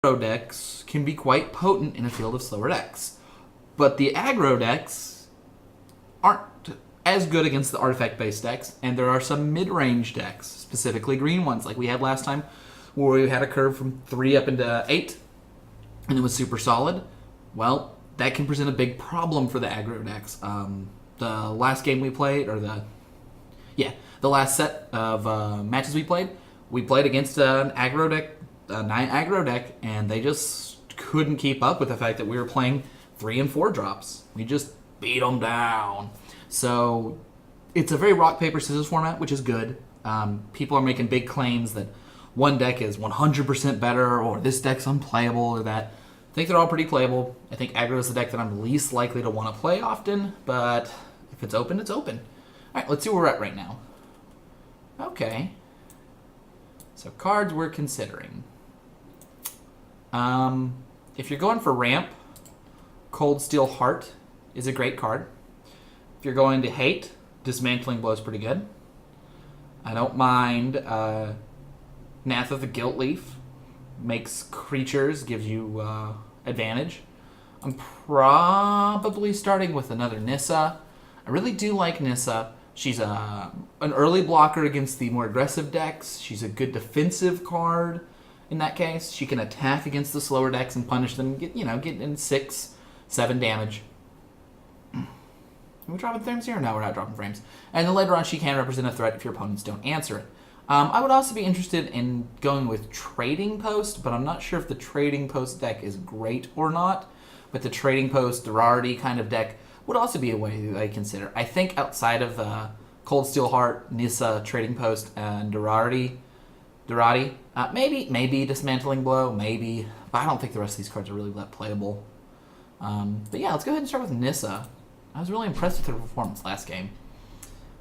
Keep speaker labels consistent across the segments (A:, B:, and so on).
A: aggro decks can be quite potent in a field of slower decks. But the aggro decks aren't as good against the artifact-based decks, and there are some mid-range decks, specifically green ones, like we had last time, where we had a curve from 3 up into 8, and it was super solid. Well, that can present a big problem for the aggro decks. The last game we played, the last set of matches we played against an aggro deck, a 9 aggro deck, and they just couldn't keep up with the fact that we were playing 3 and 4 drops. We just beat them down. So it's a very rock, paper, scissors format, which is good. People are making big claims that one deck is 100% better, or this deck's unplayable, or that. I think they're all pretty playable. I think aggro is the deck that I'm least likely to want to play often, but if it's open, it's open. All right, let's see where we're at right now. Okay. So cards we're considering. If you're going for ramp, Cold Steel Heart is a great card. If you're going to hate, Dismantling Blow is pretty good. I don't mind Nath of the Gilt Leaf. Makes creatures, gives you advantage. I'm probably starting with another Nissa. I really do like Nissa. She's an early blocker against the more aggressive decks. She's a good defensive card in that case. She can attack against the slower decks and punish them, get in 6, 7 damage. Are we dropping frames here? No, we're not dropping frames. And then later on, she can represent a threat if your opponents don't answer it. I would also be interested in going with Trading Post, but I'm not sure if the Trading Post deck is great or not. But the Trading Post, Durarity kind of deck would also be a way that I consider. I think outside of Cold Steel Heart, Nissa, Trading Post, and Durarity, maybe Dismantling Blow, maybe. But I don't think the rest of these cards are really that playable. But yeah, let's go ahead and start with Nissa. I was really impressed with her performance last game.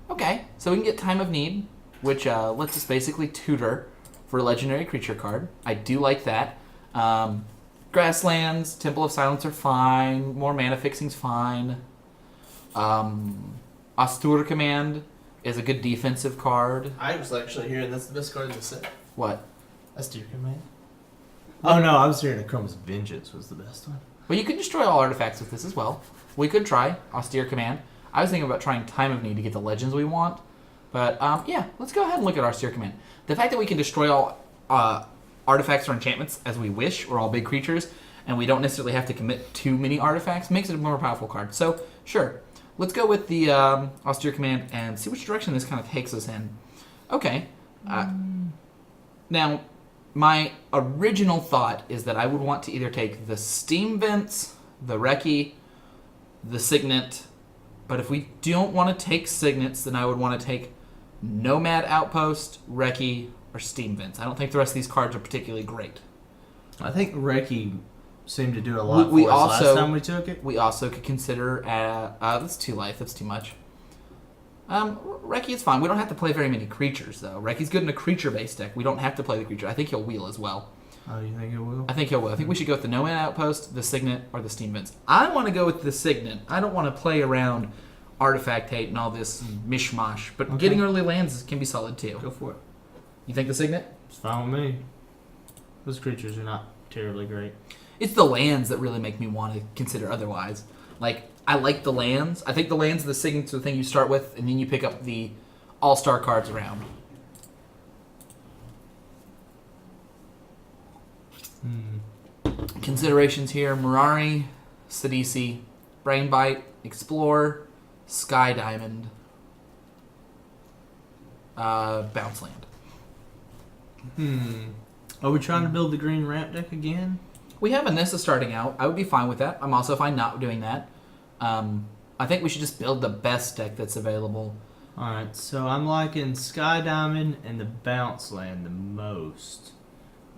A: Okay, so we can get Time of Need, which lets us basically tutor for a legendary creature card. I do like that. Grasslands, Temple of Silence are fine. More mana fixing's fine. Austere Command is a good defensive card.
B: I was actually hearing that's the best card in the set.
A: What?
B: Austere Command. Oh no, I was hearing Chrome's Vengeance was the best one.
A: Well, you can destroy all artifacts with this as well. We could try Austere Command. I was thinking about trying Time of Need to get the legends we want. But, yeah, let's go ahead and look at Austere Command. The fact that we can destroy all artifacts or enchantments as we wish, or all big creatures, and we don't necessarily have to commit too many artifacts, makes it a more powerful card. So, sure. Let's go with the Austere Command and see which direction this kind of takes us in. Okay. Now, my original thought is that I would want to either take the Steam Vents, the Recce, the Signet, but if we don't want to take Signets, then I would want to take Nomad Outpost, Recce, or Steam Vents. I don't think the rest of these cards are particularly great.
B: I think Recce seemed to do a lot for us last time we took it.
A: We also could consider... that's 2 life. That's too much. Recce is fine. We don't have to play very many creatures, though. Recce's good in a creature-based deck. We don't have to play the creature. I think he'll wheel as well.
B: Oh, you think it will?
A: I think he'll wheel. I think we should go with the Nomad Outpost, the Signet, or the Steam Vents. I want to go with the Signet. I don't want to play around Artifact Hate and all this mishmash. But getting early lands can be solid, too.
B: Go for it.
A: You think the Signet?
B: It's fine with me. Those creatures are not terribly great.
A: It's the lands that really make me want to consider otherwise. Like, I like the lands. I think the lands and the Signets are the thing you start with, and then you pick up the all-star cards around. Considerations here: Mirari, Sidisi, Brainbite, Explore, Sky Diamond, Bounce Land.
B: Are we trying to build the green ramp deck again?
A: We have a Nissa starting out. I would be fine with that. I'm also fine not doing that. I think we should just build the best deck that's available.
B: Alright, so I'm liking Sky Diamond and the Bounce Land the most.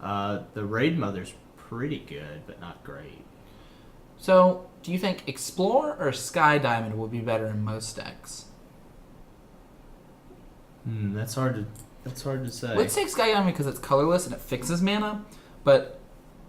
B: The Raid Mother's pretty good, but not great.
A: So, do you think Explore or Sky Diamond would be better in most decks?
B: That's hard to say.
A: Let's take Sky Diamond because it's colorless and it fixes mana. But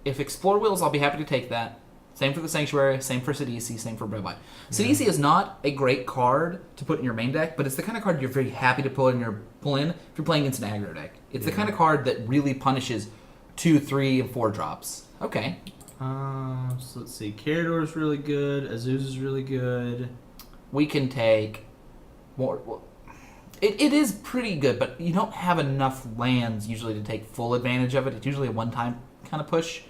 A: if Explore wheels, I'll be happy to take that. Same for the Sanctuary, same for Sidisi, same for Brainbite. Sidisi is not a great card to put in your main deck, but it's the kind of card you're very happy to pull in if you're playing against an aggro deck. It's the kind of card that really punishes 2, 3, and 4 drops. Okay.
B: So let's see. Carador's really good. Azusa's really good.
A: We can take more. Well, it is pretty good, but you don't have enough lands usually to take full advantage of it. It's usually a one-time kind of push.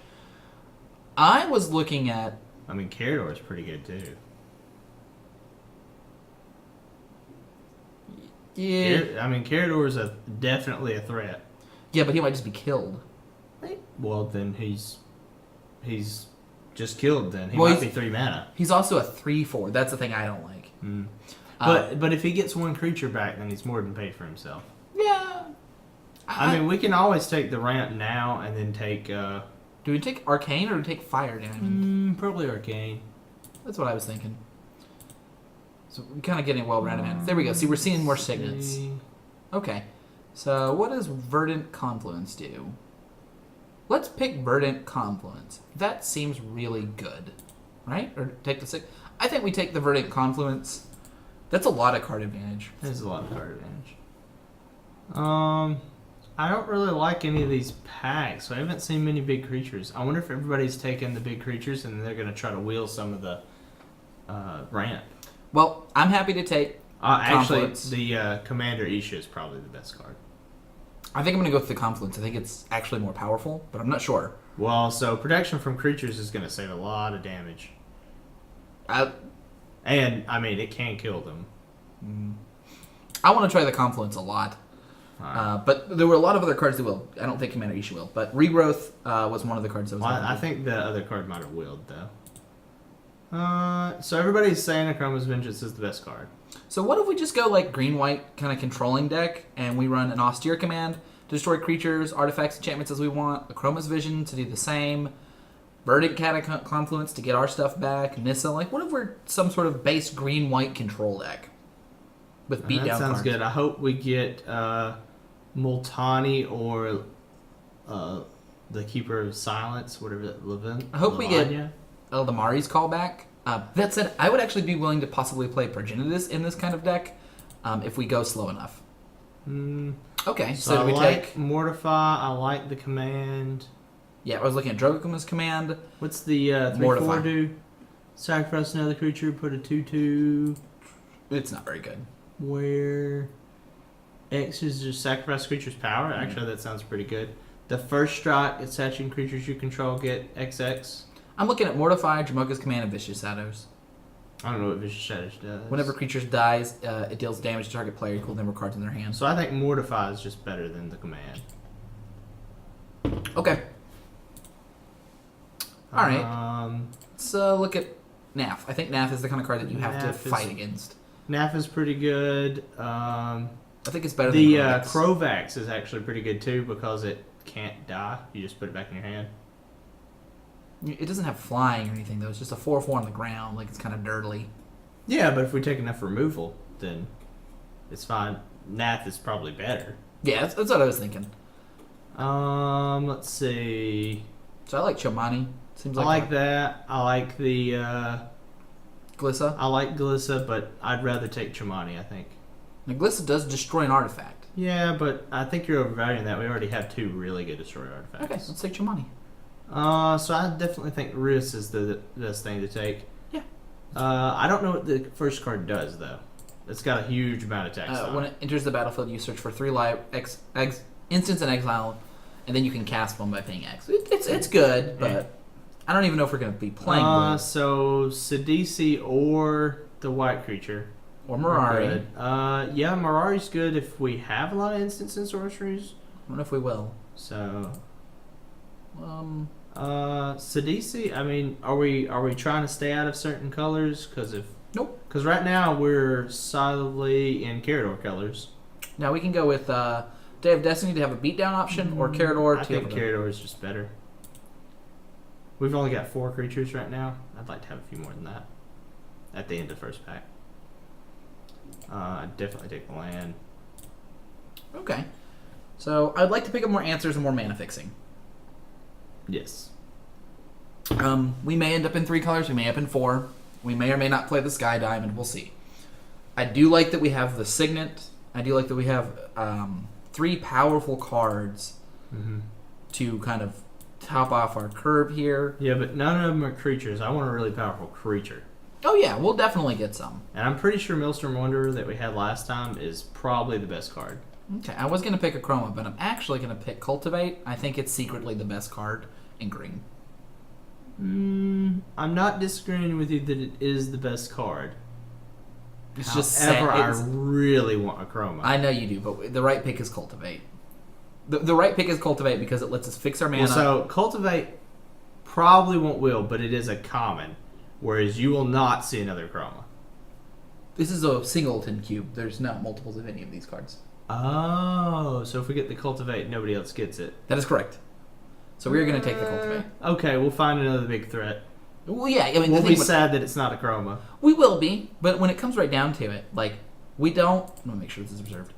A: I was looking at.
B: I mean, Carador's pretty good too.
A: Yeah.
B: I mean, Carador's definitely a threat.
A: Yeah, but he might just be killed.
B: Well, then he's just killed. Then he
A: Well,
B: might be 3 mana.
A: He's also a 3/4. That's the thing I don't like.
B: But if he gets one creature back, then he's more than paid for himself.
A: Yeah.
B: I mean, we can always take the ramp now and then take.
A: Do we take Arcane or do we take Fire Diamond?
B: Probably Arcane.
A: That's what I was thinking. So we're kind of getting well-rounded man. There we go. See, we're seeing more signets. Okay. So what does Verdant Confluence do? Let's pick Verdant Confluence. That seems really good. Right? Or take the 6. I think we take the Verdant Confluence. That's a lot of card advantage.
B: There's a lot of card advantage. I don't really like any of these packs. So I haven't seen many big creatures. I wonder if everybody's taking the big creatures and they're going to try to wheel some of the ramp.
A: Well, I'm happy to take
B: Actually,
A: Confluence.
B: the Commander Isha is probably the best card.
A: I think I'm going to go with the Confluence. I think it's actually more powerful, but I'm not sure.
B: Well, so protection from creatures is going to save a lot of damage. And, I mean, it can kill them.
A: I want to try the Confluence a lot.
B: Right.
A: But there were a lot of other cards that will. I don't think Commander Isha will. But Regrowth was one of the cards that was.
B: Well, I think the other card might have willed, though. So everybody's saying Akroma's Vengeance is the best card.
A: So what if we just go like green-white kind of controlling deck, and we run an Austere Command to destroy creatures, artifacts, enchantments as we want, Akroma's Vision to do the same, Verdant Confluence to get our stuff back, Nissa. Like, what if we're some sort of base green-white control deck with beatdown
B: That sounds
A: cards?
B: good. I hope we get Multani or the Keeper of Silence, whatever that Levin.
A: I hope we get
B: Lavanya.
A: Eldamari's callback. That said, I would actually be willing to possibly play Progenitus in this kind of deck if we go slow enough. Okay, so
B: I
A: do we
B: like
A: take...
B: Mortify. I like the command.
A: Yeah, I was looking at Drogokuma's command.
B: What's the 3/4
A: Mortify.
B: do? Sacrifice another creature, put a 2/2.
A: It's not very good.
B: Where X is just sacrifice creature's power. Actually, that sounds pretty good. The first strike, attaching creatures you control get XX.
A: I'm looking at Mortify, Jamoka's command, and Vicious Shadows.
B: I don't know what Vicious Shadows does.
A: Whenever creatures dies, it deals damage to target player equal to number of cards in their hand.
B: So I think Mortify is just better than the command.
A: Okay. All right. Let's look at Naf. I think Naf is the kind of card that you have to
B: Naf
A: fight
B: is-
A: against.
B: Naf is pretty good.
A: I think it's better
B: The
A: than Krovax.
B: Krovax is actually pretty good too because it can't die. You just put it back in your hand.
A: It doesn't have flying or anything, though. It's just a 4/4 on the ground. Like, it's kind of dirtly.
B: Yeah, but if we take enough removal, then it's fine. Nath is probably better.
A: Yeah, that's what I was thinking.
B: Let's see.
A: So I like Chomani. Seems
B: I
A: like
B: like that. I like the.
A: Glissa.
B: I like Glissa, but I'd rather take Chomani, I think.
A: Now, Glissa does destroy an artifact.
B: Yeah, but I think you're overvaluing that. We already have 2 really good destroy artifacts.
A: Okay, let's take Chomani.
B: So I definitely think Riss is the best thing to take.
A: Yeah.
B: I don't know what the first card does though. It's got a huge amount of text on
A: When
B: it.
A: it enters the battlefield, you search for 3 life instants in exile, and then you can cast one by paying X. It's good, but I don't even know if we're going to be playing blue.
B: So Sidisi or the white creature.
A: Or
B: are
A: Mirari.
B: good. Yeah, Mirari's good if we have a lot of instants and sorceries.
A: I don't know if we will.
B: So
A: Um,
B: Sidisi, I mean, are we trying to stay out of certain colors?
A: Nope.
B: Because right now we're solidly in Carador colors.
A: now we can go with Day of Destiny to have a beatdown option, or Carador
B: I
A: to
B: think
A: have a...
B: Carador is just better. We've only got 4 creatures right now. I'd like to have a few more than that at the end of the first pack. I'd definitely take the land.
A: Okay. So I'd like to pick up more answers and more mana fixing.
B: Yes.
A: We may end up in 3 colors. We may end up in 4. We may or may not play the Sky Diamond. We'll see. I do like that we have the Signet. I do like that we have 3 powerful cards to kind of top off our curve here.
B: Yeah, but none of them are creatures. I want a really powerful creature.
A: Oh yeah, we'll definitely get some.
B: And I'm pretty sure Maelstrom Wanderer that we had last time is probably the best card.
A: Okay, I was going to pick a Chroma, but I'm actually going to pick Cultivate. I think it's secretly the best card in green.
B: I'm not disagreeing with you that it is the best card.
A: It's just
B: However,
A: sad.
B: I really want a Chroma.
A: I know you do, but the right pick is Cultivate. The right pick is Cultivate because it lets us fix our mana.
B: Well, so Cultivate probably won't will, but it is a common, whereas you will not see another Chroma.
A: This is a singleton cube. There's not multiples of any of these cards.
B: Oh, so if we get the Cultivate, nobody else gets it.
A: That is correct. So we're going to take the Cultivate.
B: Okay, we'll find another big threat.
A: Well, yeah, I mean,
B: We'll
A: the
B: be
A: thing
B: sad that it's not a Chroma.
A: we will be, but when it comes right down to it, like, we don't... I'm going to make sure this is observed.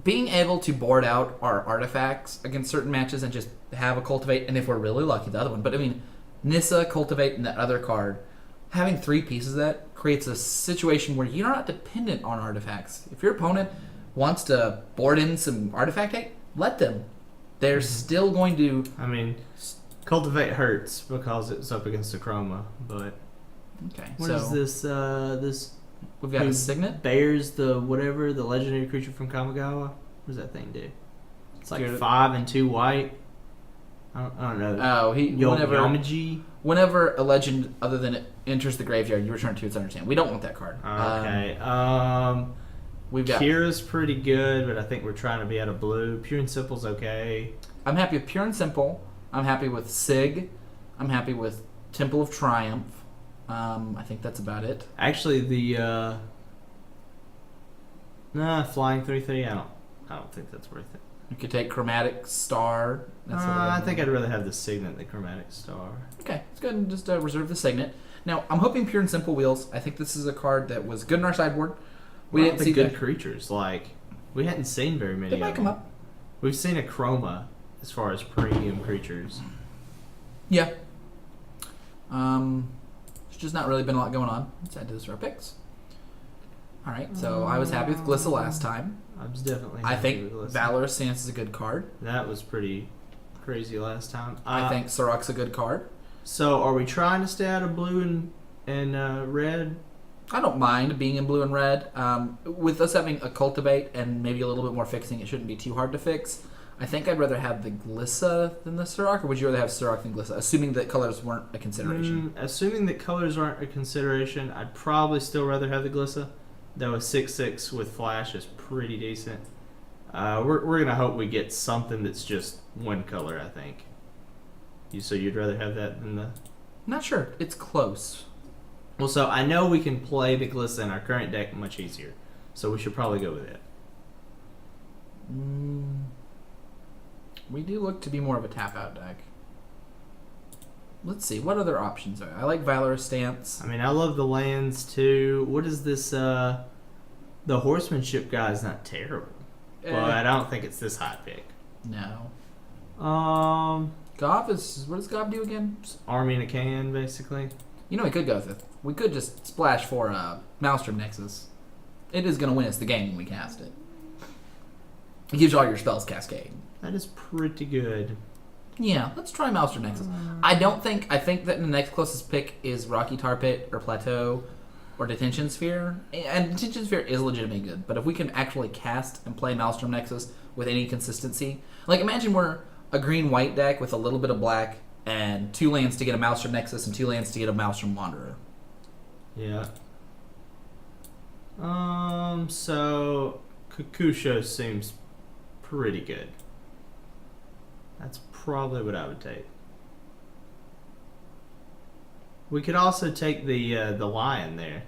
A: Being able to board out our artifacts against certain matches and just have a Cultivate, and if we're really lucky, the other one. But, I mean, Nissa, Cultivate, and that other card, having 3 pieces of that creates a situation where you're not dependent on artifacts. If your opponent wants to board in some artifact hate, let them. They're still going to...
B: I mean, Cultivate hurts because it's up against a Chroma, but
A: Okay,
B: what
A: so
B: is this? This
A: we've got
B: who
A: a Signet.
B: bears the whatever the legendary creature from Kamigawa. What does that thing do? It's like
A: Good.
B: 5 and 2 white. I don't know.
A: Oh,
B: Yamaji.
A: whenever a legend other than it enters the graveyard, you return it to its owner's hand. We don't want that card.
B: Okay.
A: We've got...
B: Kira's pretty good, but I think we're trying to be out of blue. Pure and Simple's okay.
A: I'm happy with Pure and Simple. I'm happy with Sig. I'm happy with Temple of Triumph. I think that's about it.
B: Actually, the flying 3/3. I don't think that's worth it.
A: You could take Chromatic Star. That's
B: I think I'd rather have the Signet than Chromatic Star.
A: Okay, let's go ahead and just reserve the Signet. Now, I'm hoping Pure and Simple wheels. I think this is a card that was good in our sideboard. We
B: Well,
A: didn't
B: the
A: see
B: good
A: that.
B: creatures. Like, we hadn't seen very many
A: They
B: of
A: might come
B: them.
A: up.
B: We've seen a Chroma as far as premium creatures.
A: Yeah. There's just not really been a lot going on. Let's add to this our picks. All right, so I was happy with Glissa last time.
B: I was definitely.
A: I
B: happy
A: think
B: with Glissa.
A: Valorous Stance is a good card.
B: That was pretty crazy last time.
A: I think Sorok's a good card.
B: So, are we trying to stay out of blue and red?
A: I don't mind being in blue and red. With us having a Cultivate and maybe a little bit more fixing, it shouldn't be too hard to fix. I think I'd rather have the Glissa than the Sorok, or would you rather have Sorok than Glissa, assuming that colors weren't a consideration?
B: Assuming that colors aren't a consideration, I'd probably still rather have the Glissa. Though a 6/6 with flash is pretty decent. We're gonna hope we get something that's just one color. I think. So you'd rather have that than the.
A: Not sure. It's close.
B: Well, so I know we can play the Glissa in our current deck much easier, so we should probably go with it.
A: We do look to be more of a tap-out deck. Let's see, what other options are there? I like Valorous Stance.
B: I mean, I love the lands too. What is this? The horsemanship guy is not terrible, but I don't think it's this high pick.
A: No.
B: Um,
A: Gob is... What does Gob do again?
B: Army in a can, basically.
A: You know we could go with it. We could just splash for Maelstrom Nexus. It is going to win us the game when we cast it. It gives you all your spells cascade.
B: That is pretty good.
A: Yeah, let's try Maelstrom Nexus. I think that the next closest pick is Rocky Tar Pit or Plateau or Detention Sphere. And Detention Sphere is legitimately good, but if we can actually cast and play Maelstrom Nexus with any consistency, like imagine we're a green-white deck with a little bit of black and 2 lands to get a Maelstrom Nexus and 2 lands to get a Maelstrom Wanderer.
B: Yeah. So Kakusho seems pretty good. That's probably what I would take. We could also take the lion there.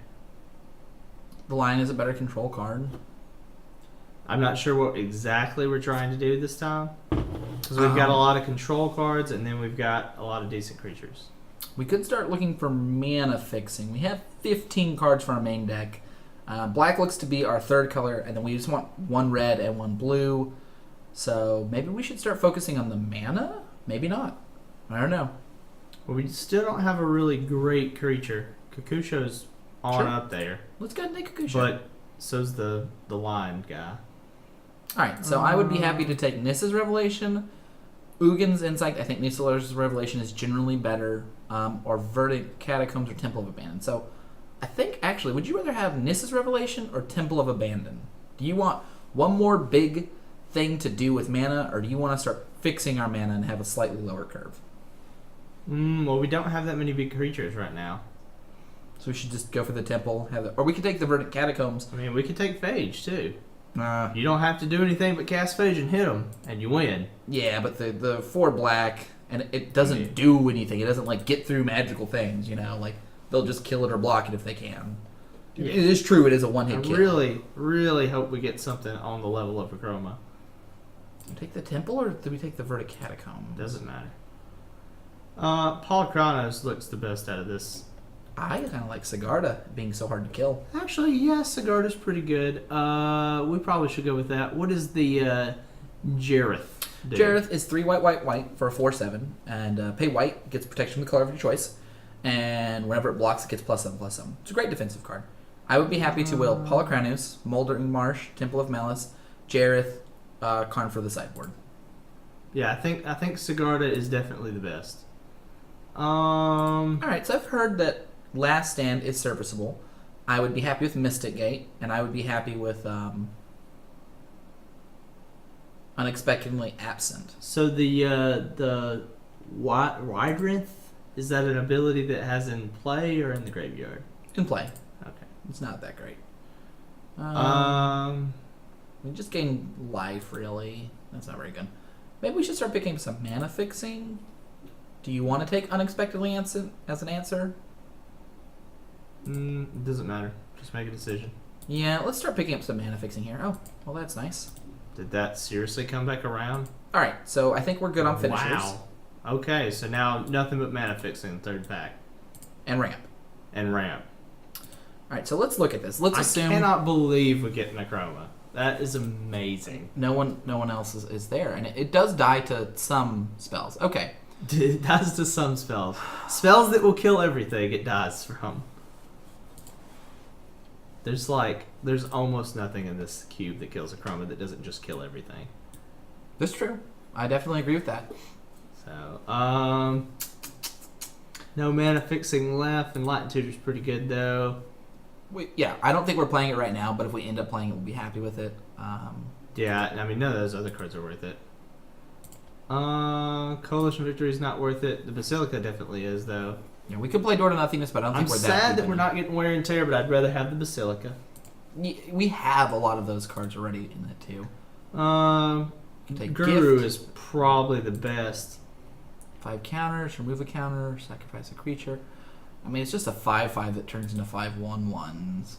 A: The Lion is a better control card.
B: I'm not sure what exactly we're trying to do this time, because we've got a lot of control cards and then we've got a lot of decent creatures.
A: We could start looking for mana fixing. We have 15 cards for our main deck. Black looks to be our third color, and then we just want 1 red and 1 blue. So maybe we should start focusing on the mana? Maybe not. I don't know.
B: Well, we still don't have a really great creature. Kakusho's on
A: Sure.
B: up there,
A: Let's go ahead and take Kakusha.
B: but so's the lion guy.
A: Alright, so I would be happy to take Nissa's Revelation Ugin's Insight, I think Nisola's Revelation is generally better, or Verdant Catacombs or Temple of Abandon. So I think, actually, would you rather have Nissa's Revelation or Temple of Abandon? Do you want one more big thing to do with mana, or do you want to start fixing our mana and have a slightly lower curve?
B: Well, we don't have that many big creatures right now.
A: So we should just go for the Temple, or we could take the Verdant Catacombs.
B: I mean, we could take Phage, too. You don't have to do anything but cast Phage and hit them, and you win.
A: Yeah, but the 4 black, and it doesn't do anything. It doesn't, like, get through magical things, you know? Like, they'll just kill it or block it if they can. Yeah. It is true, it is a one-hit kill.
B: I really, really hope we get something on the level of Akroma.
A: Take the Temple, or do we take the Verdant Catacomb?
B: Doesn't matter. Paul Kronos looks the best out of this.
A: I kind of like Sigarda being so hard to kill.
B: Actually, yeah, Sigarda's pretty good. We probably should go with that. What is the Jareth do?
A: Jareth is 3 white for a 4/7, and pay white, gets protection with the color of your choice, and whenever it blocks, it gets +7/+7. It's a great defensive card. I would be happy to will Polychronos, Moldering Marsh, Temple of Malice, Jareth, Karn for the sideboard.
B: Yeah, I think Sigarda is definitely the best.
A: Alright, so I've heard that Last Stand is serviceable. I would be happy with Mystic Gate, and I would be happy with Unexpectedly Absent.
B: So the Wydrinth, is that an ability that has in play or in the graveyard?
A: In play.
B: Okay.
A: It's not that great.
B: Um,
A: We just gain life, really. That's not very good. Maybe we should start picking some mana fixing. Do you want to take Unexpectedly Absent as an answer?
B: It doesn't matter. Just make a decision.
A: Yeah, let's start picking up some mana fixing here. Oh, well, that's nice.
B: Did that seriously come back around?
A: All right, so I think we're good on finishers.
B: Wow. Okay, so now nothing but mana fixing third pack.
A: And ramp.
B: And ramp.
A: All right, so let's look at this. Let's assume
B: I cannot believe we get Necroma. That is amazing.
A: no one else is there, and it does die to some spells. Okay.
B: It dies to some spells. Spells that will kill everything, it dies from. There's almost nothing in this cube that kills a Chroma that doesn't just kill everything.
A: That's true. I definitely agree with that.
B: So, no mana fixing left, and Lightning Tutor's pretty good though.
A: I don't think we're playing it right now, but if we end up playing it, we'll be happy with it.
B: Yeah, I mean, none of those other cards are worth it. Coalition Victory is not worth it. The Basilica definitely is, though.
A: Yeah, we could play Door to Nothingness, but I don't think we're that.
B: I'm sad that we're not getting Wear and Tear, but I'd rather have the Basilica.
A: We have a lot of those cards already in it too.
B: Guru is probably the best.
A: 5 counters, remove a counter, sacrifice a creature. I mean, it's just a 5/5 that turns into 5/1/1s.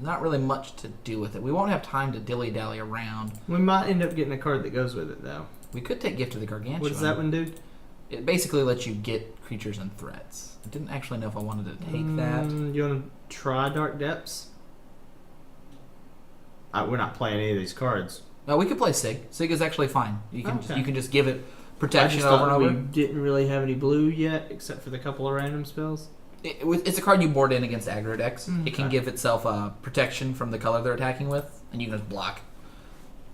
A: Not really much to do with it. We won't have time to dilly-dally around.
B: We might end up getting a card that goes with it, though.
A: We could take Gift of the Gargantuan.
B: What does that one do?
A: It basically lets you get creatures and threats. I didn't actually know if I wanted to take that.
B: You want to try Dark Depths? We're not playing any of these cards.
A: No, we could play Sig. Sig is actually fine. You can just give it
B: I
A: protection
B: just
A: over and
B: thought
A: over.
B: we didn't really have any blue yet, except for the couple of random spells.
A: It's a card you board in against aggro decks. It can
B: Okay.
A: give itself protection from the color they're attacking with, and you can just block.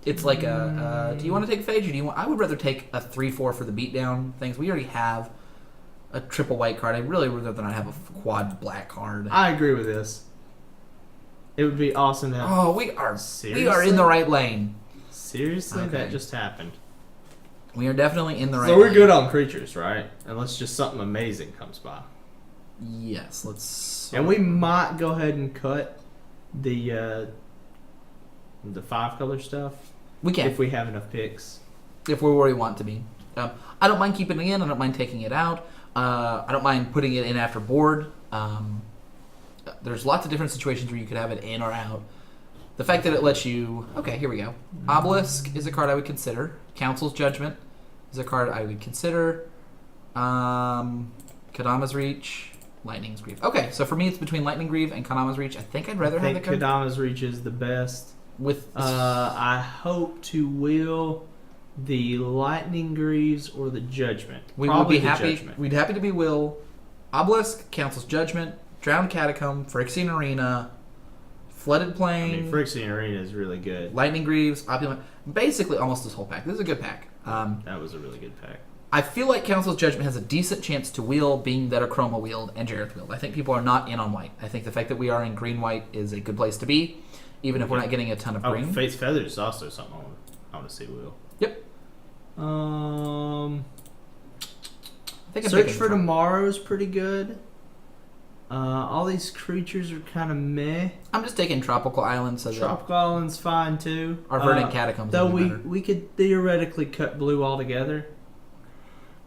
A: It's like do you want to take Phage, or do you want... I would rather take a 3/4 for the beatdown things. We already have a triple white card. I really would rather not have a quad black card.
B: I agree with this. It would be awesome to have...
A: Oh, we are
B: Seriously?
A: in the right lane.
B: Seriously?
A: Okay.
B: That just happened.
A: We are definitely in the right
B: So we're
A: lane.
B: good on creatures, right? Unless just something amazing comes by.
A: Yes, let's...
B: And we might go ahead and cut the 5-color stuff.
A: We can.
B: If we have enough picks.
A: If we're where we want to be. I don't mind keeping it in. I don't mind taking it out. I don't mind putting it in after board. There's lots of different situations where you could have it in or out. The fact that it lets you... Okay, here we go. Obelisk is a card I would consider. Council's Judgment is a card I would consider. Kadama's Reach. Lightning's Grief. Okay, so for me it's between Lightning Grief and Kadama's Reach. I think I'd rather have the card.
B: Kadama's Reach is the best.
A: With
B: I hope to will the Lightning Greaves or the Judgment.
A: we would
B: Probably
A: be
B: the
A: happy.
B: Judgment.
A: We'd happy to be Will. Obelisk, Council's Judgment, Drowned Catacomb, Phyrexian Arena, Flooded
B: I
A: Plain,
B: mean, Phyrexian Arena is really good.
A: Lightning Greaves, Opulent. Basically, almost this whole pack. This is a good pack.
B: That was a really good pack.
A: I feel like Council's Judgment has a decent chance to wheel, being that Chroma wheeled and Jareth wheeled. I think people are not in on white. I think the fact that we are in green-white is a good place to be, even if we're not getting a ton of green.
B: Fate's Feathers is also something I want to see wheel.
A: Yep.
B: I
A: think I'm
B: Search
A: picking
B: for
A: from-
B: Tomorrow is pretty good. All these creatures are kind of meh.
A: I'm just taking Tropical Island so that
B: Tropical Island's fine too.
A: our Verdant Catacombs
B: Though
A: will be better.
B: we could theoretically cut blue altogether.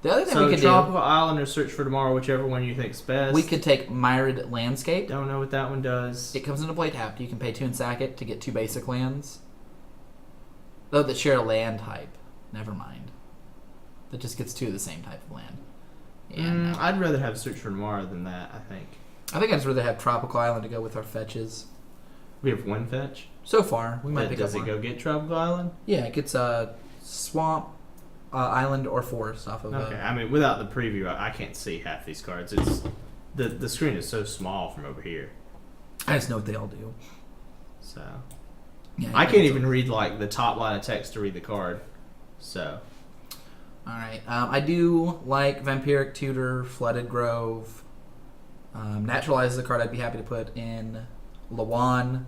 A: The other thing
B: So
A: we could
B: Tropical Island or Search for Tomorrow, whichever one you think's best.
A: we could take Myriad Landscape.
B: Don't know what that one does.
A: It comes into play tapped. You can pay 2 and sack it to get 2 basic lands. Though that share a land type. Never mind. That just gets 2 of the same type of land. Yeah, no.
B: I'd rather have Search for Tomorrow than that, I think.
A: I think I'd just rather have Tropical Island to go with our fetches.
B: We have one fetch.
A: So far, we might pick
B: Does
A: up
B: it
A: more.
B: go get Tropical Island?
A: Yeah, it gets a swamp, island, or forest off of.
B: Okay, I mean, without the preview, I can't see half these cards. It's the screen is so small from over here,
A: I just know what they all do.
B: so
A: Yeah,
B: I can't even read like the top line of text to read the card. So
A: All right, I do like Vampiric Tutor, Flooded Grove. Naturalize is a card I'd be happy to put in Lawan.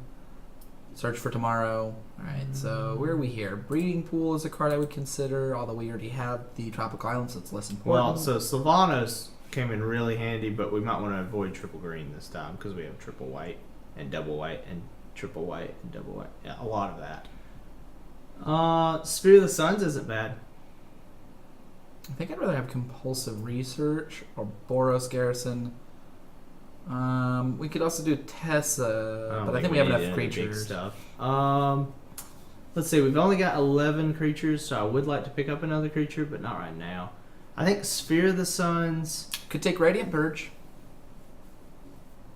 A: Search for Tomorrow. All right, so where are we here? Breeding Pool is a card I would consider, although we already have the Tropical Island, so it's less important.
B: well, so Sylvanos came in really handy, but we might want to avoid triple green this time because we have triple white and double white and triple white and double white. Yeah, a lot of that. Sphere of the Suns isn't bad.
A: I think I'd rather have Compulsive Research or Boros Garrison. We could also do Tessa, but I think we have
B: need
A: enough
B: any big
A: creatures.
B: stuff. Let's see. We've only got 11 creatures, so I would like to pick up another creature, but not right now. I think Sphere of the Suns.
A: Could take Radiant Purge.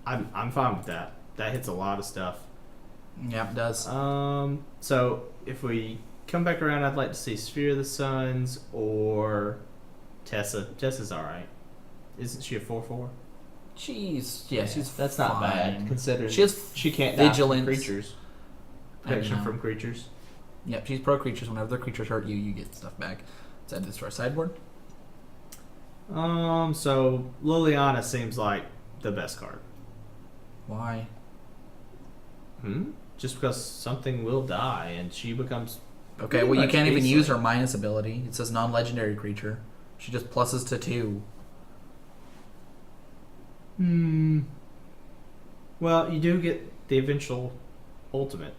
B: I'm fine with that. That hits a lot of stuff.
A: Yeah, it does.
B: So if we come back around, I'd like to see Sphere of the Suns or Tessa. Tessa's all right. Isn't she a 4/4?
A: She's
B: that's not bad
A: fine.
B: considering
A: She has
B: she can't die from
A: vigilance.
B: creatures. Protection
A: know.
B: from creatures.
A: Yep, she's pro creatures. Whenever their creatures hurt you, you get stuff back. Let's add this to our sideboard.
B: So Liliana seems like the best card.
A: Why?
B: Just because something will die and she becomes.
A: Okay,
B: pretty
A: well, you
B: much
A: can't even
B: ace-like.
A: use her minus ability. It says non-legendary creature. She just pluses to 2.
B: Well, you do get the eventual ultimate.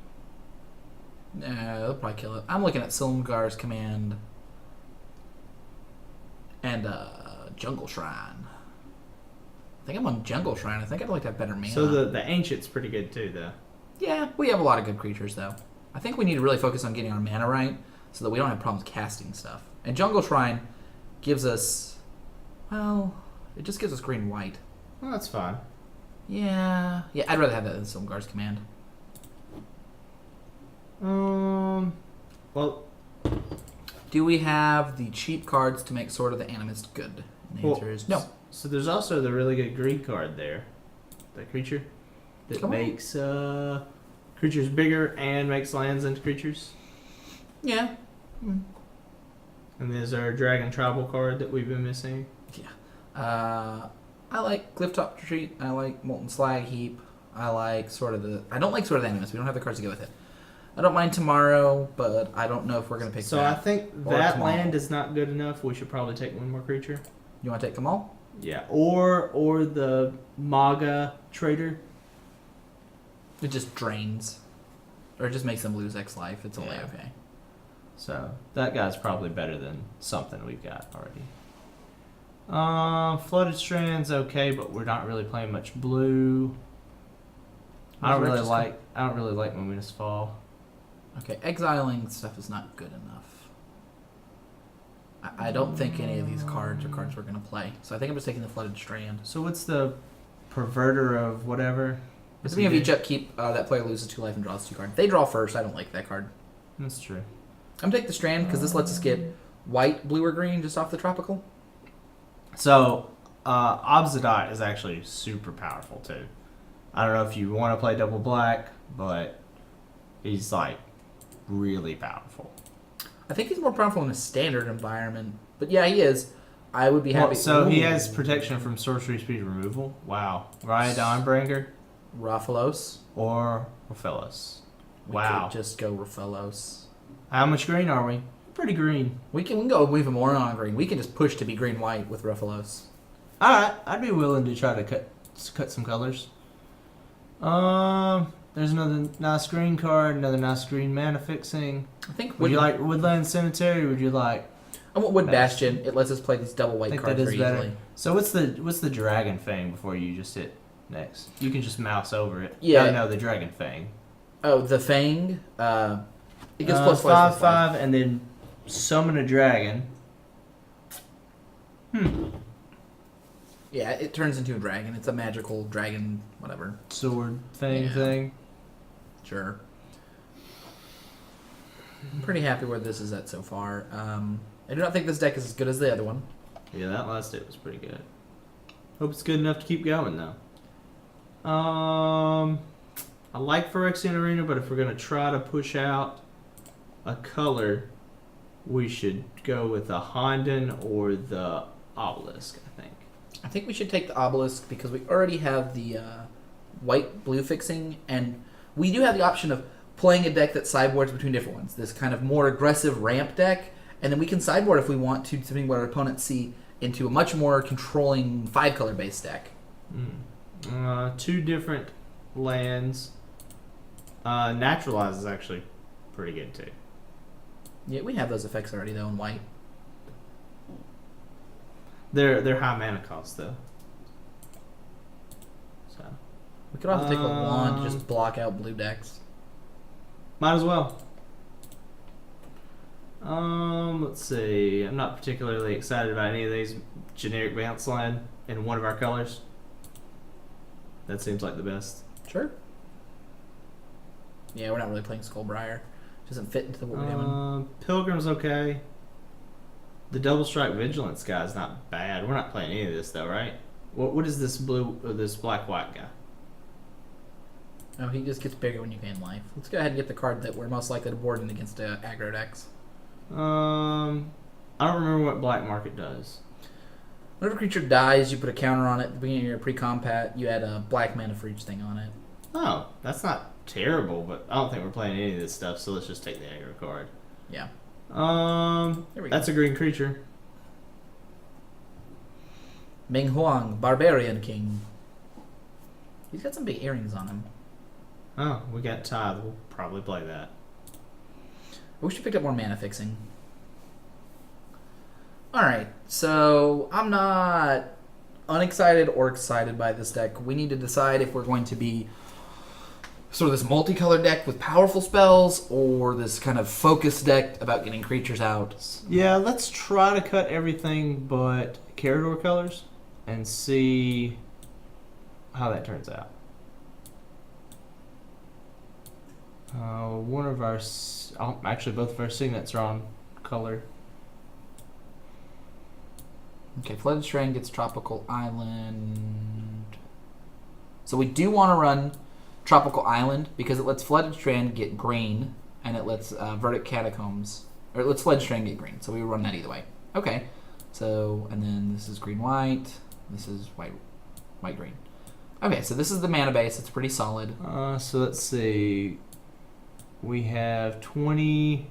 A: They'll probably kill it. I'm looking at Silumgar's Command and Jungle Shrine. I think I'm on Jungle Shrine. I think I'd like to have better mana.
B: So the ancient's pretty good too, though.
A: Yeah, we have a lot of good creatures, though. I think we need to really focus on getting our mana right so that we don't have problems casting stuff. And Jungle Shrine gives us, well, it just gives us green-white.
B: Well, that's fine.
A: Yeah, I'd rather have that than Silumgar's Command.
B: Well,
A: Do we have the cheap cards to make Sword of the Animist good? And the answer is no.
B: So there's also the really good greed card there. That creature that
A: Come on.
B: makes creatures bigger and makes lands into creatures.
A: Yeah.
B: And there's our Dragon Tribal card that we've been missing.
A: I like Clifftop Retreat. I like Molten Slag Heap. I like I don't like Sword of the Animist. We don't have the cards to go with it. I don't mind Tomorrow, but I don't know if we're going to pick
B: So
A: that.
B: I think
A: or
B: that
A: Kamal.
B: land is not good enough. We should probably take one more creature.
A: You want to take Kamal?
B: Yeah, or the Maga Trader.
A: It just drains. Or it just makes them lose X life. It's only
B: Yeah.
A: okay.
B: So that guy's probably better than something we've got already. Flooded Strand's okay, but we're not really playing much blue. I don't really like Mominous Fall.
A: Okay, exiling stuff is not good enough. I don't think any of these cards are cards we're going to play. So I think I'm just taking the Flooded Strand.
B: So what's the Perverter of whatever?
A: At
B: What's
A: the beginning
B: he
A: of
B: do?
A: each upkeep, that player loses 2 life and draws 2 cards. They draw first. I don't like that card.
B: That's true.
A: I'm going to take the Strand because this lets us get white, blue, or green just off the Tropical.
B: So Obsidian is actually super powerful too. I don't know if you want to play double black, but he's like really powerful.
A: I think he's more powerful in a standard environment. But yeah, he is. I would be happy.
B: So he
A: Ooh.
B: has protection from sorcery speed removal. Wow. Raya Dawnbringer
A: Raphalos.
B: or Raphaelos.
A: We
B: Wow.
A: could just go Raphalos.
B: How much green are we? Pretty green.
A: We can go even more on green. We can just push to be green-white with Raphalos.
B: Alright, I'd be willing to try to cut some colors. There's another nice green card, another nice green mana fixing.
A: I think
B: Would you like Woodland Cemetery? Or would you like?
A: I want Wood Bastion. It lets us play these double
B: I
A: white
B: think
A: cards
B: that is
A: very
B: better.
A: easily.
B: So what's the Dragon Fang before you just hit next? You can just mouse over it.
A: Yeah.
B: No, the Dragon Fang.
A: Oh, the Fang. It gets plus
B: 5/5, and then summon a dragon.
A: Yeah, it turns into a dragon. It's a magical dragon, whatever.
B: Sword thing
A: Yeah.
B: thing.
A: Sure. I'm pretty happy where this is at so far. I do not think this deck is as good as the other one.
B: Yeah, that last hit was pretty good. Hope it's good enough to keep going though. I like Phyrexian Arena, but if we're gonna try to push out a color, we should go with the Honden or the Obelisk, I think.
A: I think we should take the Obelisk because we already have the white-blue fixing, and we do have the option of playing a deck that sideboards between different ones. This kind of more aggressive ramp deck, and then we can sideboard if we want to, depending what our opponents see, into a much more controlling 5-color base deck.
B: Two different lands. Naturalize is actually pretty good too.
A: Yeah, we have those effects already, though, in white.
B: They're high mana cost though. So
A: We could also take a wand to just block out blue decks.
B: might as well. Let's see. I'm not particularly excited about any of these generic bounce line in one of our colors. That seems like the best.
A: Sure. Yeah, we're not really playing Skullbriar. Doesn't fit into what we're doing.
B: Pilgrim's okay. The double strike vigilance guy is not bad. We're not playing any of this though, right? What is this blue or this black white guy?
A: Oh, he just gets bigger when you gain life. Let's go ahead and get the card that we're most likely to board in against aggro decks.
B: I don't remember what black market does.
A: Whenever a creature dies, you put a counter on it. At the beginning of your pre-combat, you add a black mana for each thing on it.
B: Oh, that's not terrible, but I don't think we're playing any of this stuff, so let's just take the aggro card.
A: Yeah. There we
B: That's
A: go.
B: a green creature.
A: Ming Huang, Barbarian King. He's got some big earrings on him.
B: Oh, we got Tithe. We'll probably play that.
A: We should pick up more mana fixing. Alright, so I'm not unexcited or excited by this deck. We need to decide if we're going to be sort of this multicolored deck with powerful spells or this kind of focused deck about getting creatures out.
B: Yeah, let's try to cut everything but Carador colors and see how that turns out. One of our... actually, both of our signets are on color.
A: Okay, Flooded Strand gets Tropical Island. So we do want to run Tropical Island because it lets Flooded Strand get green and it lets Verdict Catacombs, or it lets Flooded Strand get green. So we would run that either way. Okay, so, and then this is green-white. This is white-green. Okay, so this is the mana base. It's pretty solid.
B: So let's see. We have 20...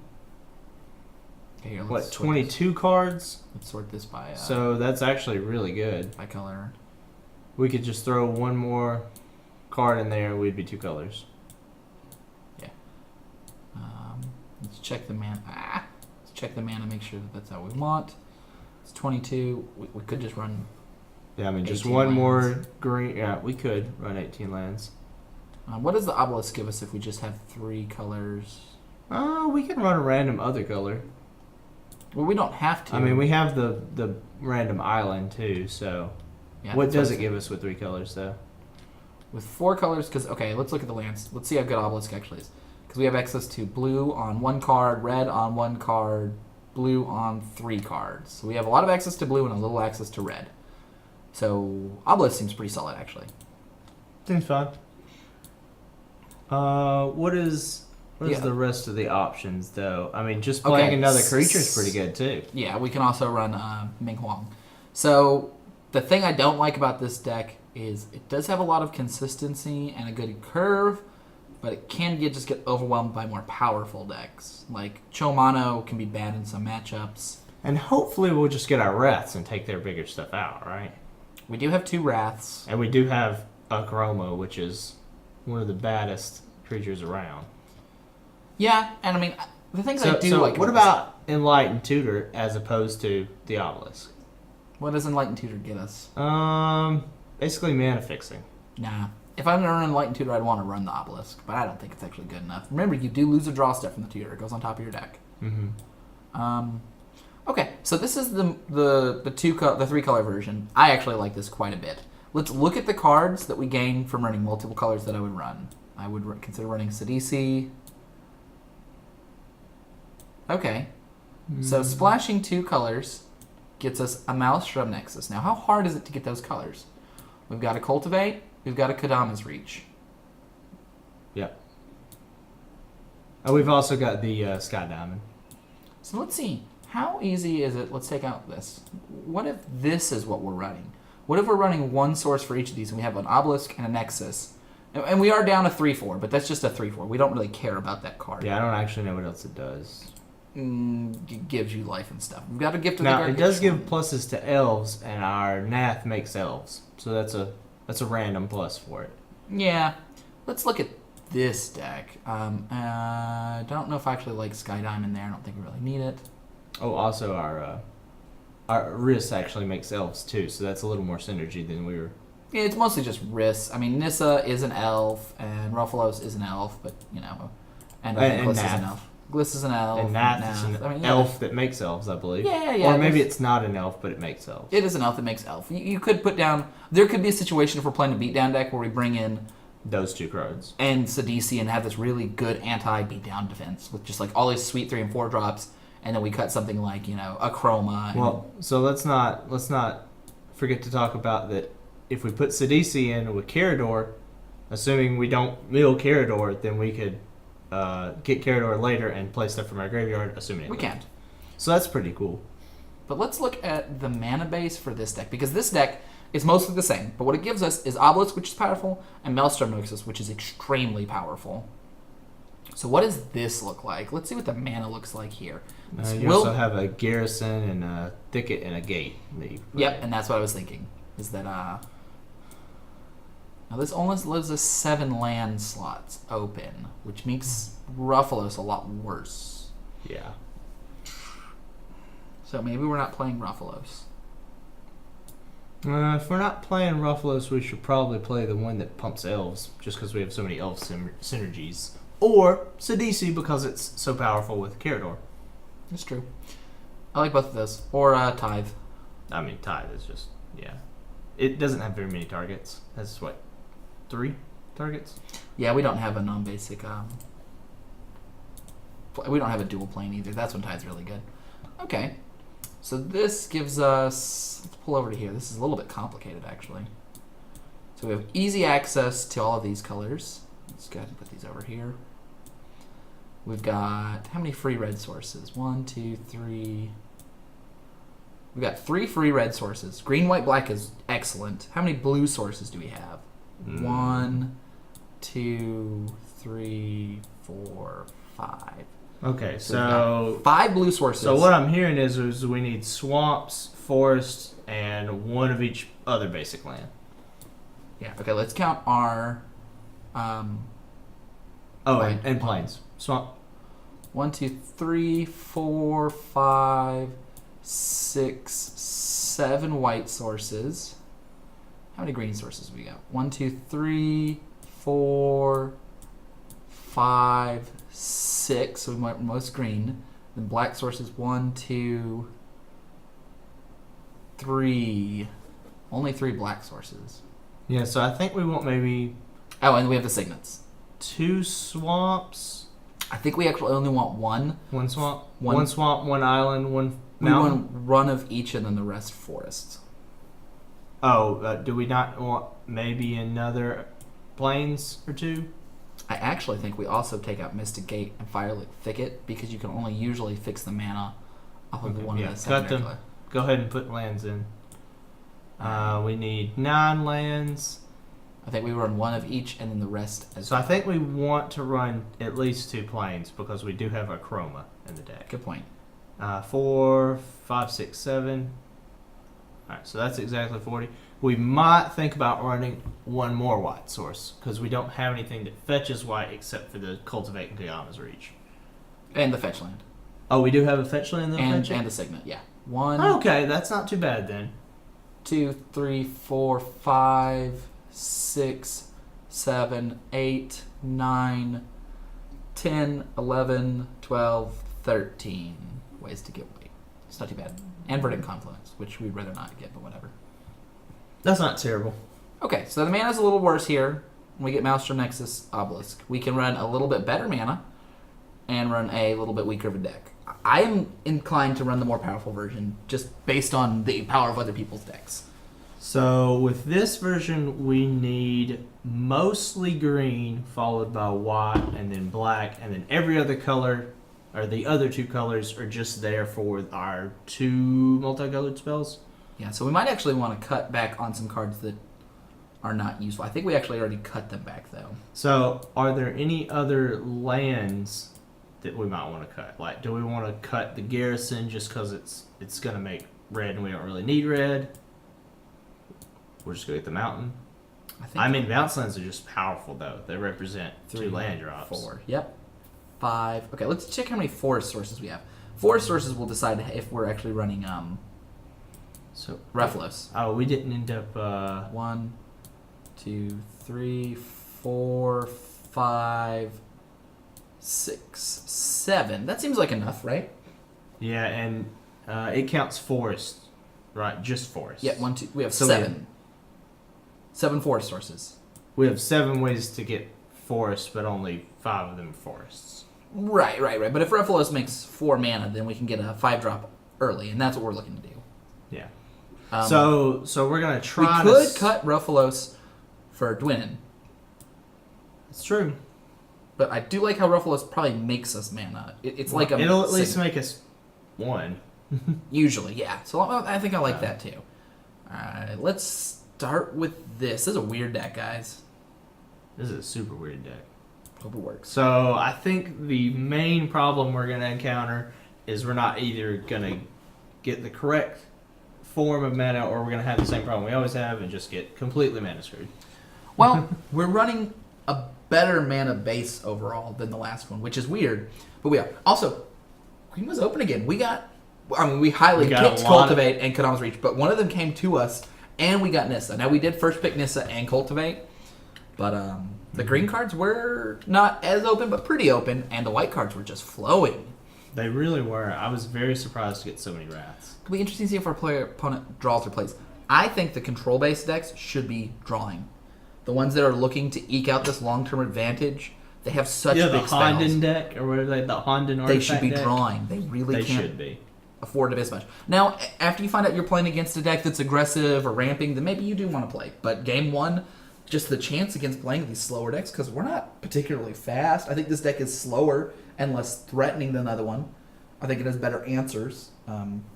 A: Okay, here,
B: What,
A: sort
B: 22 cards?
A: This. Let's sort this by
B: So that's actually really good.
A: by color.
B: We could just throw one more card in there and we'd be two colors.
A: Let's check the mana. Let's check the mana. Make sure that that's how we want. It's 22. We could just run.
B: Yeah, I mean, just
A: 18
B: one
A: lands.
B: more green. Yeah, we could run 18 lands.
A: What does the obelisk give us if we just have 3 colors?
B: We can run a random other color.
A: Well, we don't have to.
B: I mean, we have the random island too, so...
A: Yeah,
B: what
A: that's
B: does
A: I'm
B: it give us with 3 colors, though?
A: with 4 colors? Because okay, let's look at the lands. Let's see how good obelisk actually is. Because we have access to blue on 1 card, red on 1 card, blue on 3 cards. So we have a lot of access to blue and a little access to red. So obelisk seems pretty solid actually.
B: Seems fun. What is What is
A: Yeah.
B: the rest of the options, though? I mean, just playing another creature is pretty good, too.
A: Yeah, we can also run Ming Huang. So the thing I don't like about this deck is it does have a lot of consistency and a good curve, but it can just get overwhelmed by more powerful decks. Like Chomano can be bad in some matchups.
B: And hopefully we'll just get our Wraths and take their bigger stuff out, right?
A: We do have 2 Wraths.
B: And we do have Akromo, which is one of the baddest creatures around.
A: Yeah, and I mean, the things I do like...
B: what about Enlightened Tutor as opposed to the Obelisk?
A: What does Enlightened Tutor get us?
B: Basically mana fixing.
A: Nah. If I'm going to run Enlightened Tutor, I'd want to run the Obelisk, but I don't think it's actually good enough. Remember, you do lose a draw step from the Tutor. It goes on top of your deck.
B: Mm-hmm.
A: Okay, so this is the 3-color version. I actually like this quite a bit. Let's look at the cards that we gain from running multiple colors that I would run. I would consider running Sidisi. Okay, so splashing 2 colors gets us a Maelstrom Nexus. Now, how hard is it to get those colors? We've got a Cultivate. We've got a Kodama's Reach.
B: Yep. And we've also got the Sky Diamond.
A: So let's see. How easy is it? Let's take out this. What if this is what we're running? What if we're running one source for each of these and we have an Obelisk and a Nexus? And we are down a 3-4, but that's just a 3-4. We don't really care about that card.
B: Yeah, I don't actually know what else it does.
A: It gives you life and stuff. We've got a Gift of the
B: Now,
A: Dark.
B: it does give pluses to elves, and our Nath makes elves. So that's a random plus for it.
A: Yeah. Let's look at this deck. I don't know if I actually like Sky Diamond there. I don't think we really need it.
B: Oh, also our Riss actually makes elves too, so that's a little more synergy than we were.
A: Yeah, it's mostly just Riss. I mean, Nissa is an elf, and Ruffalos is an elf, but, you know, and I think
B: And
A: Gliss is
B: Nath.
A: an elf. Gliss is an elf.
B: And Nath is an
A: I mean, yeah,
B: elf that makes elves, I believe.
A: Yeah, yeah.
B: Or maybe
A: there's-
B: it's not an elf, but it makes elves.
A: It is an elf that makes elf. You could put down... There could be a situation if we're playing a beatdown deck where we bring in
B: Those 2 cards.
A: and Sidisi and have this really good anti-beatdown defense with just like all these sweet 3 and 4 drops, and then we cut something like, you know, a Chroma. And
B: Well, so let's not forget to talk about that. If we put Sidisi in with Carador, assuming we don't mill Carador, then we could get Carador later and play stuff from our graveyard, assuming
A: we can't.
B: So that's pretty cool.
A: But let's look at the mana base for this deck, because this deck is mostly the same. But what it gives us is Obelisk, which is powerful, and Maelstrom Nexus, which is extremely powerful. So what does this look like? Let's see what the mana looks like here.
B: You also have a Garrison and a Thicket and a Gate. That you put
A: Yep,
B: in.
A: and that's what I was thinking. Is that now this only leaves us 7 land slots open, which makes Ruffalos a lot worse.
B: Yeah.
A: So maybe we're not playing Ruffalos.
B: If we're not playing Ruffalos, we should probably play the one that pumps elves, just because we have so many elf synergies. Or Sidisi, because it's so powerful with Carador.
A: That's true. I like both of those. Or Tithe.
B: I mean, Tithe is just, yeah. It doesn't have very many targets. That's what, 3 targets?
A: Yeah, we don't have a non-basic. We don't have a dual plane either. That's when Tide's really good. Okay. So this gives us... Let's pull over to here. This is a little bit complicated, actually. So we have easy access to all of these colors. Let's go ahead and put these over here. We've got... How many free red sources? 1, 2, 3... We've got 3 free red sources. Green, white, black is excellent. How many blue sources do we have? 1, 2, 3, 4, 5.
B: Okay,
A: So we've
B: so...
A: got 5 blue sources.
B: So what I'm hearing is we need swamps, forests, and 1 of each other basic land.
A: Yeah. Okay. Let's count our.
B: Oh,
A: Right.
B: and plains. Swamp.
A: 1, 2, 3, 4, 5, 6, 7 white sources. How many green sources we got? 1, 2, 3, 4, 5, 6. So we went most green. Then black sources 1, 2, 3. Only 3 black sources.
B: Yeah, so I think we want maybe
A: Oh, and we have the signets.
B: 2 swamps.
A: I think we actually only want 1.
B: 1 swamp.
A: One-
B: 1 swamp, 1 island, 1
A: We
B: mountain.
A: want run of each and then the rest forests.
B: Oh, do we not want maybe another plains or 2?
A: I actually think we also take out Mystic Gate and Firelight Thicket because you can only usually fix the mana off of one
B: yeah,
A: of the
B: cut
A: secondary
B: them.
A: color.
B: Go ahead and put lands in. We need 9 lands.
A: I think we run one of each and then the rest as
B: So I think we want to run at least 2 planes because we do have a Chroma in the deck.
A: Good point.
B: 4, 5, 6, 7. Alright, so that's exactly 40. We might think about running one more white source because we don't have anything that fetches white except for the Cultivate and Guyana's Reach.
A: And the fetch land.
B: Oh, we do have a fetch land that'll
A: And,
B: fetch it?
A: and the Signet, yeah. 1,
B: Okay, that's not too bad then.
A: 2, 3, 4, 5, 6, 7, 8, 9, 10, 11, 12, 13 ways to get white. It's not too bad. And Verdant Confluence, which we'd rather not get, but whatever.
B: That's not terrible.
A: Okay, so the mana's a little worse here. When we get Maelstrom Nexus Obelisk, we can run a little bit better mana and run a little bit weaker of a deck. I am inclined to run the more powerful version just based on the power of other people's decks.
B: So with this version, we need mostly green, followed by white, and then black, and then every other color, or the other 2 colors, are just there for our 2 multicolored spells.
A: Yeah, so we might actually want to cut back on some cards that are not useful. I think we actually already cut them back, though.
B: So are there any other lands that we might want to cut? Like, do we want to cut the Garrison just because it's going to make red and we don't really need red? We're just going to get the Mountain. I mean, bounce lands are just powerful, though. They represent 2 land drops.
A: 4. Yep. 5. Okay, let's check how many forest sources we have. Forest sources will decide if we're actually running
B: So
A: Rephilos.
B: Oh, we didn't end up.
A: 1, 2, 3, 4, 5, 6, 7. That seems like enough, right?
B: Yeah, and it counts forest, right? Just forest.
A: Yeah, 1, 2. We have
B: So
A: 7. 7 forest sources.
B: We have 7 ways to get forest, but only 5 of them are forests.
A: Right. But if Rephilos makes 4 mana, then we can get a 5-drop early, and that's what we're looking to do.
B: Yeah.
A: Um,
B: So we're gonna try.
A: we could cut Rephilos for Dwynn,
B: It's true.
A: but I do like how Rephilos probably makes us mana. It's like a
B: It'll at least
A: signet.
B: make us 1.
A: Usually, yeah. So I think I like that too. Alright, let's start with this. This is a weird deck, guys.
B: This is a super weird deck.
A: Hope it works.
B: So I think the main problem we're gonna encounter is we're not either gonna get the correct form of mana, or we're gonna have the same problem we always have and just get completely mana screwed.
A: Well, we're running a better mana base overall than the last one, which is weird, but we are. Also, Queen was open again. We highly
B: We got
A: picked
B: a lot
A: Cultivate and Kadam's Reach, but one of them came to us, and we got Nissa. Now, we did first pick Nissa and Cultivate, but the green cards were not as open, but pretty open, and the white cards were just flowing.
B: They really were. I was very surprised to get so many Wraths.
A: It'll be interesting to see if our opponent draws or plays. I think the control-based decks should be drawing. The ones that are looking to eke out this long-term advantage, they have such
B: Yeah, the
A: big spells.
B: Honden deck, or what are they? The Honden artifact
A: They should be
B: deck?
A: drawing. They really
B: They
A: can't
B: should be.
A: afford to miss much. Now, after you find out you're playing against a deck that's aggressive or ramping, then maybe you do want to play. But game 1, just the chance against playing these slower decks, because we're not particularly fast. I think this deck is slower and less threatening than the other one. I think it has better answers.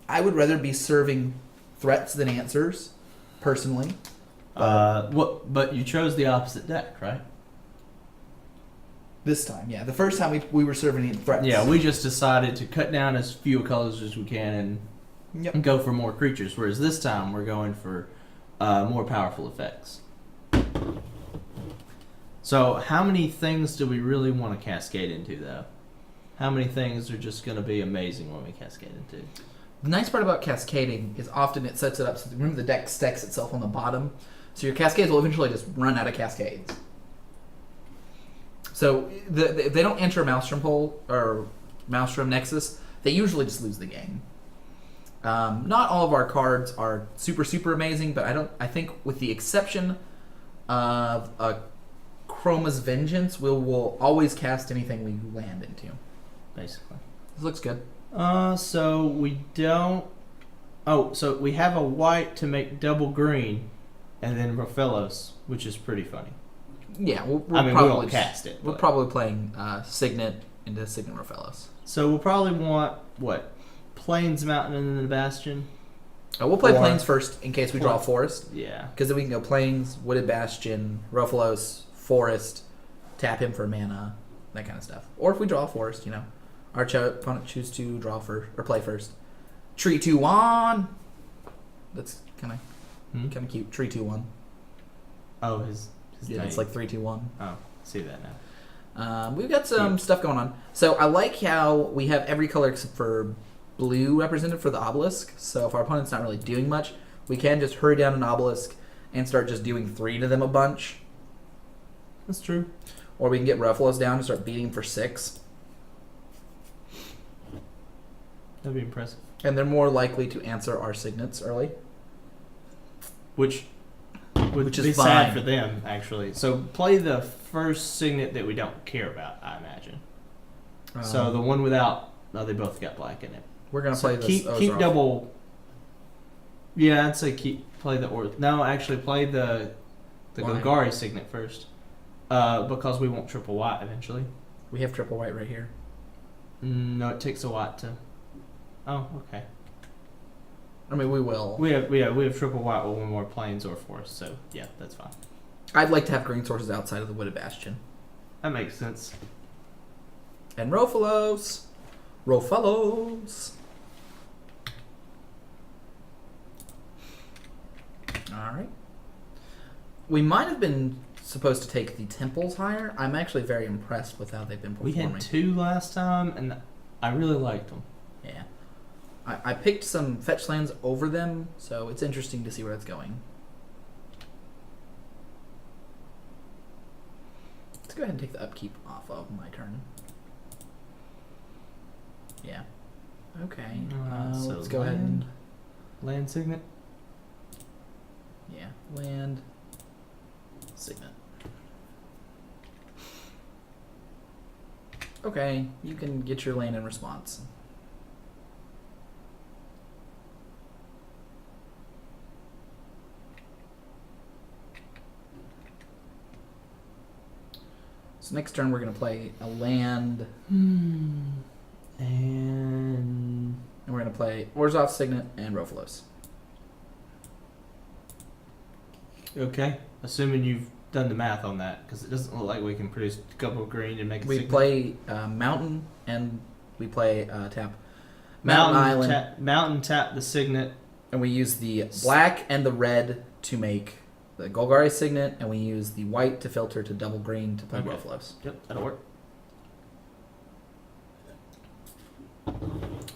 A: I would rather be serving threats than answers, personally.
B: But you chose the opposite deck, right?
A: This time, yeah. The first time we were serving threats.
B: Yeah, we just decided to cut down as few colors as we can
A: Yep.
B: and go for more creatures. Whereas this time we're going for more powerful effects. So how many things do we really want to cascade into, though? How many things are just going to be amazing when we cascade into?
A: The nice part about cascading is often it sets it up so remember the deck stacks itself on the bottom, so your cascades will eventually just run out of cascades. So if they don't enter Maelstrom Hole or Maelstrom Nexus, they usually just lose the game. Not all of our cards are super amazing, but I think with the exception of Chroma's Vengeance, we'll always cast anything we land into.
B: Basically.
A: This looks good.
B: So we don't... Oh, so we have a white to make double green, and then Rephilos, which is pretty funny.
A: Yeah,
B: we
A: probably
B: won't cast it.
A: We're
B: but-
A: probably playing Signet into Signet Rofellos.
B: So we'll probably want what? Plains Mountain and then the Bastion.
A: We'll play
B: Or-
A: Plains first in case we draw a forest.
B: Yeah.
A: Because then we can go Plains, Wooded Bastion, Rofellos, Forest, tap him for mana, that kind of stuff. Or if we draw a forest, our opponent choose to draw first or play first. Tree 2-1. That's kind of cute. Tree 2-1.
B: Oh, his
A: Yeah, it's
B: name.
A: like 3-2-1.
B: Oh, see that now.
A: We've got some stuff going on. So I like how we have every color except for blue represented for the obelisk. So if our opponent's not really doing much, we can just hurry down an obelisk and start just doing 3 to them a bunch.
B: That's true.
A: Or we can get Ruffalo's down and start beating for 6.
B: That'd be impressive.
A: And they're more likely to answer our signets early.
B: Which would
A: is
B: be
A: fine.
B: sad for them, actually. So play the first signet that we don't care about, I imagine. So the one without... No, they both got black in it.
A: we're gonna
B: So
A: play this.
B: keep double... Yeah, I'd say play the... No, actually play the
A: Why?
B: Golgari signet first. Because we want triple white eventually.
A: We have triple white right here.
B: No, it takes a white to... Oh, okay.
A: I mean, we will.
B: We have triple white with one more plains or forest, so yeah, that's fine.
A: I'd like to have green sources outside of the Wooded Bastion.
B: That makes sense.
A: And Rofellos. Alright. We might have been supposed to take the temples higher. I'm actually very impressed with how they've been
B: We
A: performing.
B: had 2 last time, and I really liked them.
A: Yeah. I picked some fetch lands over them, so it's interesting to see where it's going. Let's go ahead and take the upkeep off of my turn. Yeah. Okay.
B: So
A: Let's go ahead and...
B: Land signet?
A: Yeah. Land. Signet. Okay. You can get your land in response. So next turn we're going to play a land,
B: And
A: and we're going to play Orzhov Signet and Rofellos.
B: okay, assuming you've done the math on that, because it doesn't look like we can produce a couple of green and make a
A: We
B: signet.
A: play Mountain, and we play tap Mountain Island,
B: Mountain tap the signet.
A: and we use the black and the red to make the Golgari Signet, and we use the white to filter to double green to play
B: Okay.
A: Rofellos.
B: Yep, that'll work.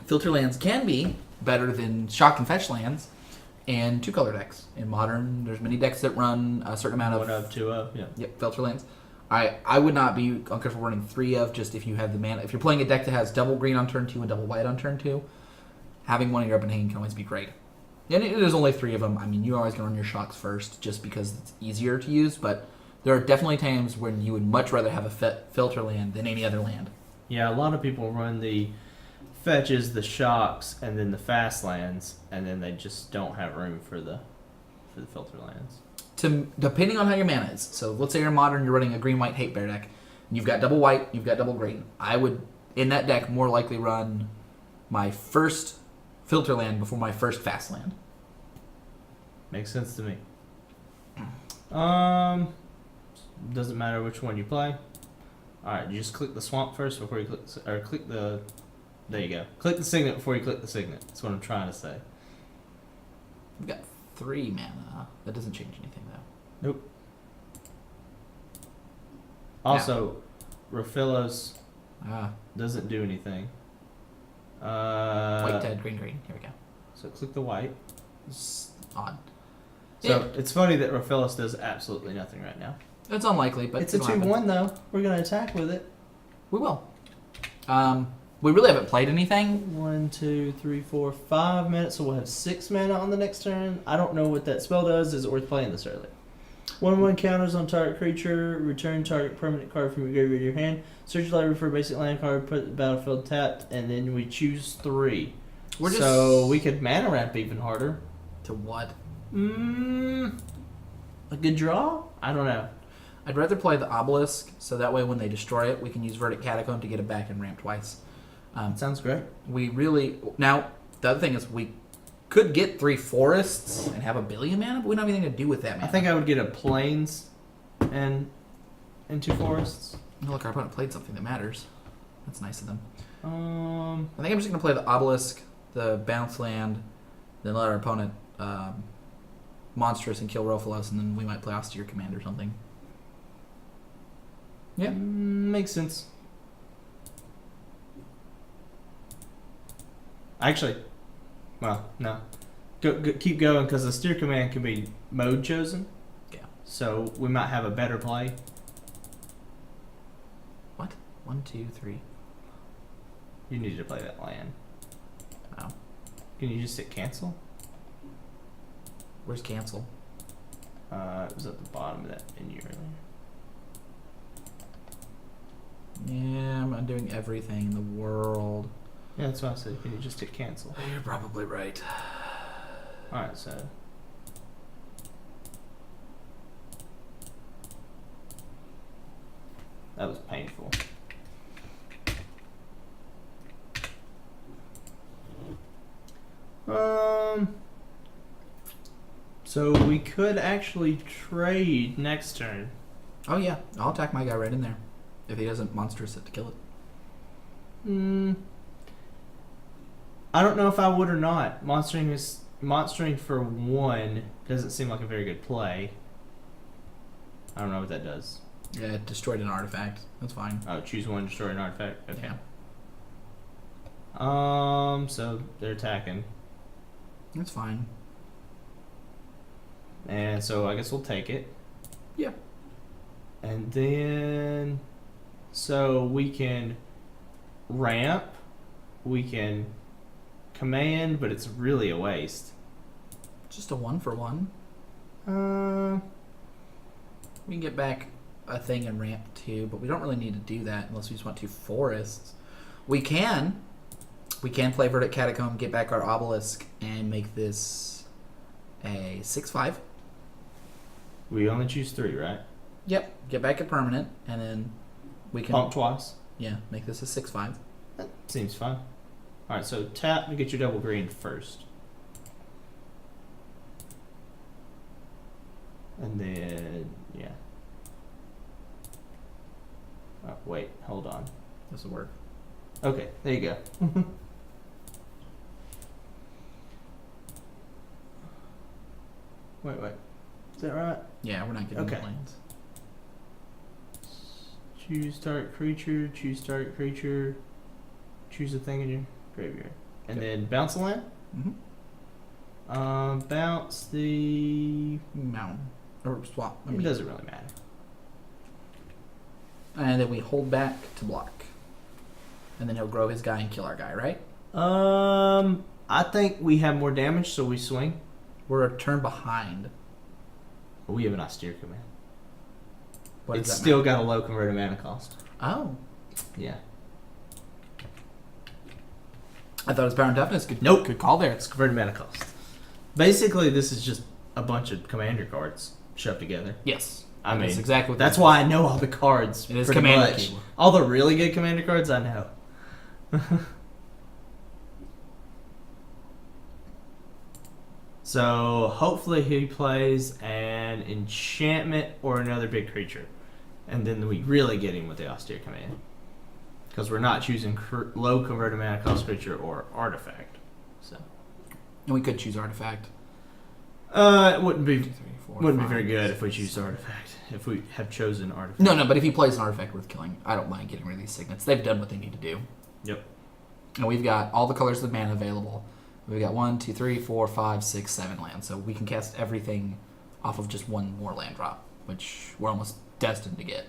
A: Filter lands can be better than shock and fetch lands in 2-color decks. In Modern, there's many decks that run a certain amount of...
B: 1 of, 2 of, yeah.
A: Yep, filter lands. I would not be uncomfortable running 3 of, just if you have the mana. If you're playing a deck that has double green on turn 2 and double white on turn 2, having one in your open hand can always be great. And it is only 3 of them. I mean, you're always going to run your shocks first just because it's easier to use, but there are definitely times when you would much rather have a filter land than any other land.
B: Yeah, a lot of people run the fetches, the shocks, and then the fast lands, and then they just don't have room for the filter lands.
A: Depending on how your mana is. So let's say you're Modern, you're running a green-white hate bear deck, and you've got double white, you've got double green. I would, in that deck, more likely run my first filter land before my first fast land.
B: Makes sense to me. Doesn't matter which one you play. All right, you just click the swamp first before you click the. There you go. Click the signet before you click the signet. That's what I'm trying to say.
A: We've got 3 mana. That doesn't change anything, though.
B: Nope. Also, Rofellos doesn't do anything.
A: White, dead, green, green. Here we go.
B: So click the white.
A: It's odd.
B: So it's funny that Rofellos does absolutely nothing right now.
A: It's unlikely, but
B: It's a
A: it'll happen.
B: 2-1 though. We're gonna attack with it.
A: We will. We really haven't played anything.
B: 1, 2, 3, 4, 5 minutes, so we'll have 6 mana on the next turn. I don't know what that spell does. Is it worth playing this early? 1/1 counters on target creature. Return target permanent card from your graveyard to your hand. Search your library for a basic land card. Put the battlefield tapped, and then we choose 3. So we could mana ramp even harder.
A: To what?
B: A good draw? I don't know.
A: I'd rather play the Obelisk, so that way when they destroy it, we can use Verdict Catacomb to get it back and ramp twice.
B: Sounds great.
A: We really... Now, the other thing is we could get 3 forests and have a billion mana, but we don't have anything to do with that mana.
B: I think I would get a plains and 2 forests.
A: Oh, look, our opponent played something that matters. That's nice of them.
B: I
A: I think I'm just going to play the Obelisk, the bounce land, then let our opponent monstrous and kill Rofalos, and then we might play Austere Command or something. Yeah.
B: Makes sense. Actually, well, no. Keep going, because the Austere Command can be mode chosen.
A: Yeah.
B: So we might have a better play.
A: What? 1, 2, 3.
B: You need to play that land.
A: Oh.
B: Can you just hit cancel?
A: Where's cancel?
B: It was at the bottom of that menu earlier.
A: Yeah, I'm undoing everything in the world.
B: Yeah, that's what I said. Can you just hit cancel?
A: You're probably right.
B: Alright, so. That was painful. So we could actually trade next turn.
A: Oh yeah, I'll attack my guy right in there. If he doesn't monstrous it to kill it.
B: I don't know if I would or not. Monstering for 1 doesn't seem like a very good play. I don't know what that does.
A: Yeah, it destroyed an artifact. That's fine.
B: Oh, choose 1, destroy an artifact. Okay.
A: Yeah.
B: So they're attacking.
A: That's fine.
B: And so I guess we'll take it.
A: Yeah.
B: And then, so we can ramp, we can command, but it's really a waste.
A: Just a 1 for 1. We can get back a thing and ramp 2, but we don't really need to do that unless we just want 2 forests. We can play Verdict Catacomb, get back our Obelisk, and make this a 6/5.
B: We only choose 3, right?
A: Yep. Get back a permanent, and then we can
B: Pump twice.
A: Yeah, make this a 6/5.
B: That seems fine. Alright, so tap and get your double green first. And then, yeah. Oh, wait, hold on.
A: This will work.
B: Okay, there you go. Wait. Is that right?
A: Yeah, we're not getting
B: Okay.
A: the planes.
B: Choose target creature, choose target creature, choose a thing in your graveyard. And then bounce a land?
A: Mm-hmm.
B: Bounce the...
A: Mountain. Or swap. I
B: It
A: mean.
B: doesn't really matter.
A: And then we hold back to block. And then he'll grow his guy and kill our guy, right?
B: I think we have more damage, so we swing.
A: We're a turn behind.
B: We have an austere command.
A: What
B: It's
A: does that
B: still got a low converted mana cost.
A: matter? Oh.
B: Yeah.
A: I thought it was power and toughness. Good,
B: Nope.
A: Good call there.
B: It's converted mana cost. Basically, this is just a bunch of commander cards shoved together.
A: Yes.
B: I mean,
A: that's exactly what
B: that's
A: this
B: why I know all the cards.
A: It is
B: pretty
A: commander
B: much.
A: keyword.
B: All the really good commander cards I know. So hopefully he plays an enchantment or another big creature, and then we really get him with the austere command, because we're not choosing low converted mana cost creature or artifact. So
A: And we could choose artifact.
B: it wouldn't be
A: 2, 3, 4,
B: wouldn't be
A: 5,
B: very good if we
A: 6,
B: choose
A: 7.
B: artifact. If we have chosen artifact.
A: No, but if he plays an artifact worth killing, I don't mind getting rid of these signets. They've done what they need to do.
B: Yep.
A: And we've got all the colors of the mana available. We've got 1, 2, 3, 4, 5, 6, 7 lands. So we can cast everything off of just one more land drop, which we're almost destined to get.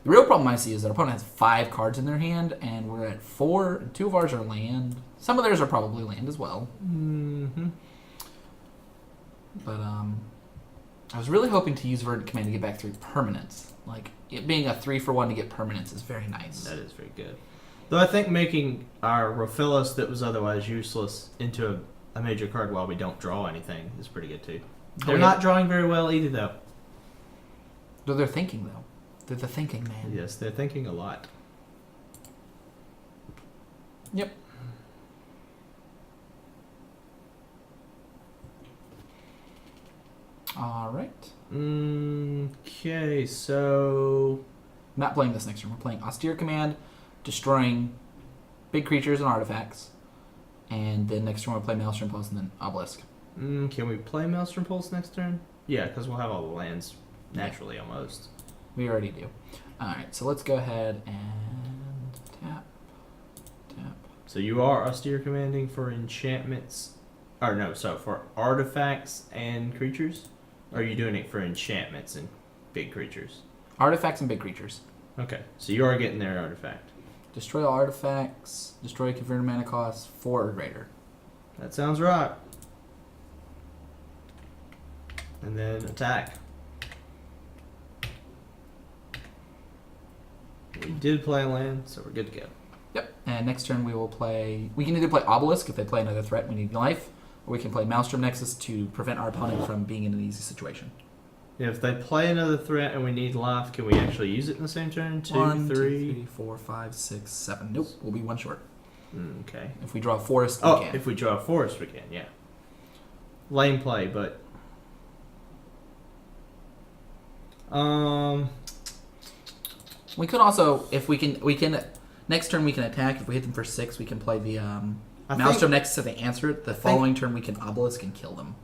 A: The real problem I see is that our opponent has 5 cards in their hand, and we're at 4. 2 of ours are land. Some of theirs are probably land as well.
B: Mm-hmm.
A: But I was really hoping to use Verdant Command to get back 3 permanents. Like, it being a 3 for 1 to get permanents is very nice.
B: That is very good. Though I think making our Rofellos that was otherwise useless into a major card while we don't draw anything is pretty good too. They're
A: yeah.
B: not drawing very well either, though.
A: Though they're thinking, though. They're the thinking man.
B: Yes, they're thinking a lot.
A: Yep. All right.
B: Okay, so
A: Not playing this next turn. We're playing Austere Command, destroying big creatures and artifacts. And then next turn we'll play Maelstrom Pulse and then Obelisk.
B: can we play Maelstrom Pulse next turn? Yeah, because we'll have all the lands naturally almost.
A: We already do. Alright, so let's go ahead and tap.
B: So you are austere commanding for enchantments, or no, so for artifacts and creatures? Or are you doing it for enchantments and big creatures?
A: Artifacts and big creatures.
B: Okay, so you are getting their artifact.
A: Destroy all artifacts. Destroy converted mana cost 4 or greater.
B: That sounds right. And then attack. We did play a land, so we're good to go.
A: Yep. And next turn we will play... We can either play Obelisk if they play another threat we need life, or we can play Maelstrom Nexus to prevent our opponent from being in an easy situation.
B: If they play another threat and we need life, can we actually use it in the same turn?
A: 1, 2,
B: 3?
A: 3, 4, 5, 6, 7. Nope, we'll be one short.
B: Okay.
A: If we draw a forest, we
B: Oh,
A: can.
B: if we draw a forest, we can, yeah. Lame play, but...
A: We could also, if we can, next turn we can attack. If we hit them for 6, we can play the Maelstrom Nexus if they answer it. The following turn we can Obelisk and kill them.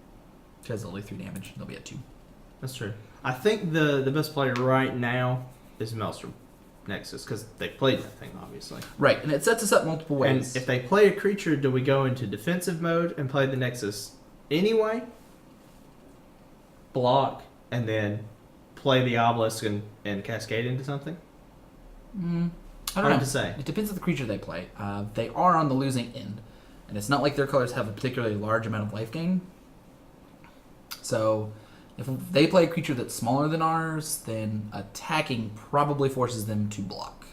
A: Because they'll do 3 damage. They'll be at 2.
B: That's true. I think the best player right now is Maelstrom Nexus, because they played that thing, obviously.
A: Right, and it sets us up multiple ways.
B: And if they play a creature, do we go into defensive mode and play the Nexus anyway? Block, and then play the Obelisk and cascade into something?
A: I don't
B: Hard
A: know.
B: to say.
A: It depends on the creature they play. They are on the losing end. And it's not like their colors have a particularly large amount of life gain. So, if they play a creature that's smaller than ours, then attacking probably forces them to block.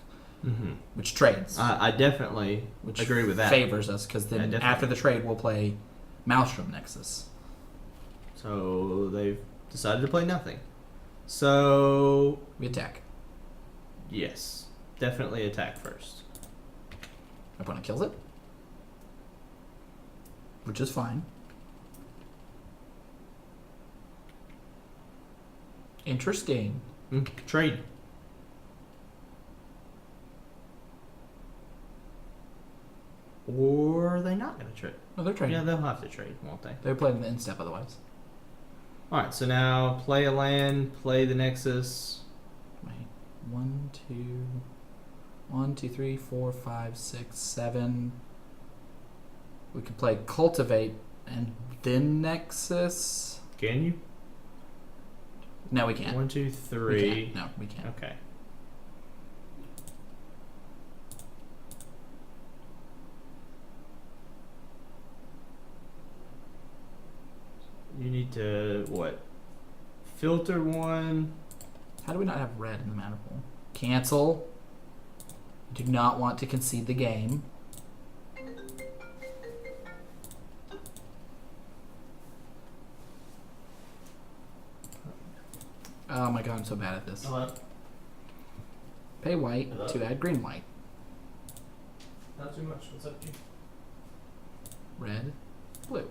B: Mm-hmm.
A: Which trades.
B: I definitely
A: Which
B: agree with that.
A: favors us, because then
B: Yeah,
A: after the trade, we'll play Maelstrom Nexus.
B: So they've decided to play nothing. So,
A: We attack.
B: yes. Definitely attack first.
A: Opponent kills it. Which is fine. Interesting.
B: Trade. Or are they not going to trade?
A: No, they're trading.
B: Yeah, they'll have to trade, won't they?
A: They would play in the end step otherwise.
B: Alright, so now play a land, play the Nexus.
A: Wait. 1, 2, 3, 4, 5, 6, 7. We could play Cultivate and then Nexus.
B: Can you?
A: No, we can't.
B: 1, 2,
A: We
B: 3.
A: can't. No, we can't.
B: Okay. You need to, what? Filter one.
A: How do we not have red in the mana pool? Cancel. Do not want to concede the game. Oh my god, I'm so bad at this.
B: Hello?
A: Pay white
B: Hello?
A: to add green white.
B: Not too much. What's up, G?
A: Red, blue.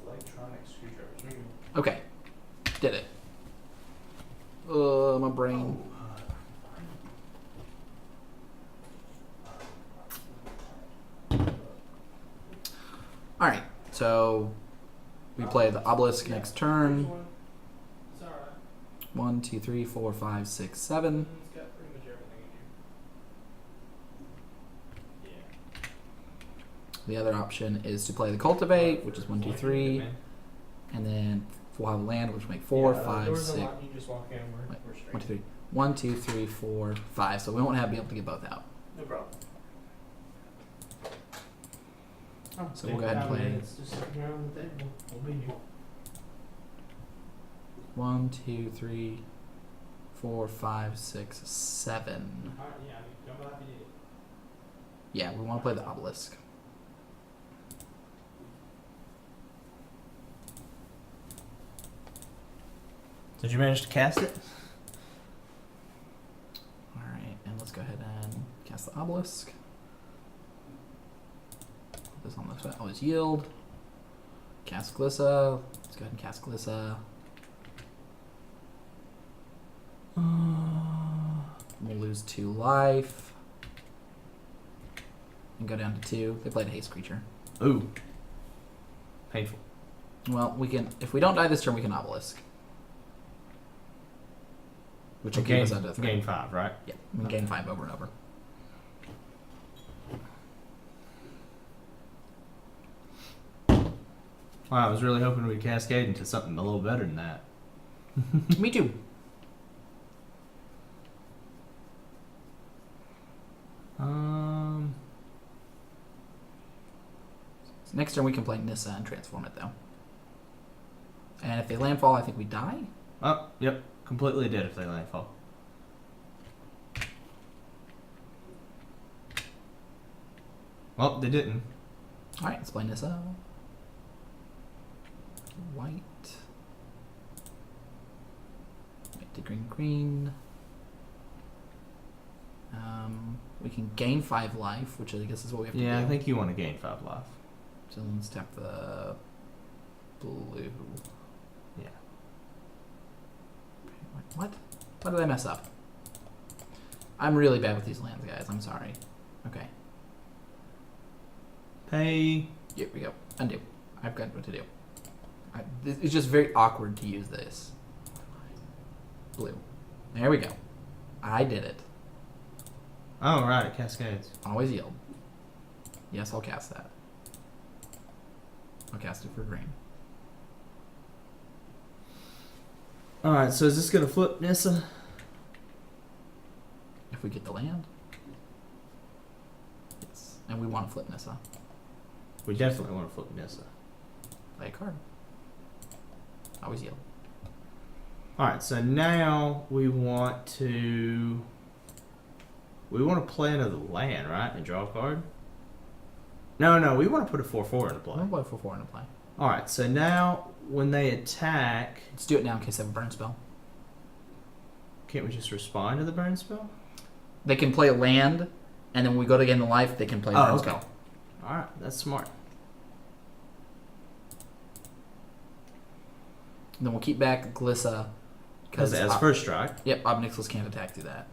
B: Electronic screwdrivers.
A: Okay. Did it. My brain. Alright, so we play the Obelisk next turn.
B: It's alright.
A: 1, 2, 3, 4, 5, 6, 7.
B: It's got pretty much everything in here. Yeah.
A: The other option is to play the Cultivate, which is 1, 2, 3. And then we'll have a land, which will make 4, 5, 6.
B: You just walk in. We're straight.
A: 1, 2, 3. 1, 2, 3, 4, 5. So we won't be able to get both out.
B: No problem.
A: So we'll go ahead and play.
B: It's just sitting here on the table. We'll be here.
A: 1, 2, 3, 4, 5, 6, 7.
B: Alright, yeah, jump out if you need it.
A: Yeah, we want to play the Obelisk.
B: Did you manage to cast it?
A: Alright, and let's go ahead and cast the obelisk. Put this on this. Always yield. Cast Glissa. Let's go ahead and cast Glissa. We'll lose 2 life. And go down to 2. They played a haste creature.
B: Ooh. Painful.
A: Well, we can. If we don't die this turn, we can obelisk. Which will keep us under 3.
B: Gain 5, right?
A: Yeah, we can gain 5 over and over.
B: Wow, I was really hoping we'd cascade into something a little better than that.
A: Me too. So next turn we can play Nissa and transform it though. And if they landfall, I think we die.
B: Oh, yep. Completely dead if they landfall. Well, they didn't.
A: Alright, let's play Nissa. White. White to green, green. We can gain 5 life, which I guess is what we have to do.
B: Yeah, I think you want to gain 5 life.
A: So let's tap the blue.
B: Yeah.
A: What? What did I mess up? I'm really bad with these lands, guys. I'm sorry. Okay.
B: Pay.
A: Here we go. Undo. I've got what to do. It's just very awkward to use this. Blue. There we go. I did it.
B: Oh, right, it cascades.
A: Always yield. Yes, I'll cast that. I'll cast it for green.
B: Alright, so is this going to flip Nissa?
A: If we get the land. Yes. And we want to flip Nissa.
B: We definitely want to flip Nissa.
A: Play a card. Always yield.
B: Alright, so now we want to play another land, right? And draw a card? No, we want to put a 4/4 into play.
A: I'll play 4/4 into play.
B: Alright, so now when they attack,
A: Let's do it now in case they have a burn spell.
B: can't we just respond to the burn spell?
A: They can play a land, and then when we go to gain the life, they can play a burn spell.
B: Alright, that's smart.
A: And then we'll keep back Glissa.
B: Because as first strike.
A: Yep, Obnixilus can't attack through that.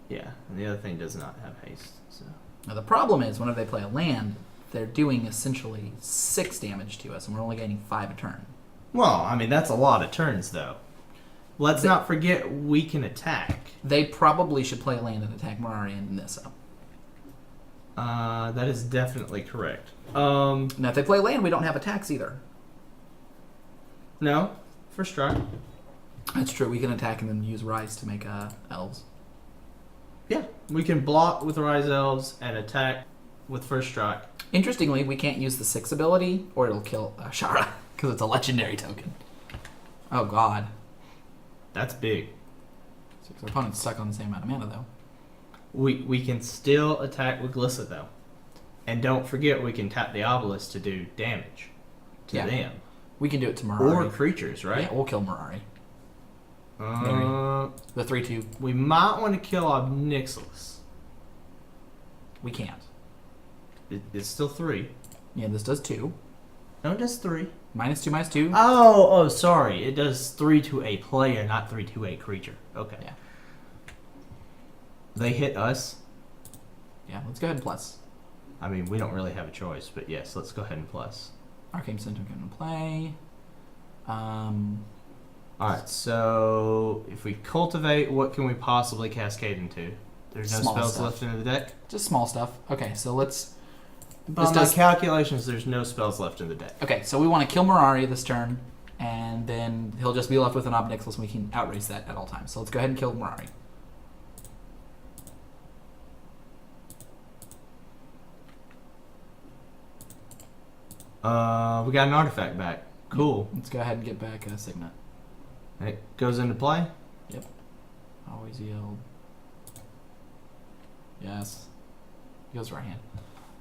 B: Yeah, and the other thing does not have haste. So
A: Now the problem is, whenever they play a land, they're doing essentially 6 damage to us, and we're only gaining 5 a turn.
B: well, I mean that's a lot of turns though. Let's not forget we can attack.
A: They probably should play a land and attack Mirari and Nissa.
B: That is definitely correct.
A: Now if they play land, we don't have attacks either.
B: No, first strike.
A: That's true. We can attack and then use Rise to make elves.
B: Yeah, we can block with Rise Elves and attack with first strike.
A: Interestingly, we can't use the 6 ability, or it'll kill Shara, because it's a legendary token. Oh god.
B: That's big.
A: So our opponent's stuck on the same amount of mana, though.
B: We can still attack with Glissa though, and don't forget we can tap the obelisk to do damage to
A: Yeah.
B: them
A: We can do it to Mirari.
B: or creatures, right?
A: Yeah, we'll kill Mirari. The 3/2.
B: We might want to kill Obnixilus.
A: We can't.
B: It's still 3.
A: Yeah, this does 2.
B: No, it does 3.
A: -2, -2.
B: Oh, sorry. It does 3 to a player, not 3 to a creature. Okay.
A: Yeah.
B: They hit us.
A: Yeah, let's go ahead and plus.
B: I mean, we don't really have a choice, but yes, let's go ahead and plus.
A: Arcane Center can into play.
B: Alright, so if we cultivate, what can we possibly cascade into? There's no
A: Small
B: spells
A: stuff.
B: left in the deck?
A: Just small stuff. Okay, so let's...
B: By my calculations, there's no spells left in the deck.
A: Okay, so we want to kill Mirari this turn, and then he'll just be left with an Obnixilus, and we can outrace that at all times. So let's go ahead and kill Mirari.
B: We got an artifact back. Cool.
A: Let's go ahead and get back a Signet.
B: It goes into play?
A: Yep. Always yield. Yes. He goes right hand.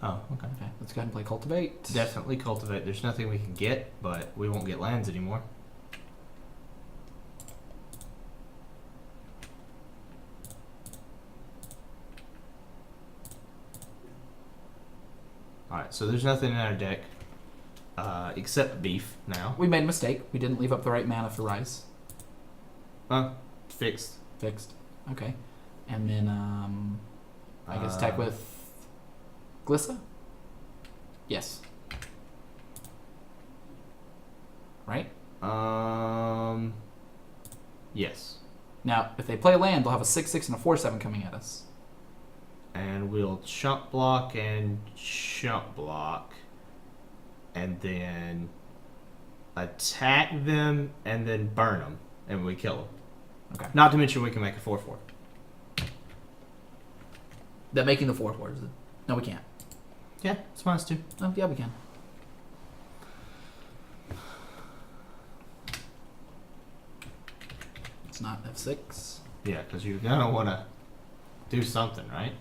B: Oh, okay.
A: Okay, let's go ahead and play Cultivate.
B: Definitely cultivate. There's nothing we can get, but we won't get lands anymore. Alright, so there's nothing in our deck except beef now.
A: We made a mistake. We didn't leave up the right mana for Rise.
B: Fixed.
A: Fixed. Okay. And then, I guess attack with Glissa? Yes. Right?
B: Yes.
A: Now, if they play land, they'll have a 6/6 and a 4/7 coming at us.
B: And we'll chump block and chump block. And then attack them and then burn them. And we kill them.
A: Okay.
B: Not to mention we can make a 4/4.
A: That making the 4/4 is it? No, we can't.
B: Yeah, it's -2.
A: Oh, yeah, we can. It's not F6.
B: Yeah, because you're going to want to do something, right?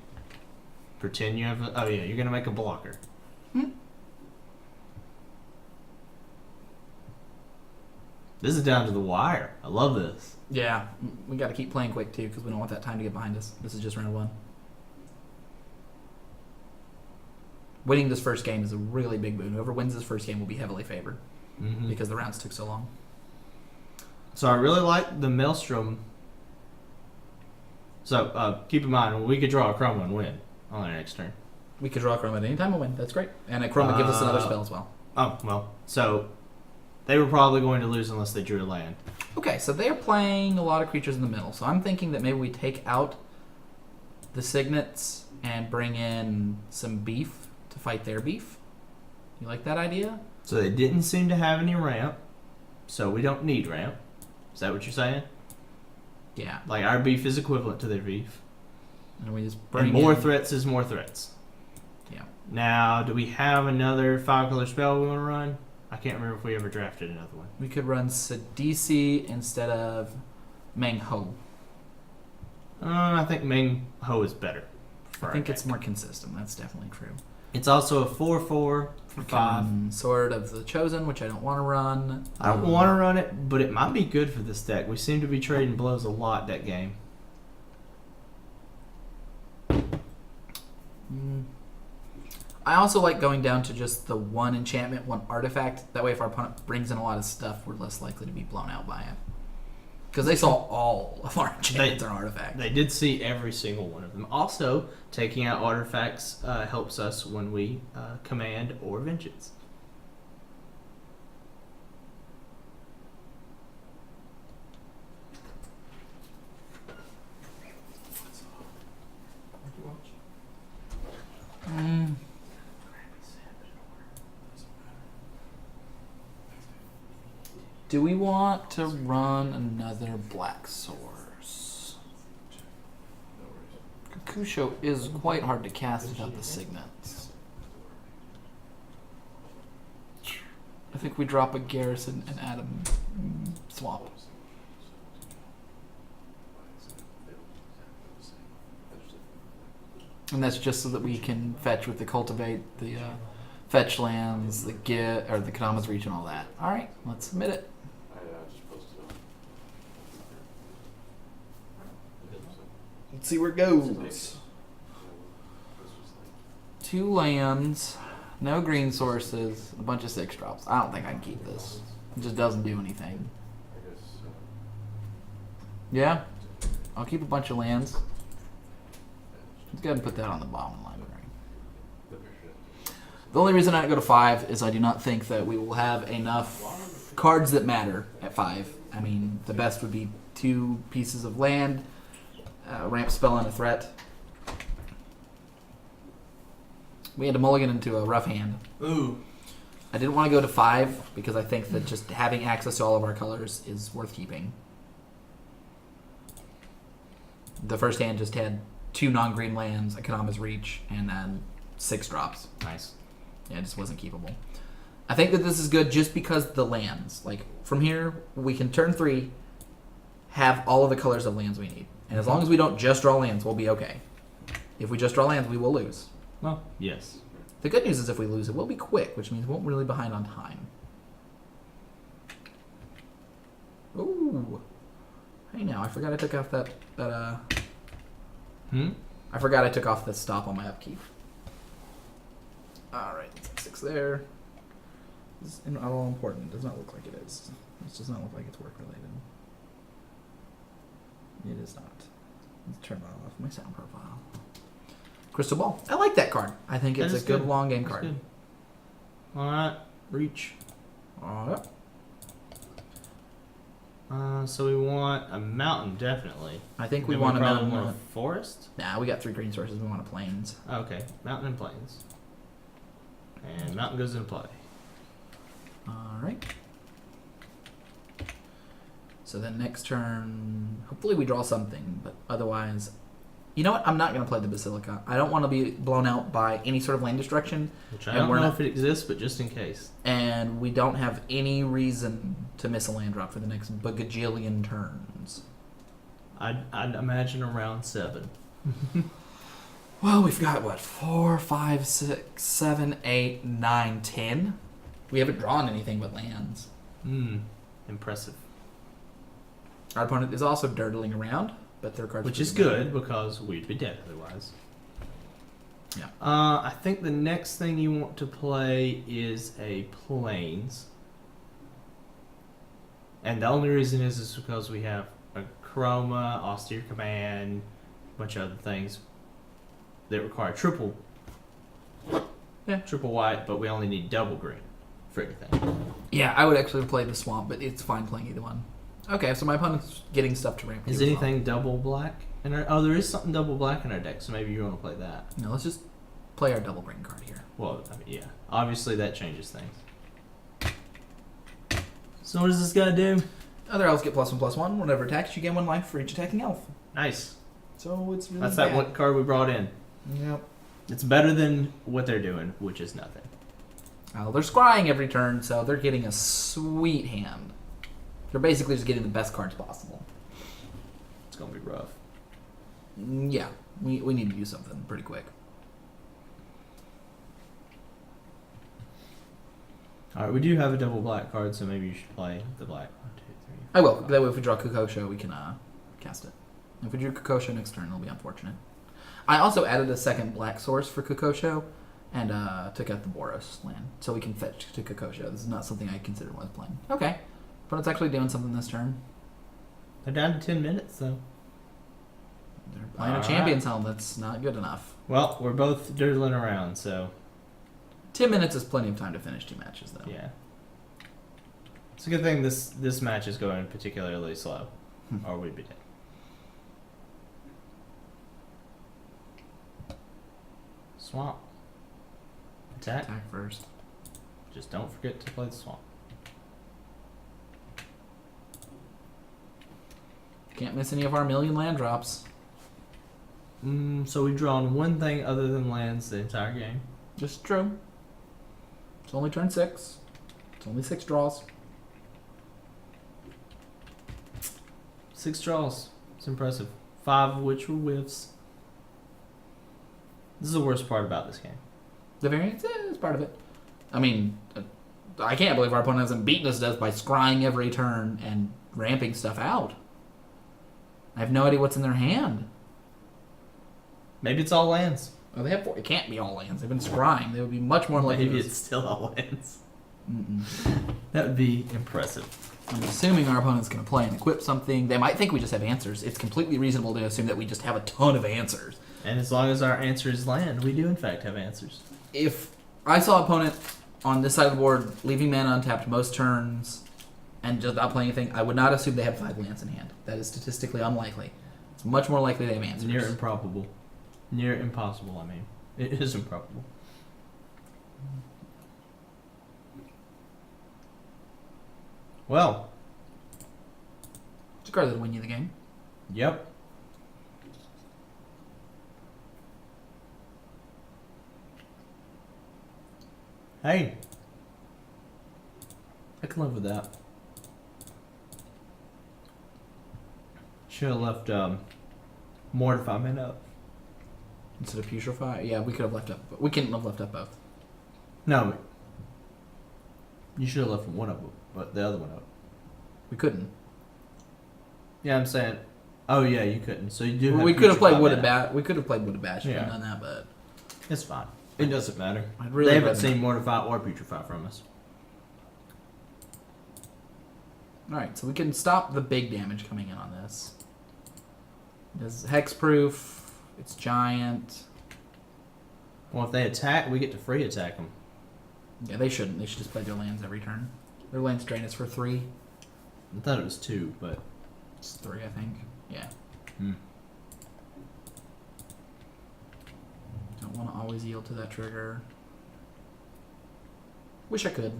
B: Pretend you have a... Oh, yeah, you're going to make a blocker. This is down to the wire. I love this.
A: Yeah, we got to keep playing quick too because we don't want that time to get behind us. This is just round 1. Winning this first game is a really big boon. Whoever wins this first game will be heavily favored because the rounds took so long.
B: So I really like the Maelstrom. So keep in mind, we could draw a Chroma and win on our next turn.
A: We could draw a Chroma at any time and win. That's great. And a Chroma gives us another spell as well.
B: Oh, well. So they were probably going to lose unless they drew a land.
A: Okay, so they're playing a lot of creatures in the middle. So I'm thinking that maybe we take out the Signets and bring in some beef to fight their beef. You like that idea?
B: So they didn't seem to have any ramp. So we don't need ramp. Is that what you're saying?
A: Yeah.
B: Like our beef is equivalent to their beef.
A: And we just bring
B: And more
A: in...
B: threats is more threats.
A: Yeah.
B: Now, do we have another 5-color spell we want to run? I can't remember if we ever drafted another one.
A: We could run Sidisi instead of Meng Ho.
B: I think Meng Ho is better.
A: I think it's more consistent. That's definitely true.
B: It's also a 4/4 for 5.
A: Sword of the Chosen, which I don't want to run.
B: I don't want to run it, but it might be good for this deck. We seem to be trading blows a lot that game.
A: I also like going down to just the 1 enchantment, 1 artifact. That way, if our opponent brings in a lot of stuff, we're less likely to be blown out by it. Because they saw all of our enchantments and artifacts.
B: They did see every single one of them. Also, taking out artifacts helps us when we command or vengeance.
A: Do we want to run another Black Source? Kakusho is quite hard to cast without the Signets. I think we drop a Garrison and add a swap. And that's just so that we can fetch with the Cultivate, the fetch lands, the Get, or the Kadama's Reach and all that. Alright, let's submit it. Let's see where it goes. 2 lands, no green sources, a bunch of 6-drops. I don't think I can keep this. It just doesn't do anything. Yeah? I'll keep a bunch of lands. Let's go ahead and put that on the bottom line. The only reason I go to 5 is I do not think that we will have enough cards that matter at 5. I mean, the best would be 2 pieces of land, ramp spell and a threat. We had to mulligan into a rough hand.
B: Ooh.
A: I didn't want to go to 5 because I think that just having access to all of our colors is worth keeping. The first hand just had 2 non-green lands, a Kadama's Reach, and then 6 drops.
B: Nice.
A: Yeah, it just wasn't keepable. I think that this is good just because the lands. Like, from here, we can turn 3, have all of the colors of lands we need. And as long as we don't just draw lands, we'll be okay. If we just draw lands, we will lose.
B: Well, yes.
A: The good news is if we lose, it will be quick, which means we won't really be behind on time. Ooh. Hey now, I forgot I took off that I forgot I took off the stop on my upkeep. Alright. there is not all important. It does not look like it is. It does not look like it's work related. It is not. Let's turn that off my sound profile. Crystal Ball. I like that card. I think it's
B: That
A: a
B: is
A: good long game card.
B: Good. All right, reach.
A: Yep.
B: So we want a mountain, definitely.
A: I think we
B: Then
A: want a
B: probably
A: mountain.
B: want a forest.
A: Nah, we got 3 green sources. We want a plains.
B: Okay, mountain and plains. And mountain goes into play.
A: All right. So then next turn, hopefully we draw something, but otherwise, you know what? I'm not going to play the Basilica. I don't want to be blown out by any sort of land destruction,
B: Which I
A: And
B: don't
A: we're
B: know
A: not-
B: if it exists, but just in case.
A: and we don't have any reason to miss a land drop for the next bagajillion turns.
B: I'd imagine around 7.
A: Well, we've got what, 4, 5, 6, 7, 8, 9, 10. We haven't drawn anything but lands.
B: Impressive.
A: Our opponent is also dirtling around, but their cards
B: Which
A: pretty
B: is good because we'd be dead otherwise.
A: Yeah.
B: I think the next thing you want to play is a plains. And the only reason is because we have a chroma, austere command, a bunch of other things that require triple.
A: Yeah.
B: Triple white, but we only need double green for anything.
A: Yeah, I would actually play the swamp, but it's fine playing either one. Okay, so my opponent's getting stuff to ramp.
B: Is
A: here as well.
B: anything double black? There is something double black in our deck, so maybe you want to play that.
A: No, let's just play our double green card here.
B: Well, I mean, yeah. Obviously, that changes things. So what does this guy do?
A: Other elves get +1/+1. Whenever attacks, you gain 1 life for each attacking elf.
B: Nice.
A: So it's really
B: That's
A: bad.
B: that one card we brought in.
A: Yep.
B: It's better than what they're doing, which is nothing.
A: Well, they're scrying every turn, so they're getting a sweet hand. They're basically just getting the best cards possible.
B: It's gonna be rough.
A: Yeah, we need to do something pretty quick.
B: All right, we do have a double black card, so maybe you should play the black. 1, 2, 3.
A: I will. That way, if we draw Kukosho, we can cast it. If we drew Kukosho next turn, it'll be unfortunate. I also added a second black source for Kukosho and took out the Boros land, so we can fetch to Kukosho. This is not something I considered when I was playing. Okay, but it's actually doing something this turn.
B: They're down to 10 minutes, though.
A: They're playing a
B: Alright.
A: Champion's Helm. That's not good enough.
B: Well, we're both dirtling around, so
A: 10 minutes is plenty of time to finish 2 matches, though.
B: yeah. It's a good thing this match is going particularly slow, or we'd be dead. Swamp. Attack.
A: Attack first.
B: Just don't forget to play the swamp.
A: Can't miss any of our million land drops.
B: So we've drawn one thing other than lands the entire game.
A: Just true. It's only turn 6. It's only 6 draws.
B: 6 draws. It's impressive. 5 of which were whiffs. This is the worst part about this game.
A: The variance is part of it. I mean, I can't believe our opponent hasn't beaten us to death by scrying every turn and ramping stuff out. I have no idea what's in their hand.
B: Maybe it's all lands.
A: Oh, they have 4. It can't be all lands. They've been scrying. They would be much more likely
B: Maybe
A: to...
B: it's still all lands.
A: Mm-mm.
B: That would be impressive.
A: I'm assuming our opponent's going to play and equip something. They might think we just have answers. It's completely reasonable to assume that we just have a ton of answers.
B: And as long as our answer is land, we do in fact have answers.
A: If I saw an opponent on this side of the board leaving mana untapped most turns and just not playing anything, I would not assume they have 5 lands in hand. That is statistically unlikely. It's much more likely they have answers.
B: Near improbable. Near impossible, I mean. It is improbable. Well,
A: It's a card that'll win you the game.
B: yep. Hey. I can live with that. Should have left Mortify Men up.
A: Instead of Putrefy? Yeah, we could have left up. We couldn't have left up both.
B: No. You should have left one of them, but the other one up.
A: We couldn't.
B: Yeah, I'm saying. Oh yeah, you couldn't. So you do.
A: We could have played Wooded Bash. We could have played Wooded Bash if we
B: Yeah.
A: had done that, but
B: It's fine. It doesn't matter.
A: I'd really
B: They haven't
A: rather
B: seen Mortify or Putrefy from us.
A: Alright, so we can stop the big damage coming in on this. It's hexproof. It's giant.
B: Well, if they attack, we get to free attack them.
A: Yeah, they shouldn't. They should just play their lands every turn. Their lands drain is for 3.
B: I thought it was 2, but...
A: It's 3, I think. Yeah.
B: Hmm.
A: Don't want to always yield to that trigger. Wish I could,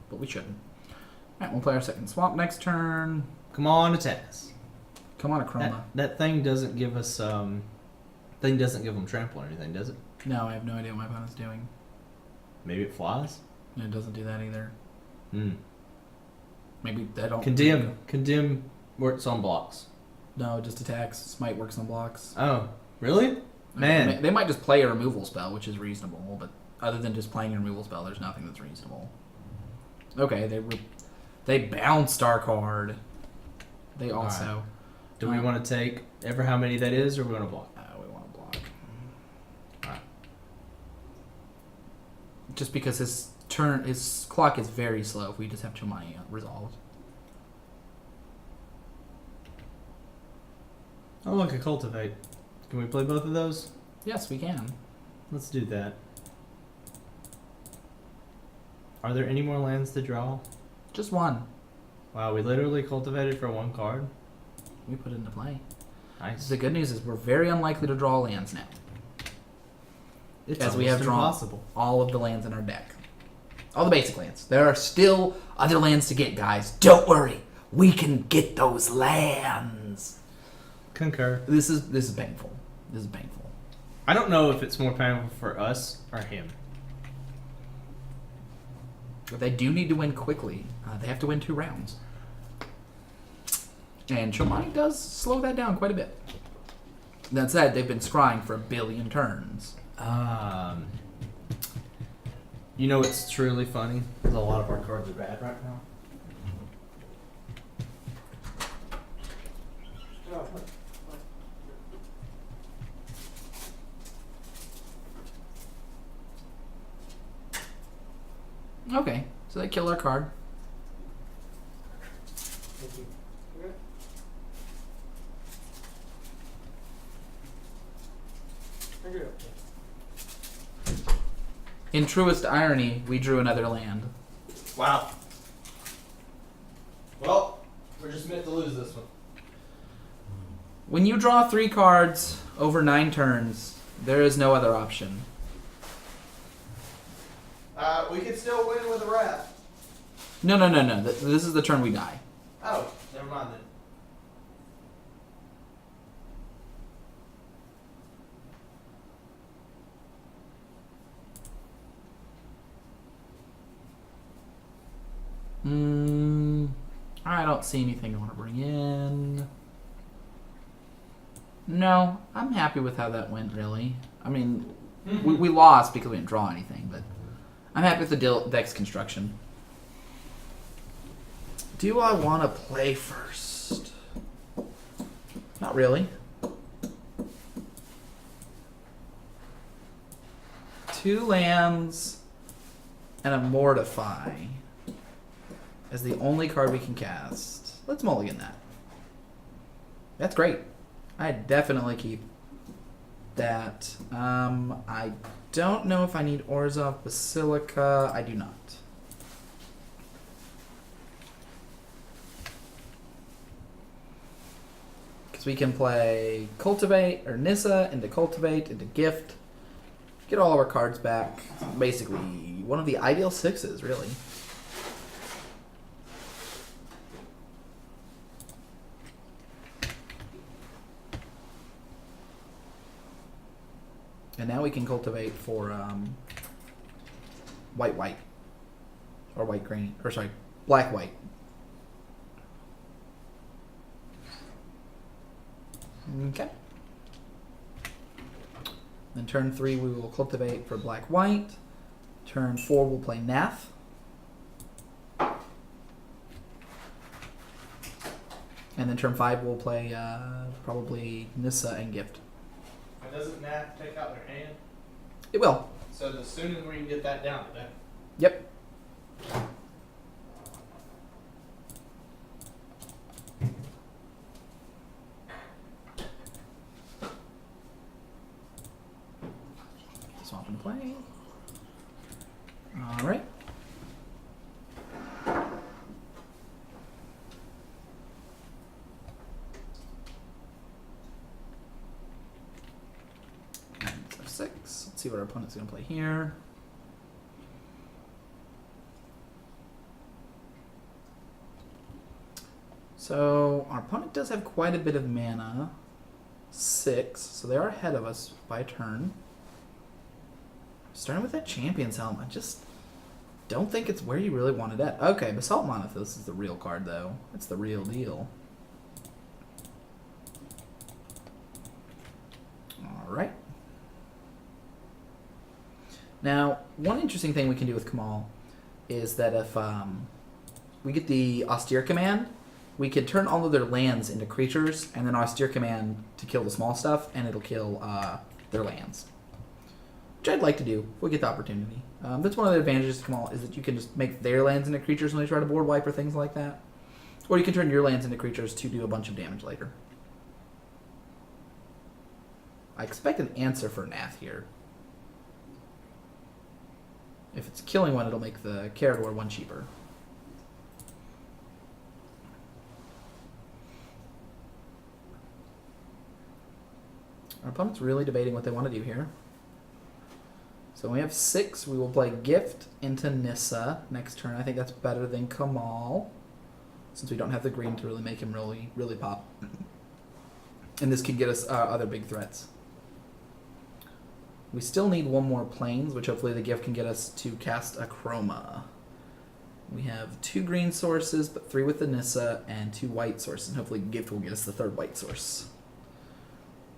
A: but we shouldn't. Alright, we'll play our second swamp next turn.
B: Come on, attacks.
A: Come on, Acroma.
B: That thing doesn't give us, thing doesn't give them trample or anything, does it?
A: No, I have no idea what my opponent's doing.
B: Maybe it flies?
A: It doesn't do that either.
B: Hmm.
A: Maybe they don't.
B: Condemn. Condemn works on blocks.
A: No, it just attacks. Smite works on blocks.
B: Oh, really? Man.
A: They might just play a removal spell, which is reasonable, but other than just playing a removal spell, there's nothing that's reasonable. Okay, they bounced our card. They also...
B: Right. Do we want to take ever how many that is, or we want to block?
A: We want to block.
B: Alright.
A: Just because his clock is very slow if we just have Chomani resolved.
B: Oh, look, a Cultivate. Can we play both of those?
A: Yes, we can.
B: Let's do that. Are there any more lands to draw?
A: Just one.
B: Wow, we literally cultivated for 1 card.
A: We put it into play.
B: Nice.
A: The good news is we're very unlikely to draw lands now,
B: It's
A: as we have
B: almost
A: drawn
B: impossible.
A: all of the lands in our deck. All the basic lands. There are still other lands to get, guys. Don't worry. We can get those lands.
B: Concur.
A: This is painful. This is painful.
B: I don't know if it's more painful for us or him.
A: But they do need to win quickly. They have to win 2 rounds. And Chomani does slow that down quite a bit. That said, they've been scrying for 1 billion turns.
B: You know what's truly funny? Because a lot of our cards are bad right now.
A: Okay, so they kill our card.
C: Thank you. Okay.
A: In truest irony, we drew another land.
B: Wow. Well, we're just meant to lose this one.
A: When you draw 3 cards over 9 turns, there is no other option.
B: We could still win with a wrap.
A: No. This is the turn we die.
B: Oh, never mind then.
A: I don't see anything I want to bring in. No, I'm happy with how that went, really. I mean, we lost because we didn't draw anything, but I'm happy with the deck's construction. Do I want to play first? Not really. 2 lands and a Mortify as the only card we can cast. Let's mulligan that. That's great. I definitely keep that. I don't know if I need Orzhov Basilica. I do not. Because we can play Cultivate, or Nissa, into Cultivate, into Gift. Get all of our cards back. Basically, one of the ideal 6s, really. And now we can cultivate for white, or white green, or sorry, black-white. Okay. Then turn 3 we will cultivate for black-white. Turn 4 we'll play Nath. And then turn 5 we'll play probably Nissa and Gift.
B: Doesn't Nat take out their hand?
A: It will.
B: So the sooner we can get that down, the better.
A: Yep. Swap and play. All right. F6. Let's see what our opponent's going to play here. So our opponent does have quite a bit of mana. 6, so they are ahead of us by a turn. Starting with that Champion's Helm, I just don't think it's where you really want it at. Okay, Basalt Monothos is the real card, though. It's the real deal. Alright. Now, one interesting thing we can do with Kamal is that if we get the Austere command, we can turn all of their lands into creatures, and then Austere command to kill the small stuff, and it'll kill their lands. Which I'd like to do if we get the opportunity. That's one of the advantages of Kamal, is that you can just make their lands into creatures when they try to board wipe or things like that. Or you can turn your lands into creatures to do a bunch of damage later. I expect an answer for Nath here. If it's killing one, it'll make the Carador one cheaper. Our opponent's really debating what they want to do here. So we have 6. We will play Gift into Nissa next turn. I think that's better than Kamal, since we don't have the green to really make him really pop. And this can get us other big threats. We still need one more Plains, which hopefully the Gift can get us to cast a Chroma. We have 2 green sources, but 3 with the Nissa, and 2 white sources. And hopefully Gift will get us the 3rd white source.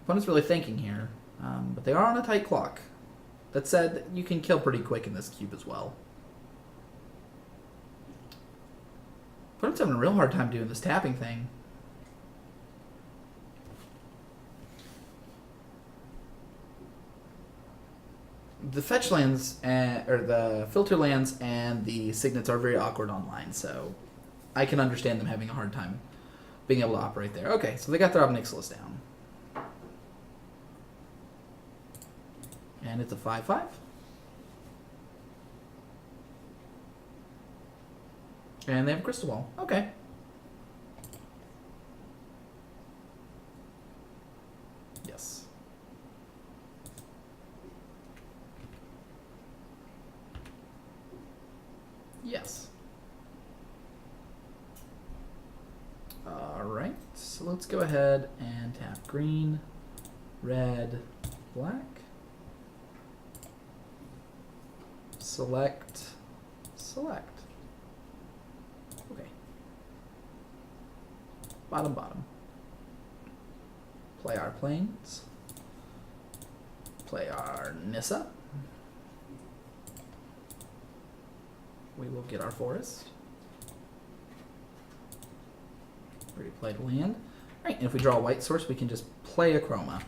A: Opponent's really thinking here, but they are on a tight clock. That said, you can kill pretty quick in this cube as well. Opponent's having a real hard time doing this tapping thing. The fetch lands, or the filter lands and the signets are very awkward online, so I can understand them having a hard time being able to operate there. Okay, so they got their Ob Nixilis down. And it's a 5/5. And they have a Crystal Ball. Okay. Yes. Yes. Alright, so let's go ahead and tap green, red, black. Select. Okay. Bottom. Play our Plains. Play our Nissa. We will get our Forest. Already played land. Alright, and if we draw a white source, we can just play a Chroma.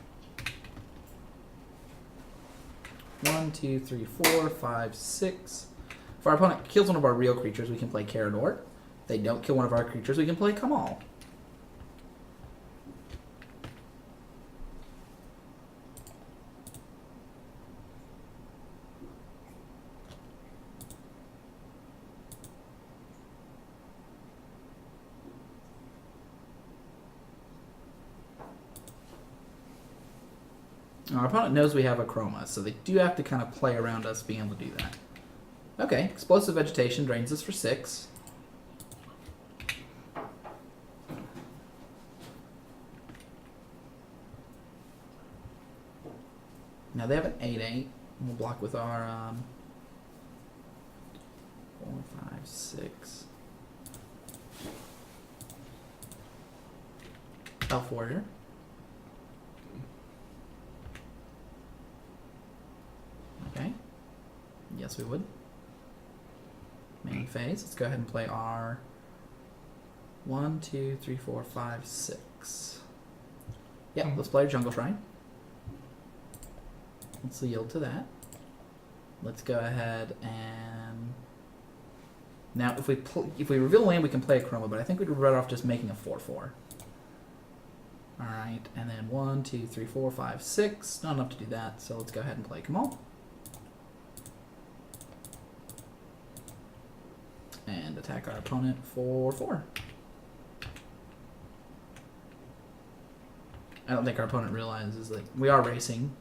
A: 1, 2, 3, 4, 5, 6. If our opponent kills one of our real creatures, we can play Carador. If they don't kill one of our creatures, we can play Kamal. Our opponent knows we have a Chroma, so they do have to kind of play around us being able to do that. Okay, Explosive Vegetation drains us for 6. Now they have an 8/8. We'll block with our 4, 5, 6. Elf Warrior. Okay. Yes, we would. Main phase. Let's go ahead and play our 1, 2, 3, 4, 5, 6. Yeah, let's play our Jungle Shrine. Let's yield to that. let's go ahead and now if we reveal land, we can play a Chroma, but I think we'd be better off just making a 4/4. All right, and then 1, 2, 3, 4, 5, 6. Not enough to do that, so let's go ahead and play Kamal. And attack our opponent for 4. I don't think our opponent realizes that we are racing.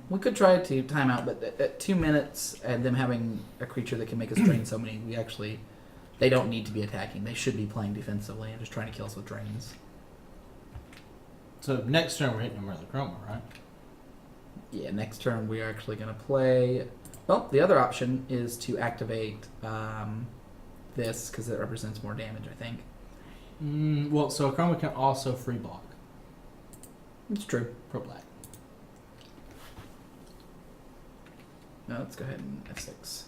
A: We could try to time out, but at 2 minutes and them having a creature that can make us drain so many, they don't need to be attacking. They should be playing defensively and just trying to kill us with drains.
B: So next turn we're hitting them with the Chroma, right?
A: Yeah, next turn we are actually going to play... Well, the other option is to activate this, because it represents more damage, I think.
B: Well, so a Chroma can also free block.
A: It's true.
B: Pro black.
A: Now let's go ahead and F6.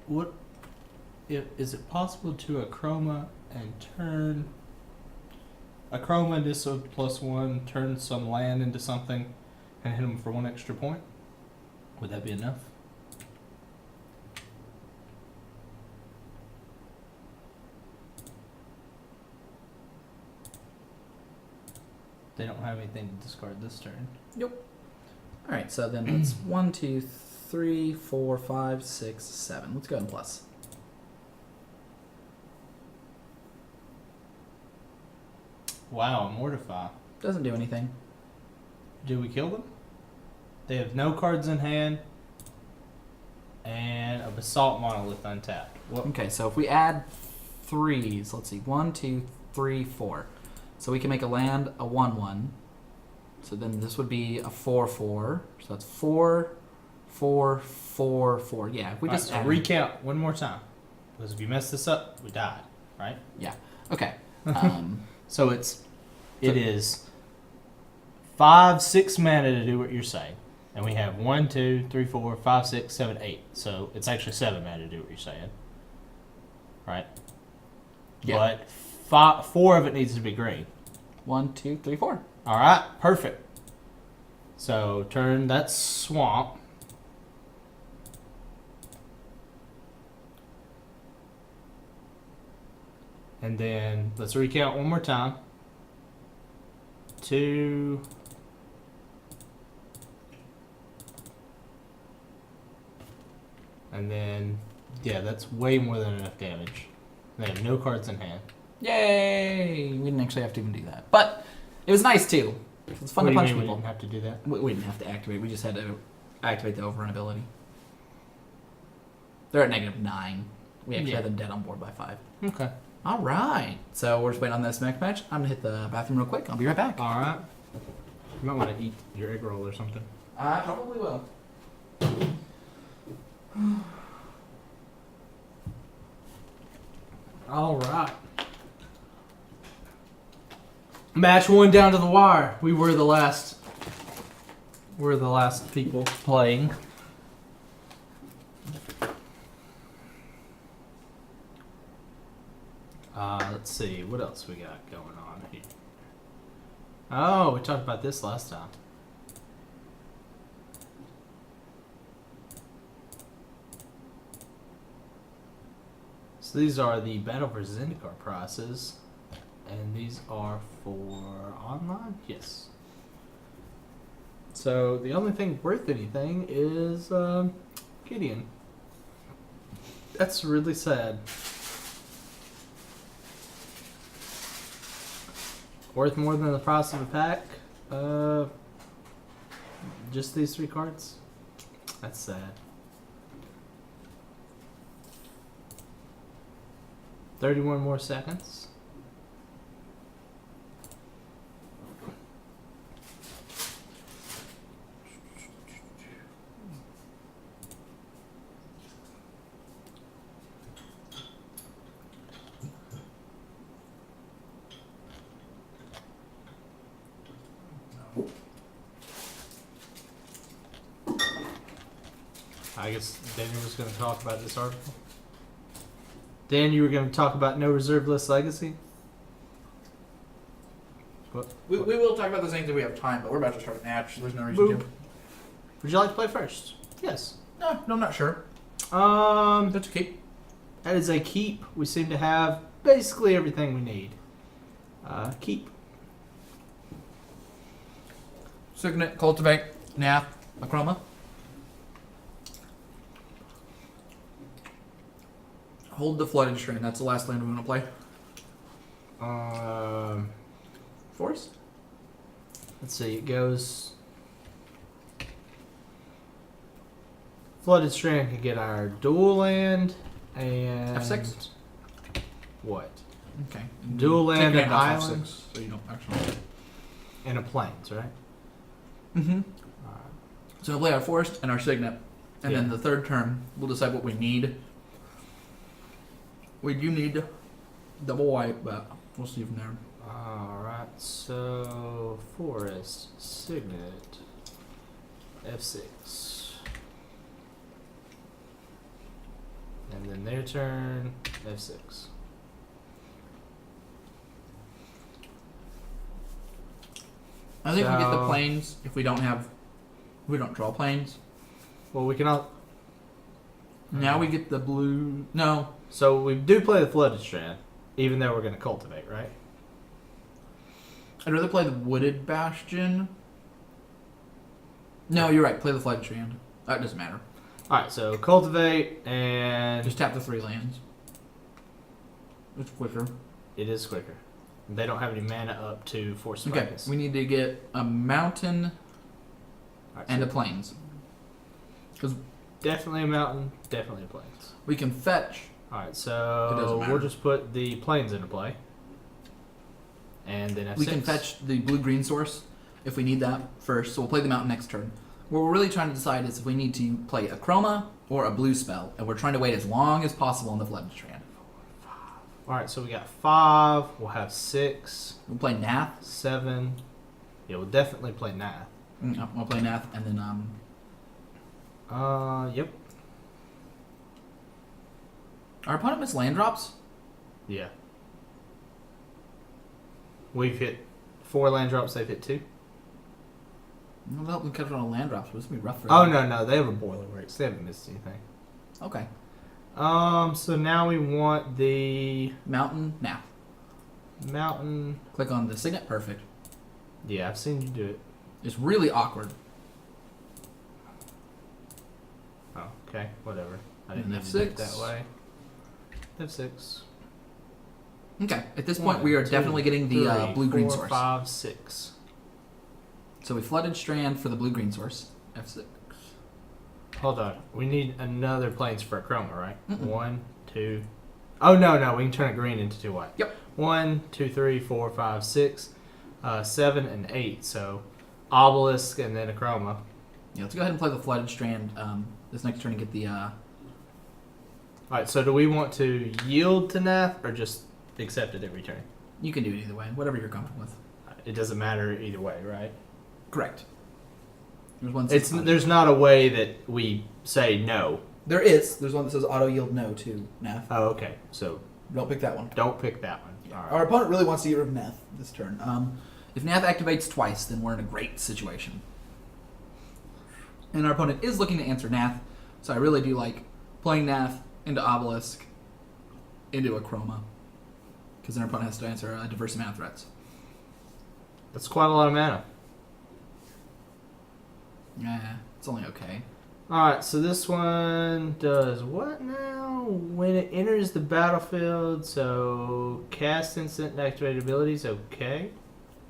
B: What is it possible to a Chroma and turn a Chroma into a +1, turn some land into something, and hit them for 1 extra point? Would that be enough? They don't have anything to discard this turn.
A: All right, so then it's 1, 2, 3, 4, 5, 6, 7. Let's go ahead and plus.
B: Wow, Mortify.
A: Doesn't do anything.
B: Do we kill them? They have no cards in hand and a Basalt Monolith untapped. What?
A: Okay, so if we add 3s, let's see, 1, 2, 3, 4. So we can make a land a 1/1. So then this would be a 4/4. So that's 4, 4, 4, 4. Yeah, if we just
B: so
A: add...
B: recount one more time. Because if you mess this up, we died, right?
A: Yeah. Okay.
B: So it is 5, 6 mana to do what you're saying. And we have 1, 2, 3, 4, 5, 6, 7, 8. So it's actually 7 mana to do what you're saying. Right?
A: Yeah.
B: But 4 of it needs to be green.
A: 1, 2, 3, 4.
B: Alright, perfect. So turn that swamp. And then let's recount one more time. 2. And then, yeah, that's way more than enough damage. They have no cards in hand.
A: Yay! We didn't actually have to even do that. But it was nice, too. It was fun
B: What
A: to
B: do you
A: punch
B: mean
A: people.
B: We didn't have to do that?
A: We didn't have to activate. We just had to activate the overrun ability. They're at -9. We actually had them dead on board by 5.
B: Okay.
A: All right. So we're just waiting on this next match. I'm going to hit the bathroom real quick. I'll be right back.
B: Alright. You might want to eat your egg roll or something.
A: I probably will.
B: Alright. Match 1 down to the wire. We were the last people playing. Let's see, what else we got going on here? Oh, we talked about this last time. So these are the Battle for Zendikar prices, and these are for online? Yes. So the only thing worth anything is Gideon. That's really sad. Worth more than the price of a pack? Just these 3 cards? That's sad. 31 more seconds. I guess Daniel was going to talk about this article. Dan, you were going to talk about no reserve list legacy?
A: We will talk about the same thing we have time, but we're about to start a match, so there's no reason
B: Boop. Would you like to play first? Yes.
A: to. No, I'm not sure. That's a keep.
B: That is a keep. We seem to have basically everything we need. Keep.
A: Signet, Cultivate, Nath, Akroma. Hold the Flooded Strand. That's the last land we want to play. Forest?
B: Let's see. It goes. Flooded Strand can get our dual land and
A: F6?
B: What?
A: Okay.
B: Dual land
A: Take
B: and
A: off
B: island
A: F6, so you don't actually.
B: and a plains, right?
A: Mm-hmm. So we'll play our Forest and our Signet, and then
B: Yeah.
A: the third turn we'll decide what we need. We do need double white, but we'll see from there.
B: Alright, so Forest, Signet, F6. And then their turn, F6.
A: I think we get the
B: So-
A: planes if we don't draw planes.
B: Well, we can all.
A: Now we get the blue. No,
B: So we do play the Flooded Strand, even though we're going to cultivate, right?
A: I'd rather play the Wooded Bastion. No, you're right. Play the Flood Strand. That doesn't matter.
B: Alright, so cultivate and.
A: Just tap the 3 lands. It's quicker.
B: It is quicker. They don't have any mana up to Force of
A: Okay,
B: Focus.
A: we need to get a mountain
B: Alright,
A: and
B: so
A: a plains. Because
B: definitely a mountain, definitely a plains.
A: we can fetch.
B: Alright,
A: It
B: so
A: doesn't matter.
B: we'll just put the plains into play. And then F6.
A: We can fetch the blue-green source if we need that first. So we'll play the mountain next turn. What we're really trying to decide is if we need to play a chroma or a blue spell, and we're trying to wait as long as possible on the Flooded Strand.
B: Alright, so we got 5. We'll have 6,
A: We'll play Nath.
B: 7. Yeah, we'll definitely play Nath.
A: We'll play Nath, and then
B: Yep.
A: our opponent missed land drops.
B: Yeah. We've hit 4 land drops, they've hit 2.
A: We'll help them catch on a land drop, so this will be rough for
B: Oh,
A: them.
B: no, they have a boiler breaks. They haven't missed anything.
A: Okay.
B: So now we want the
A: Mountain, Nath.
B: mountain.
A: Click on the Signet, perfect.
B: Yeah, I've seen you do it.
A: It's really awkward.
B: Oh, okay, whatever. I didn't
A: And
B: mean to do it
A: F6.
B: that way. F6.
A: Okay, at this point we are
B: 2,
A: definitely getting the
B: 3,
A: blue-green
B: 4,
A: source.
B: 5, 6.
A: So we Flooded Strand for the blue-green source. F6.
B: Hold on. We need another plains for a chroma, right?
A: Mm-mm.
B: 1, 2. Oh, no. We can turn a green into 2 white.
A: Yep.
B: 1, 2, 3, 4, 5, 6, 7, and 8. So obelisk and then a chroma.
A: Yeah, let's go ahead and play the Flooded Strand this next turn and get the...
B: Alright, so do we want to yield to Nath or just accept it every turn?
A: You can do it either way, whatever you're comfortable with.
B: It doesn't matter either way, right?
A: Correct. There's one.
B: There's not a way that we say no.
A: There is. There's one that says auto yield no to Nath.
B: Oh, okay. So
A: Don't pick that one.
B: don't pick that one. Alright.
A: Our opponent really wants to get rid of Nath this turn. If Nath activates twice, then we're in a great situation. And our opponent is looking to answer Nath, so I really do like playing Nath into Obelisk, into a Chroma, because then our opponent has to answer a diverse amount of threats.
B: That's quite a lot of mana.
A: Yeah, it's only okay.
B: Alright, so this one does what now? When it enters the battlefield, so cast instant and activated abilities, okay.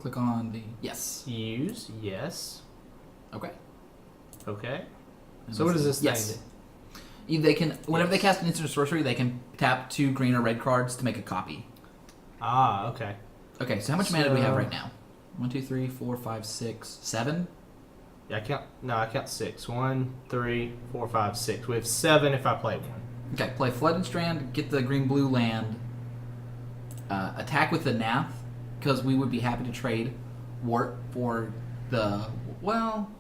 A: Click on the yes.
B: Use, yes.
A: Okay.
B: Okay.
A: And
B: So what does this
A: yes.
B: thing
A: They can whenever they
B: Yes.
A: cast an instant sorcery, they can tap 2 green or red cards to make a copy.
B: do? Ah, okay.
A: Okay, so how much mana do we have
B: So-
A: right now? 1, 2, 3, 4, 5, 6, 7.
B: Yeah, I count 6. 1, 3, 4, 5, 6. We have 7 if I play one.
A: Okay, play Flooded Strand, get the green-blue land, attack with the Nath, because we would be happy to trade Wart for the... Well...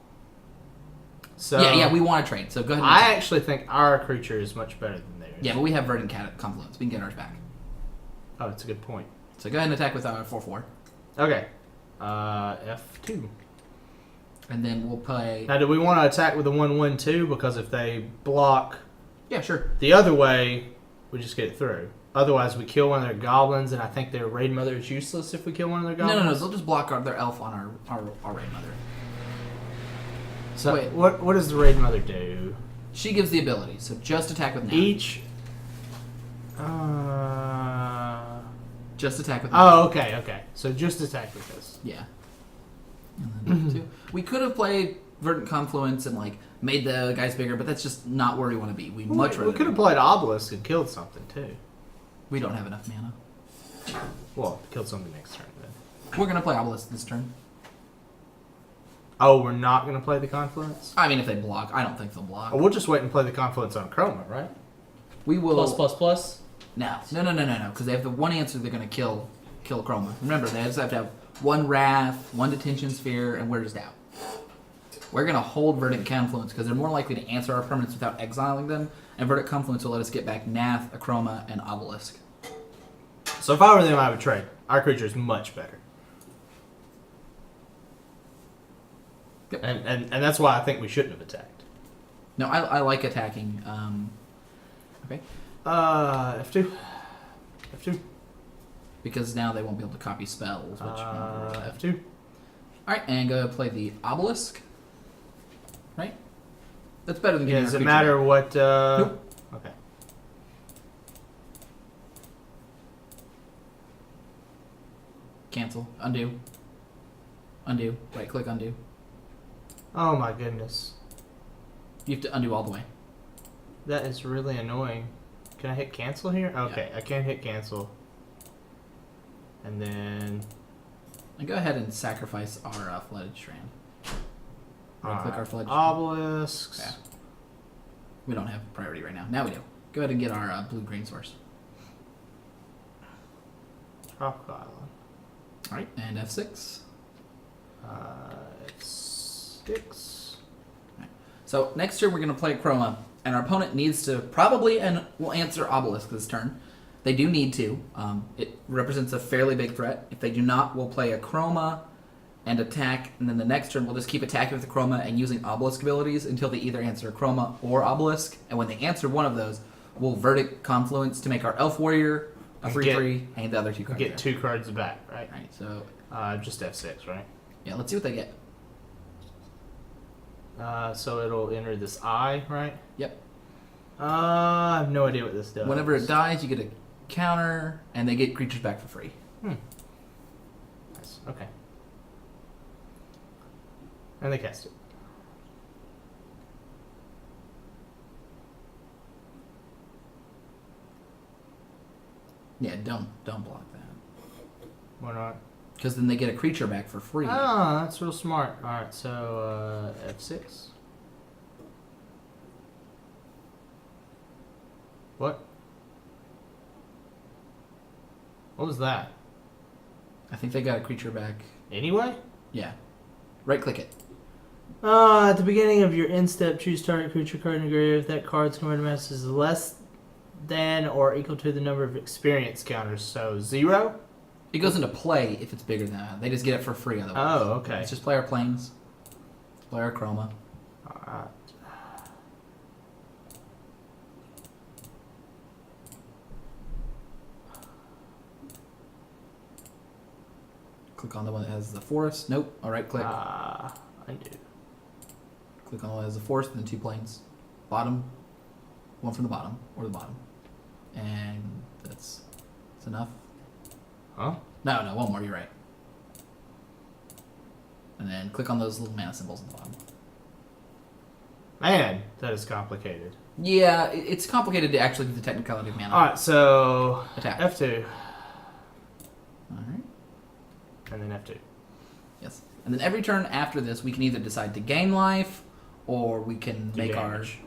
B: So
A: yeah, we want to trade, so go ahead and
B: I
A: attack.
B: actually think our creature is much better than theirs.
A: Yeah, but we have Verdant Confluence. We can get ours back.
B: Oh, that's a good point.
A: So go ahead and attack with our 4/4.
B: Okay. F2.
A: And then we'll play.
B: Now, do we want to attack with the 1/1 too? Because if they block
A: Yeah, sure.
B: the other way, we just get it through. Otherwise, we kill one of their goblins, and I think their Raid Mother is useless if we kill one of their
A: No,
B: goblins.
A: they'll just block their elf on our Raid Mother.
B: So,
A: Wait.
B: what does the Raid Mother do?
A: She gives the ability, so just attack with now.
B: Each.
A: Just attack with now.
B: Oh, okay. So just attack with this.
A: Yeah. And then two. We could have played Verdant Confluence and like made the guys bigger, but that's just not where we want to be. We'd much rather.
B: We could have played Obelisk and killed something too.
A: We don't have enough mana.
B: Well, killed something next turn then.
A: We're gonna play Obelisk this turn.
B: Oh, we're not going to play the Confluence?
A: I mean, if they block, I don't think they'll block.
B: Oh, we'll just wait and play the Confluence on Chroma, right?
A: We will.
B: Plus.
A: No, because they have the one answer they're going to kill Chroma. Remember, they just have to have one Wrath, one Detention Sphere, and we're just out. We're going to hold Verdant Confluence because they're more likely to answer our permanents without exiling them, and Verdant Confluence will let us get back Nath, Achroma, and Obelisk.
B: So if I were them, I would trade. Our creature is much better.
A: Yep.
B: And that's why I think we shouldn't have attacked.
A: No, I like attacking. Okay.
B: F2.
A: Because now they won't be able to copy spells. Which
B: F2.
A: Alright, and go play the Obelisk. Right? That's better than
B: Yeah,
A: getting
B: does
A: your
B: it
A: creature
B: matter
A: back.
B: what...
A: Nope.
B: Okay.
A: Cancel. Undo. Right click undo.
B: Oh my goodness.
A: You have to undo all the way.
B: That is really annoying. Can I hit cancel here? Okay, I can hit cancel. And then...
A: And go ahead and sacrifice our Flooded Strand. Right click our Flooded Strand.
B: Obelisks.
A: Yeah. We don't have priority right now. Now we do. Go ahead and get our blue-green source.
B: Tropical Island.
A: Alright, and F6.
B: F6.
A: So next turn we're going to play Chroma, and our opponent needs to probably and will answer Obelisk this turn. They do need to. It represents a fairly big threat. If they do not, we'll play a Chroma and attack, and then the next turn we'll just keep attacking with the Chroma and using Obelisk abilities until they either answer Chroma or Obelisk. And when they answer one of those, we'll Verdant Confluence to make our Elf Warrior a 3/3, and the other two cards.
B: Get 2 cards back, right?
A: Right. So
B: Just F6, right?
A: yeah, let's see what they get.
B: So it'll enter this eye, right?
A: Yep.
B: I have no idea what this does.
A: Whenever it dies, you get a counter, and they get creatures back for free.
B: Nice. Okay. And they cast it.
A: Yeah, don't block that.
B: Why not?
A: Because then they get a creature back for free.
B: Ah, that's real smart. Alright, so F6. What? What was that?
A: I think they got a creature back.
B: Anyway?
A: Yeah. Right click it.
B: At the beginning of your end step, choose target creature card in the grave. If that card's converted mass is less than or equal to the number of experience counters, so 0?
A: It goes into play if it's bigger than that. They just get it for free otherwise.
B: Oh, okay.
A: Let's just play our planes. Play our Chroma.
B: Alright.
A: Click on the one that has the forest. Nope. All right, click.
B: Undo.
A: Click on the one that has the forest and then 2 planes. Bottom. One from the bottom or the bottom. And that's enough.
B: Huh?
A: No, one more. You're right. And then click on those little mana symbols at the bottom.
B: Man, that is complicated.
A: Yeah, it's complicated to actually do the technicality of mana.
B: Alright, so
A: Attack.
B: F2.
A: Alright.
B: And then F2.
A: Yes. And then every turn after this, we can either decide to gain life, or we can
B: Do
A: make
B: damage.
A: our...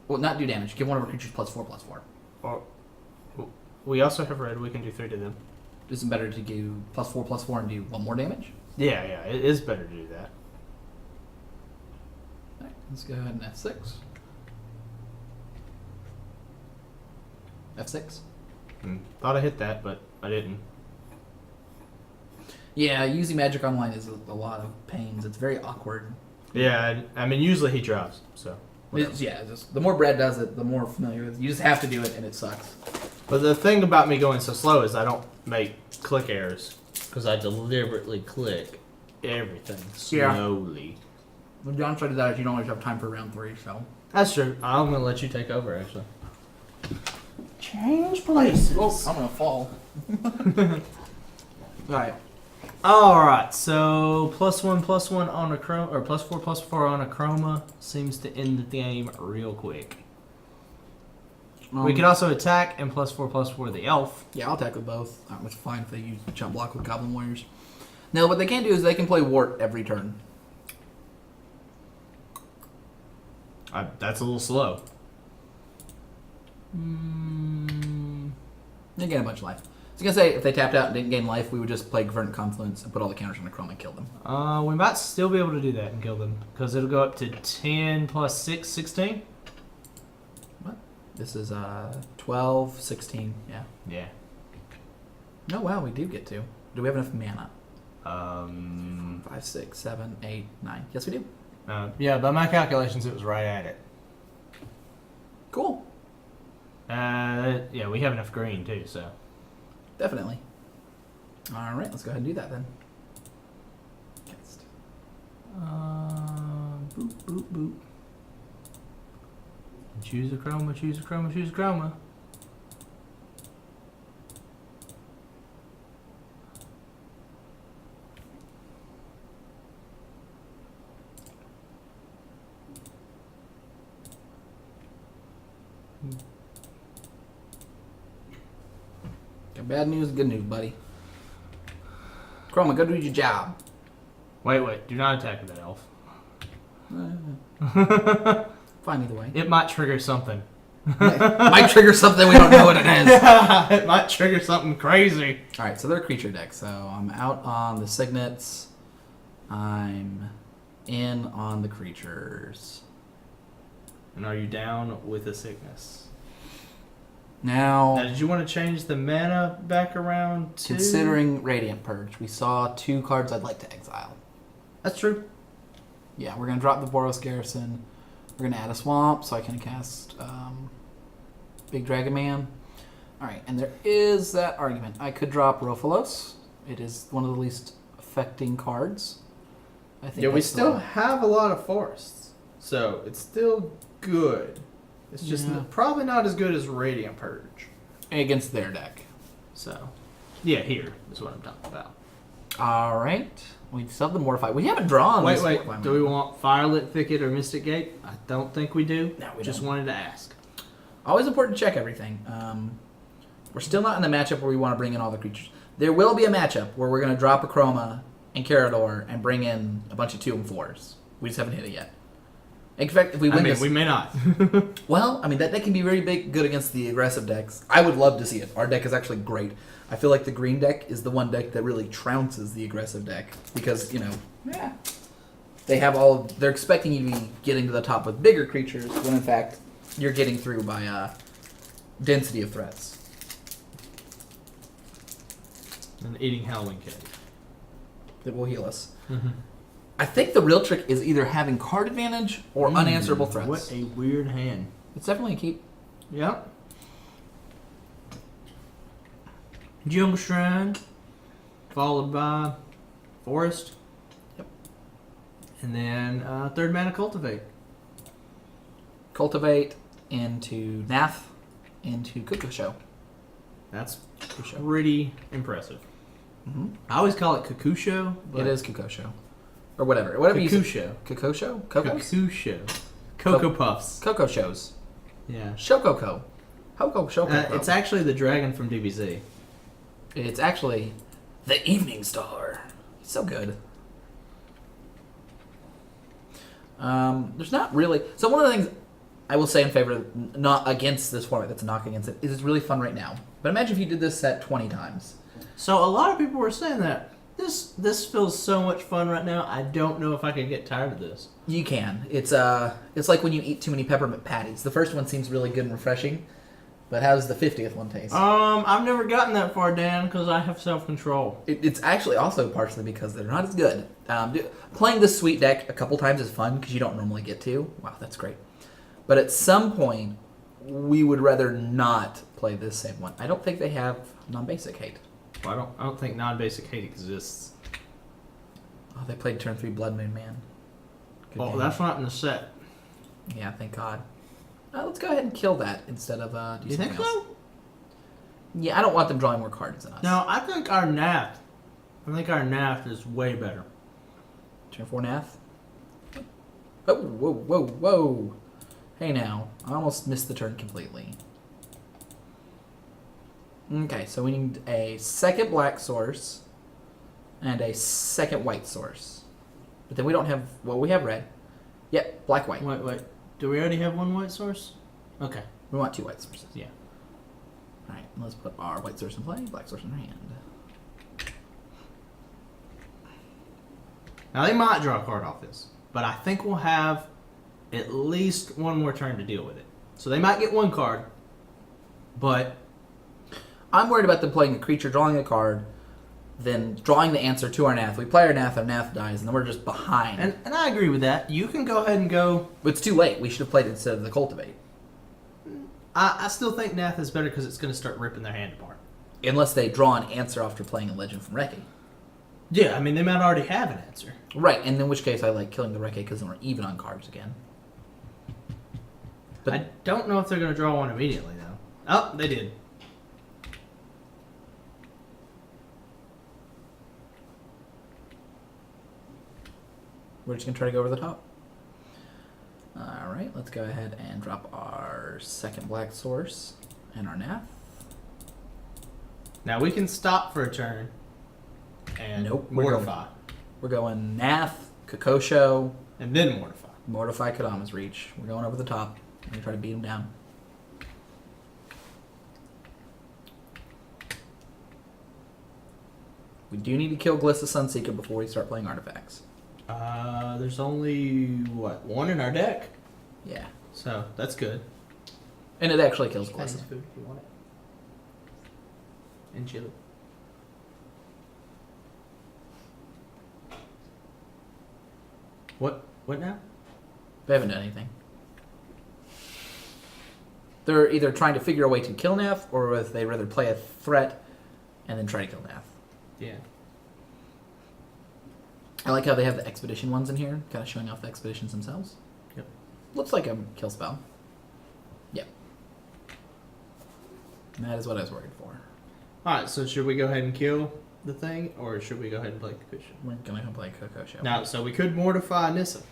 A: Well, not do damage. Give one of our creatures +4/+4.
B: Or we also have red. We can do 3 to them.
A: Isn't better to do +4/+4 and do 1 more damage?
B: Yeah, it is better to do that.
A: Alright, let's go ahead and F6. F6.
B: Thought I hit that, but I didn't.
A: Yeah, using Magic Online is a lot of pains. It's very awkward.
B: Yeah, I mean, usually he drops, so.
A: The more Brad does it, the more familiar with it. You just have to do it, and it sucks.
B: But the thing about me going so slow is I don't make click errors. Because I deliberately click everything slowly.
A: The downside of that is you don't always have time for round 3, so.
B: That's true. I'm going to let you take over, actually. Change places.
A: Oh, I'm going to fall. Alright.
B: Alright, so +1/+1 on a chroma, or +4/+4 on a chroma seems to end the game real quick. We could also attack and +4/+4 the elf.
A: Yeah, I'll attack with both. Which is fine if they use jump block with Goblin Warriors. Now, what they can do is they can play Wart every turn.
B: That's a little slow.
A: They gain a bunch of life. I was going to say, if they tapped out and didn't gain life, we would just play Verdant Confluence and put all the counters on the Chroma and kill them.
B: We might still be able to do that and kill them. Because it'll go up to 10 + 6, 16.
A: What? This is 12, 16, yeah.
B: Yeah.
A: Oh, wow, we do get to. Do we have enough mana?
B: 5,
A: 5, 6, 7, 8, 9. Yes, we do.
B: Yeah, by my calculations, it was right at it.
A: Cool.
B: Yeah, we have enough green too, so.
A: Definitely. Alright, let's go ahead and do that then. Cast.
B: Boop, boop, boop. Choose a chroma, choose a chroma, choose a chroma.
A: Got bad news, good news, buddy. Chroma, go do your job.
B: Wait, do not attack with that elf.
A: Fine either way.
B: It might trigger something.
A: Might trigger something we don't know what it is.
B: It might trigger something crazy.
A: Alright, so they're a creature deck. So I'm out on the signets. I'm in on the creatures.
B: And are you down with a sickness?
A: Now,
B: Did you want to change the mana back around to?
A: considering Radiant Purge, we saw 2 cards I'd like to exile.
B: That's true.
A: Yeah, we're going to drop the Boros Garrison. We're going to add a Swamp so I can cast Big Dragon Man. Alright, and there is that argument. I could drop Rofalos. It is one of the least affecting cards. I think
B: Yeah, we
A: that's the
B: still
A: one.
B: have a lot of forests, so it's still good. It's just
A: Yeah.
B: probably not as good as Radiant Purge.
A: Against their deck.
B: So, yeah, here is what I'm talking about.
A: Alright. We still have the Mortify. We haven't drawn
B: Wait,
A: this
B: wait. Do we want Firelit Thicket or Mystic Gate? I don't think we do.
A: No, we
B: just
A: don't.
B: wanted to ask.
A: Always important to check everything. We're still not in the matchup where we want to bring in all the creatures. There will be a matchup where we're going to drop a Chroma and Carador and bring in a bunch of 2 and 4s. We just haven't hit it yet. In fact, if we win this...
B: we may not.
A: Well, I mean, that can be very good against the aggressive decks. I would love to see it. Our deck is actually great. I feel like the green deck is the one deck that really trounces the aggressive deck. Because, they have they're expecting you to be getting to the top with bigger creatures, when in fact, you're getting through by density of threats.
B: And eating Howling Cave.
A: That will heal us.
B: Mm-hmm.
A: I think the real trick is either having card advantage or unanswerable threats.
B: What a weird hand.
A: It's definitely a keep.
B: Yep. Jungle Shrine, followed by Forest.
A: Yep.
B: And then 3rd mana Cultivate.
A: Cultivate into Nath, into Kukusho.
B: That's
A: Kukusho.
B: pretty impressive.
A: Mm-hmm.
B: I always call it Kakusho.
A: It is Kukusho. Or whatever. Whatever you say.
B: Kakusho.
A: Kokosho? Kokos?
B: Kakusho. Cocoa Puffs.
A: Coco shows.
B: Yeah.
A: Shokoko. Hoko Shokoko.
B: It's actually the dragon from DBZ.
A: It's actually the Evening Star. He's so good. There's not really... So one of the things I will say in favor of, not against this format, that's a knock against it, is it's really fun right now. But imagine if you did this set 20 times.
B: So a lot of people were saying that this feels so much fun right now. I don't know if I could get tired of this.
A: You can. It's like when you eat too many peppermint patties. The first one seems really good and refreshing, but how does the 50th one taste?
B: I've never gotten that far, Dan, because I have self-control.
A: It's actually also partially because they're not as good. Playing this sweet deck a couple times is fun because you don't normally get to. Wow, that's great. But at some point, we would rather not play this same one. I don't think they have non-basic hate.
B: Well, I don't think non-basic hate exists.
A: Oh, they played turn 3 Blood Moon Man. Good
B: Well,
A: game.
B: that's not in the set.
A: Yeah, thank God. Let's go ahead and kill that instead of do
B: You
A: something
B: think
A: else.
B: so?
A: Yeah, I don't want them drawing more cards than us.
B: No, I think our Nath is way better.
A: Turn 4 Nath. Oh, whoa, whoa, whoa. Hey now, I almost missed the turn completely. Okay, so we need a second black source and a second white source. But then we don't have, well, we have red. Yep, black, white.
B: Wait. Do we already have one white source? Okay.
A: We want 2 white sources.
B: Yeah.
A: Alright, let's put our white source in play, black source in our hand.
B: Now, they might draw a card off this, but I think we'll have at least one more turn to deal with it. So they might get one card, but
A: I'm worried about them playing a creature, drawing a card, then drawing the answer to our Nath. We play our Nath dies, and then we're just behind.
B: and I agree with that. You can go ahead and go.
A: But it's too late. We should have played it instead of the Cultivate.
B: I still think Nath is better because it's going to start ripping their hand apart.
A: Unless they draw an answer after playing a Legend from Reki.
B: Yeah, I mean, they might already have an answer.
A: Right, and in which case I like killing the Reki because then we're even on cards again. But
B: I don't know if they're going to draw one immediately, though. Oh, they did.
A: we're just going to try to go over the top. Alright, let's go ahead and drop our second black source and our Nath.
B: Now, we can stop for a turn and
A: Nope,
B: mortify.
A: We're going Nath, Kokosho,
B: And then mortify.
A: Mortify Kodama's Reach. We're going over the top. We're going to try to beat him down. We do need to kill Glissa Sunseeker before we start playing artifacts.
B: There's only, what, one in our deck?
A: Yeah.
B: So, that's good.
A: And it actually kills
B: Chinese
A: Glissa.
B: food if you want it. And chili. What now?
A: They haven't done anything. They're either trying to figure a way to kill Nath, or if they'd rather play a threat and then try to kill Nath.
B: Yeah.
A: I like how they have the expedition ones in here, kind of showing off the expeditions themselves.
B: Yep.
A: Looks like a kill spell. Yep. And that is what I was worried for.
B: Alright, so should we go ahead and kill the thing, or should we go ahead and play Kakusha?
A: We're gonna go play Kokosho.
B: Now, so we could mortify Nissa.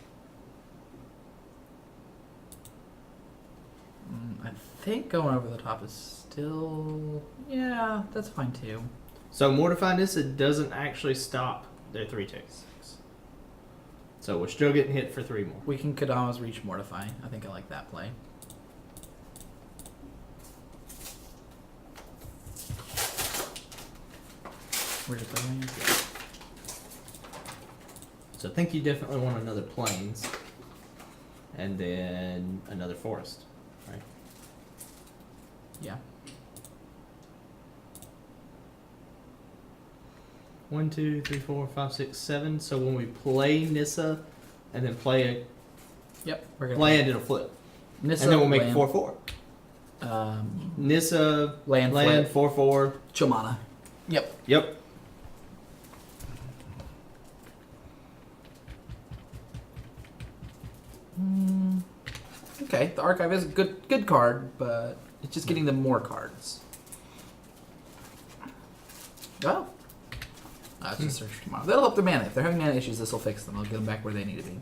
A: I think going over the top is still... Yeah, that's fine too.
B: So mortify Nissa doesn't actually stop their 3 takes. So we're still getting hit for 3 more.
A: We can Kodama's Reach Mortify. I think I like that play. We're just playing.
B: So I think you definitely want another plains. And then another forest. Right?
A: Yeah.
B: 1, 2, 3, 4, 5, 6, 7. So when we play Nissa and then play
A: Yep.
B: a
A: We're gonna
B: land, it'll flip.
A: Nissa,
B: And then we'll make
A: land,
B: 4/4. Nissa,
A: land,
B: land,
A: flip,
B: 4/4.
A: Chomana. Yep.
B: Yep.
A: Okay, the archive is a good card, but it's just getting them more cards. Oh. It's just search tomorrow. That'll help their mana. If they're having mana issues, this will fix them. I'll get them back where they need to be.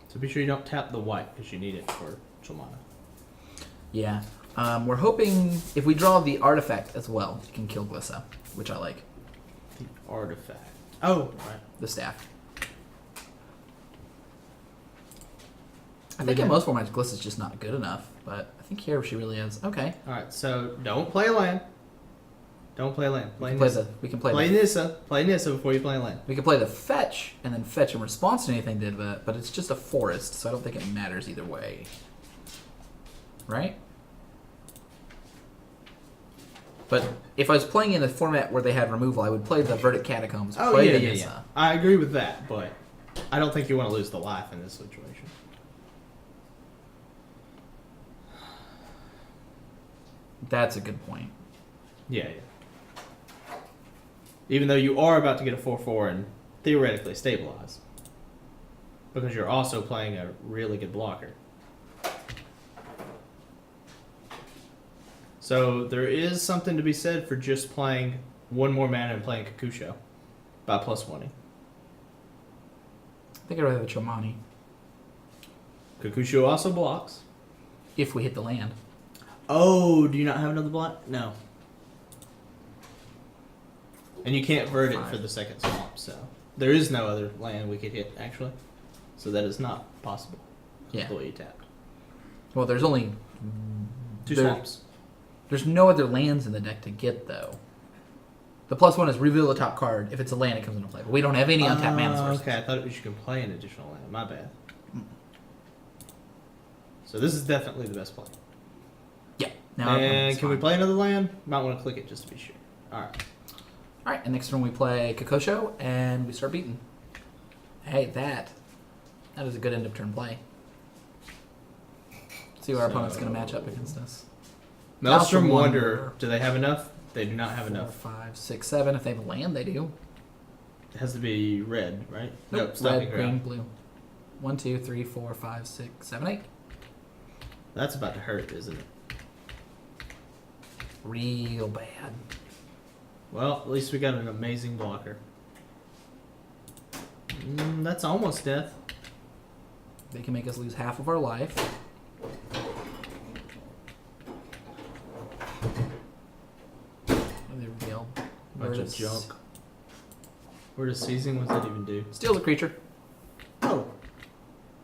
B: So be sure you don't tap the white because you need it for Chomana.
A: Yeah. We're hoping if we draw the artifact as well, you can kill Glissa, which I like.
B: The artifact. Oh, right.
A: The staff. I think in most formats, Glissa's just not good enough, but I think here she really is. Okay.
B: Alright, so don't play a land. Don't play land.
A: We
B: Play
A: can play
B: Nissa.
A: the. We can play
B: Play
A: the.
B: Nissa. Play Nissa before you play land.
A: We can play the fetch and then fetch in response to anything did that, but it's just a forest, so I don't think it matters either way. Right? But if I was playing in a format where they had removal, I would play the Verdict Catacombs.
B: Oh,
A: play
B: yeah,
A: the
B: yeah,
A: Nissa.
B: yeah. I agree with that, but I don't think you want to lose the life in this situation.
A: That's a good point.
B: Yeah, yeah. Even though you are about to get a 4/4 and theoretically stabilize. Because you're also playing a really good blocker. So there is something to be said for just playing one more mana and playing Kakusho by +20.
A: I think I'd rather have Chomani
B: Kakusho also blocks.
A: if we hit the land.
B: Oh, do you not have another block? No. And you can't vert it for the second swamp, so there is no other land we could hit actually. So that is not possible.
A: Yeah.
B: The way you tapped.
A: Well, there's only
B: Two
A: there-
B: swamps.
A: There's no other lands in the deck to get though. The +1 is reveal the top card. If it's a land, it comes into play. But we don't have any untapped mana sources.
B: Okay, I thought you could play an additional land. My bad. So this is definitely the best play.
A: Yeah. Now our
B: And
A: opponent's
B: can we
A: fine.
B: play another land? Might want to click it just to be sure. Alright.
A: All right, and next turn we play Kokosho, and we start beating. Hey, that is a good end of turn play. See what our opponent's going to match up against us.
B: Maelstrom
A: Maelstrom
B: Wonder.
A: Wanderer.
B: Do they have enough? They do not have
A: 4,
B: enough.
A: 5, 6, 7. If they have a land, they do.
B: It has to be red, right?
A: Nope.
B: stopping
A: Red, green,
B: ground.
A: blue. 1, 2, 3, 4, 5, 6, 7, 8.
B: That's about to hurt, isn't it?
A: Real bad.
B: Well, at least we got an amazing blocker. That's almost death.
A: They can make us lose half of our life. They reveal.
B: Bunch of
A: Vertus.
B: junk. Where does seizing? What does that even do?
A: Steals a creature.
B: Oh,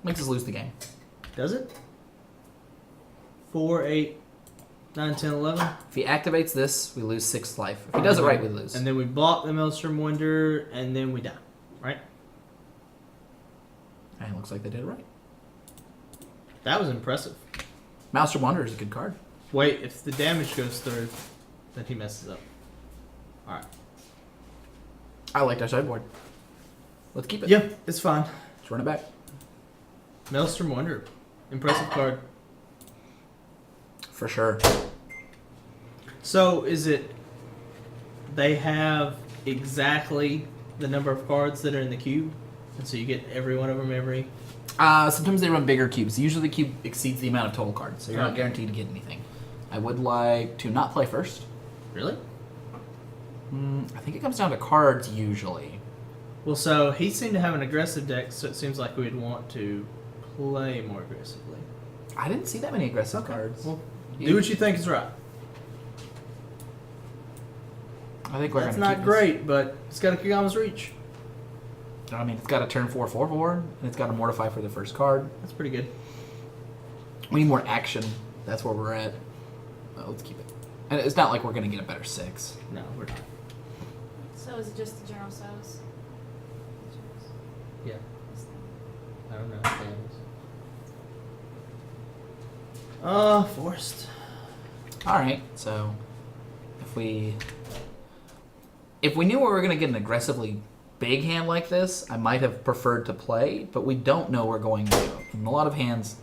A: Makes us lose the game.
B: does it? 4, 8, 9, 10, 11.
A: If he activates this, we lose 6 life. If he does it right, we lose.
B: And then we block the Maelstrom Wonder, and then we die. Right?
A: And it looks like they did it right.
B: That was impressive.
A: Maelstrom Wonder is a good card.
B: Wait, if the damage goes through, then he messes up. Alright.
A: I liked our sideboard. Let's keep it.
B: Yeah, it's fine.
A: Let's run it back.
B: Maelstrom Wonder. Impressive card.
A: For sure.
B: So, is it they have exactly the number of cards that are in the cube? And so you get every one of them every...
A: Sometimes they run bigger cubes. Usually the cube exceeds the amount of total cards, so you're not
B: Okay.
A: guaranteed to get anything. I would like to not play first.
B: Really?
A: I think it comes down to cards usually.
B: Well, so he seemed to have an aggressive deck, so it seems like we'd want to play more aggressively.
A: I didn't see that many aggressive
B: Okay.
A: cards.
B: Well, do what you think is right.
A: I think we're
B: That's
A: gonna
B: not
A: keep
B: great, but it's got a Kagama's Reach.
A: This. I mean, it's got a turn 4/4/4, and it's got a Mortify for the first card.
B: That's pretty good.
A: We need more action. That's where we're at. Let's keep it. And it's not like we're gonna get a better 6.
B: No, we're not.
C: So is it just the general so's?
B: Yeah. I don't know. Forced.
A: All right, so if we knew we were going to get an aggressively big hand like this, I might have preferred to play, but we don't know we're going to. In a lot of hands,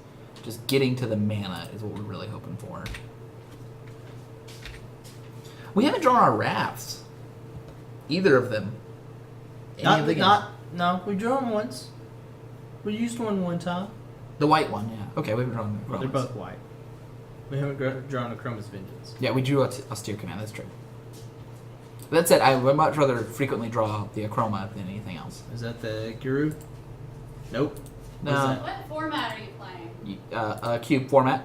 A: just getting to the mana is what we're really hoping for. We haven't drawn our rafts. Either of them. Any of the games.
B: No, we drew them once. We used one time.
A: The white one, yeah. Okay, we've drawn the
B: They're
A: Chromas.
B: both white. We haven't drawn a Chroma's Vengeance.
A: Yeah, we drew Austere Command, that's true. That said, I would much rather frequently draw the Achroma than anything else.
B: Is that the Guru? Nope.
A: No.
B: What is that?
C: What format are you playing?
A: Cube format.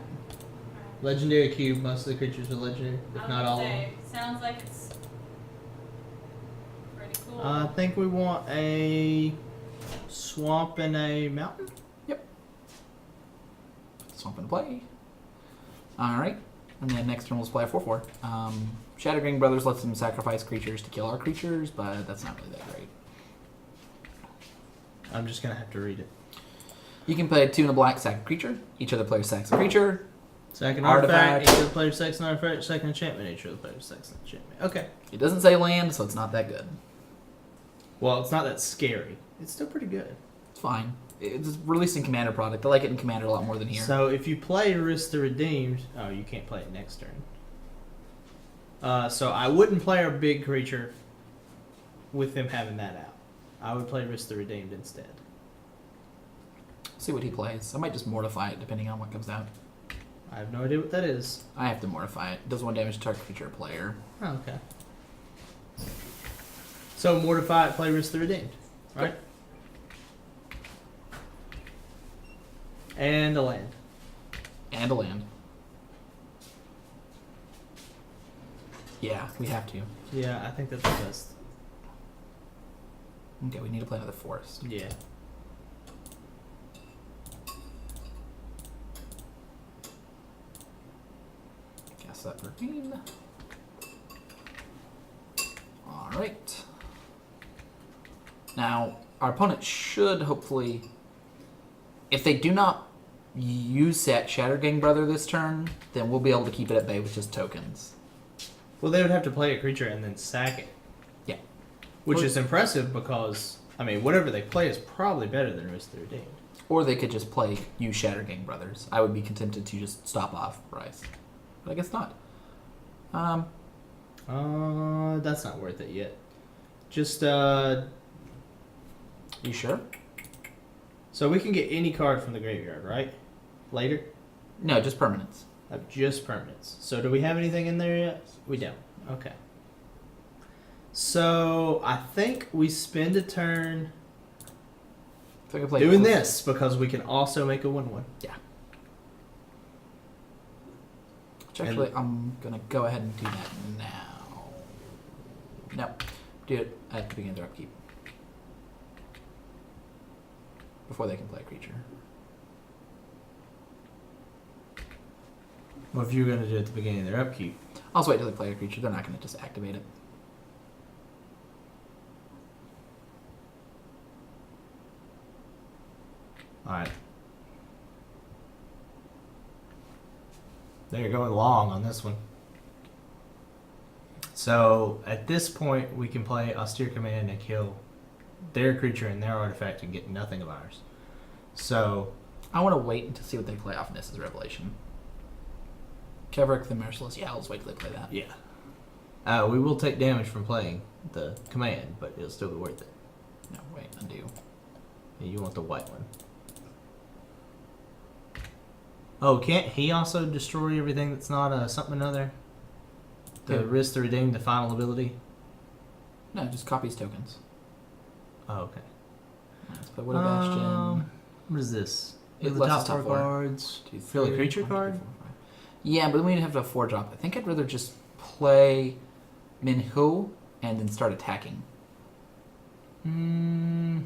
B: Legendary Cube. Most of the creatures are legendary, if
C: I was
B: not
C: gonna
B: all of them.
C: say, sounds like it's pretty cool.
B: I think we want a swamp and a mountain.
A: Swamp into play. Alright. And then next turn we'll play a 4/4. Shattergang Brothers lets them sacrifice creatures to kill our creatures, but that's not really that great.
B: I'm just gonna have to read it.
A: You can play 2 and a black, sack a creature. Each other player sacks a creature.
B: Second
A: Artifact.
B: artifact, each of the player's sacks an artifact. Second enchantment, each of the player's sacks an enchantment. Okay.
A: It doesn't say land, so it's not that good.
B: Well, it's not that scary. It's still pretty good.
A: It's fine. It's released in Commander product. I like it in Commander a lot more than here.
B: So if you play Risk the Redeemed, oh, you can't play it next turn. So I wouldn't play our big creature with them having that out. I would play Risk the Redeemed instead.
A: See what he plays. I might just mortify it depending on what comes out.
B: I have no idea what that is.
A: I have to mortify it. It does 1 damage to target creature or player.
B: Oh, okay. So mortify it, play Risk the Redeemed, right? And a land.
A: And a land. Yeah, we have to.
B: Yeah, I think that's the best.
A: Okay, we need to play another forest.
B: Yeah.
A: Cast that for green. Alright. Now, our opponent should hopefully... If they do not use that Shattergang Brother this turn, then we'll be able to keep it at bay with just tokens.
B: Well, they would have to play a creature and then sack it.
A: Yeah.
B: Which is impressive because, I mean, whatever they play is probably better than Risk the Redeemed.
A: Or they could just play use Shattergang Brothers. I would be contented to just stop off Bryce. But I guess not.
B: That's not worth it yet. Just,
A: You sure?
B: so we can get any card from the graveyard, right? Later?
A: No, just permanents.
B: Just permanents. So do we have anything in there yet? We don't. Okay. So I think we spend a turn
A: So I can play
B: doing this because we can also make a 1/1.
A: Yeah. Which actually, I'm going to go ahead and do that now. No. Do it at the beginning of their upkeep. Before they can play a creature.
B: Well, if you're going to do it at the beginning of their upkeep.
A: I'll just wait till they play a creature. They're not going to just activate it.
B: Alright. They're going long on this one. So, at this point, we can play Austere Command and kill their creature and their artifact and get nothing of ours. So,
A: I want to wait to see what they play off Niss's Revelation. Keverick the Merciless. Yeah, let's wait till they play that.
B: yeah. We will take damage from playing the command, but it'll still be worth it.
A: No, wait, undo.
B: Yeah, you want the white one. Oh, can't he also destroy everything that's not something another? The
A: Yeah.
B: Risk to Redeem, the final ability?
A: No, just copies tokens.
B: Oh, okay.
A: Let's play Widow Bastion.
B: What is this?
A: It
B: The
A: lets
B: top
A: us top
B: 4
A: four.
B: cards.
A: 2,
B: Fill a
A: 3,
B: creature
A: 1, 2,
B: card?
A: 3, 4, 5. Yeah, but then we'd have to 4-drop. I think I'd rather just play Minhu and then start attacking.
B: Hmm.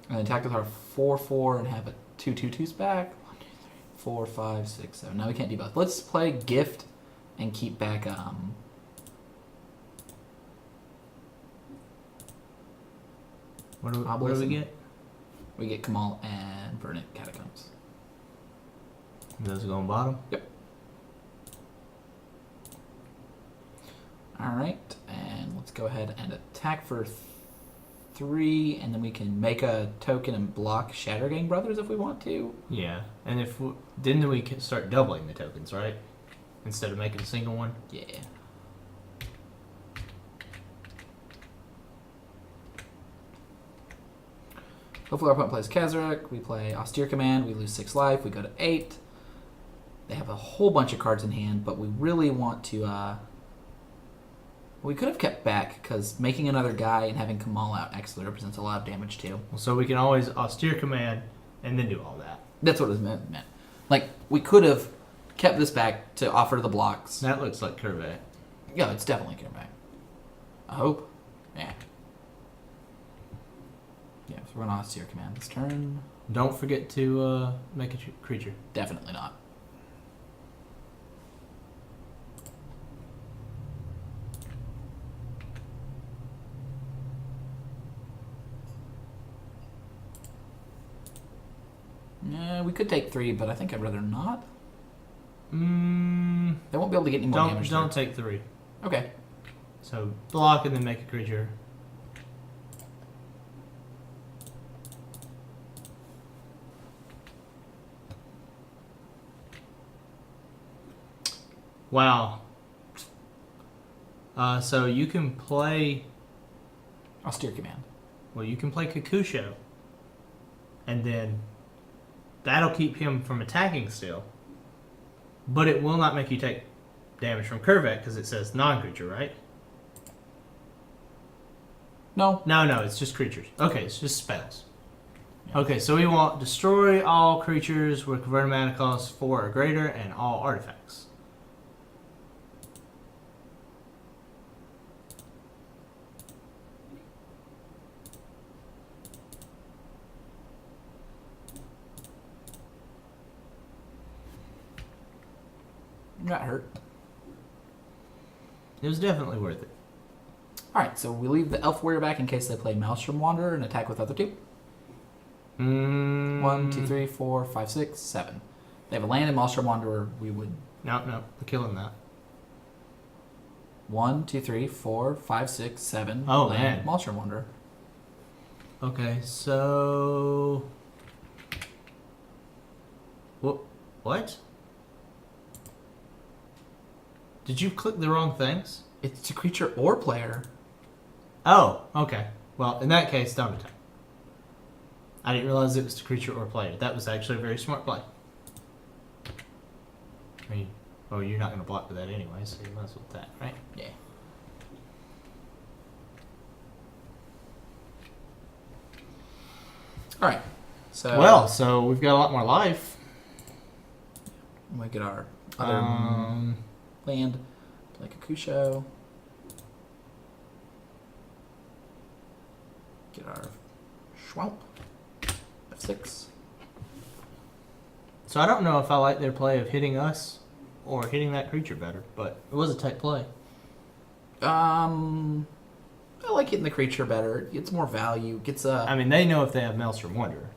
A: And attack with our 4/4 and have a 2/2/2s back. 1, 2, 3, 4, 5, 6, 7. No, we can't do both. Let's play Gift and keep back.
B: What do we
A: Obelisk.
B: get?
A: We get Kamal and Verdant Catacombs.
B: Those go on bottom.
A: All right, and let's go ahead and attack for 3, and then we can make a token and block Shattergang Brothers if we want to.
B: Yeah, and if then we can start doubling the tokens, right? Instead of making a single one.
A: Yeah. Hopefully our opponent plays Kazarek. We play Austere Command. We lose 6 life. We go to 8. They have a whole bunch of cards in hand, but we really want to... we could have kept back, because making another guy and having Kamal out actually represents a lot of damage too.
B: So we can always Austere Command and then do all that.
A: That's what it was meant. Like, we could have kept this back to offer the blocks.
B: That looks like Kurvat.
A: Yeah, it's definitely coming back. I hope. Yeah. Yeah, so we're going to Austere Command this turn.
B: Don't forget to make a creature.
A: Definitely not. We could take 3, but I think I'd rather not.
B: Mm,
A: They won't be able to get any more damage.
B: don't take 3.
A: Okay.
B: So block and then make a creature. Wow. So you can play.
A: Austere Command.
B: Well, you can play Kakusho, and then that'll keep him from attacking still. But it will not make you take damage from Kurvet because it says non-creature, right?
A: No.
B: No, it's just creatures. Okay, it's just spells. Okay, so we want destroy all creatures with converted mana cost 4 or greater and all artifacts.
A: That hurt.
B: It was definitely worth it.
A: Alright, so we leave the Elf Warrior back in case they play Maelstrom Wanderer and attack with other 2. 1, 2, 3, 4, 5, 6, 7. They have a land and Maelstrom Wanderer, we would...
B: No, we're killing that.
A: 1, 2, 3, 4, 5, 6, 7.
B: Oh,
A: land,
B: man.
A: Maelstrom Wanderer.
B: Okay, so... What? Did you click the wrong things?
A: It's a creature or player.
B: Oh, okay. Well, in that case, don't attack. I didn't realize it was to creature or player. That was actually a very smart play. I mean, well, you're not going to block with that anyway, so you might as well attack, right?
A: Yeah. Alright, so...
B: Well, so we've got a lot more life.
A: we get our other land, play Kakusho. Get our Schwalp. F6.
B: So I don't know if I like their play of hitting us or hitting that creature better, but it was a tight play.
A: I like hitting the creature better. It gets more value. Gets
B: I mean, they know if they have Maelstrom Wanderer.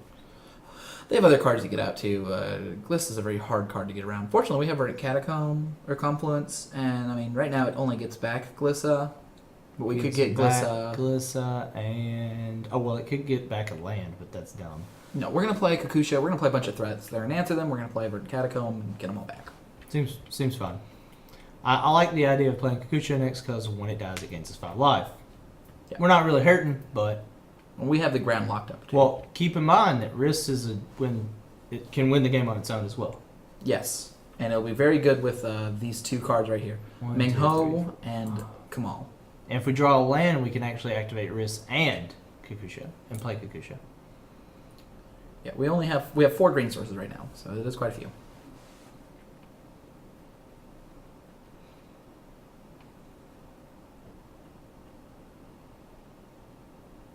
A: They have other cards to get out too. Gliss is a very hard card to get around. Fortunately, we have Verdant Catacomb or Confluence, and I mean, right now it only gets back Glissa, but we could get Glissa.
B: Glissa, and well, it could get back a land, but that's dumb.
A: No, we're gonna play Kakusho. We're gonna play a bunch of threats. They're gonna answer them. We're gonna play Verdant Catacomb and get them all back.
B: Seems fun. I like the idea of playing Kakusho next because when it dies, it gains us 5 life.
A: Yeah.
B: We're not really hurting, but
A: We have the ground locked up too.
B: well, keep in mind that Riss is it can win the game on its own as well.
A: Yes, and it'll be very good with these 2 cards right here,
B: One,
A: Ming
B: two,
A: Ho and Kamal.
B: And if we draw a land, we can actually activate Riss and Kakusho and play Kakusho.
A: Yeah, we have 4 green sources right now, so it is quite a few.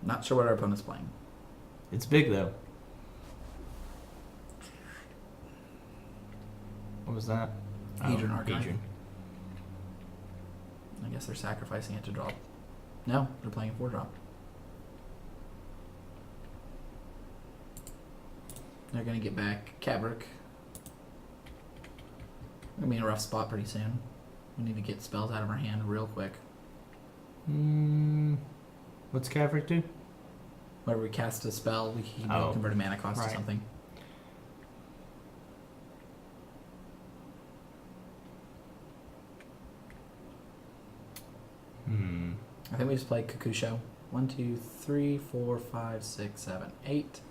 A: Not sure what our opponent's playing.
B: It's big though. What was that?
A: Hedron Archive.
B: Hedron.
A: I guess they're sacrificing it to drop. No, they're playing a 4-drop. They're going to get back Kavrik. We're going to be in a rough spot pretty soon. We need to get spells out of our hand real quick.
B: What's Kavrik do?
A: Whenever we cast a spell, we can
B: Oh,
A: convert a mana cost
B: right.
A: to something. I think we just play Kakusho. 1, 2, 3, 4, 5, 6, 7, 8.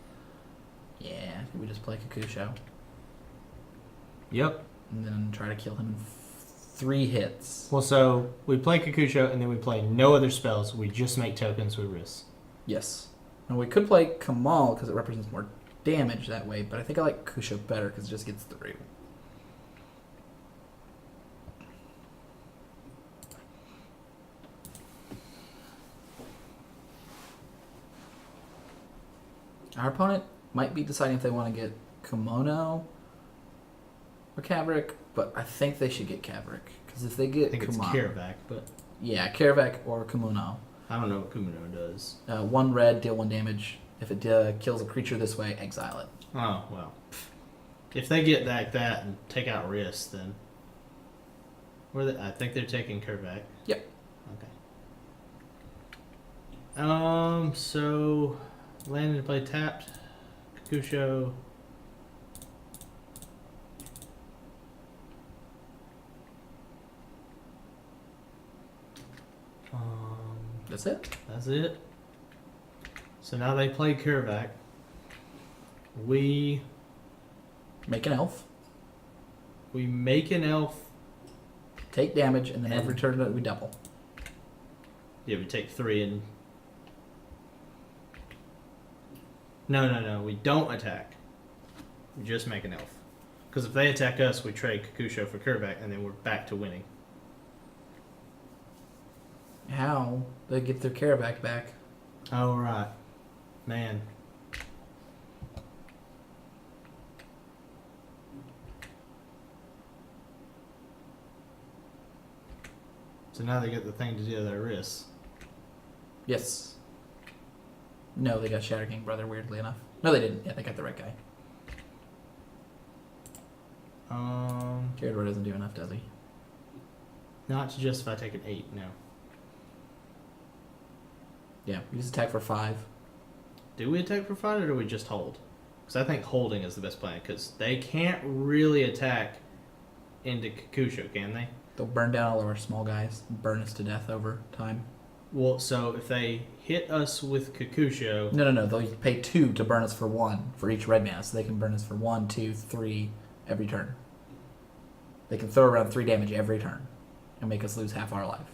A: Yeah, I think we just play Kakusho.
B: Yep.
A: And then try to kill him in 3 hits.
B: Well, so we play Kakusho and then we play no other spells. We just make tokens with Riss.
A: Yes. And we could play Kamal because it represents more damage that way, but I think I like Kakusho better because it just gets through. Our opponent might be deciding if they want to get Kimono or Kavrik, but I think they should get Kavrik because if they get
B: I think it's
A: Kimono,
B: Karavak, but
A: yeah, Karavak or Kimono.
B: I don't know what Kumuno does.
A: 1 red, deal 1 damage. If it kills a creature this way, exile it.
B: Oh, well. If they get like that and take out wrist, then I think they're taking Kervac.
A: Yep.
B: Okay. So landing to play tapped. Kakusho.
A: That's it.
B: That's it. So now they play Kervac. We
A: Make an elf.
B: make an elf.
A: Take damage, and then
B: And-
A: every turn that we double.
B: Yeah, we take 3 and. No. We don't attack. We just make an elf. Because if they attack us, we trade Kakusho for Kervac, and then we're back to winning.
A: How they get their Kervac back?
B: Oh, right. Man. So now they get the thing to do their wrists.
A: Yes. No, they got Shatter King Brother, weirdly enough. No, they didn't. Yeah, they got the right guy. Gyarados doesn't do enough, does he?
B: Not to justify taking 8, no.
A: Yeah, we just attack for 5.
B: Do we attack for 5 or do we just hold? Because I think holding is the best plan, because they can't really attack into Kakusho, can they?
A: They'll burn down all of our small guys, and burn us to death over time.
B: Well, so if they hit us with Kakusho,
A: No. They'll pay 2 to burn us for 1 for each red mana, so they can burn us for 1, 2, 3 every turn. They can throw around 3 damage every turn and make us lose half our life.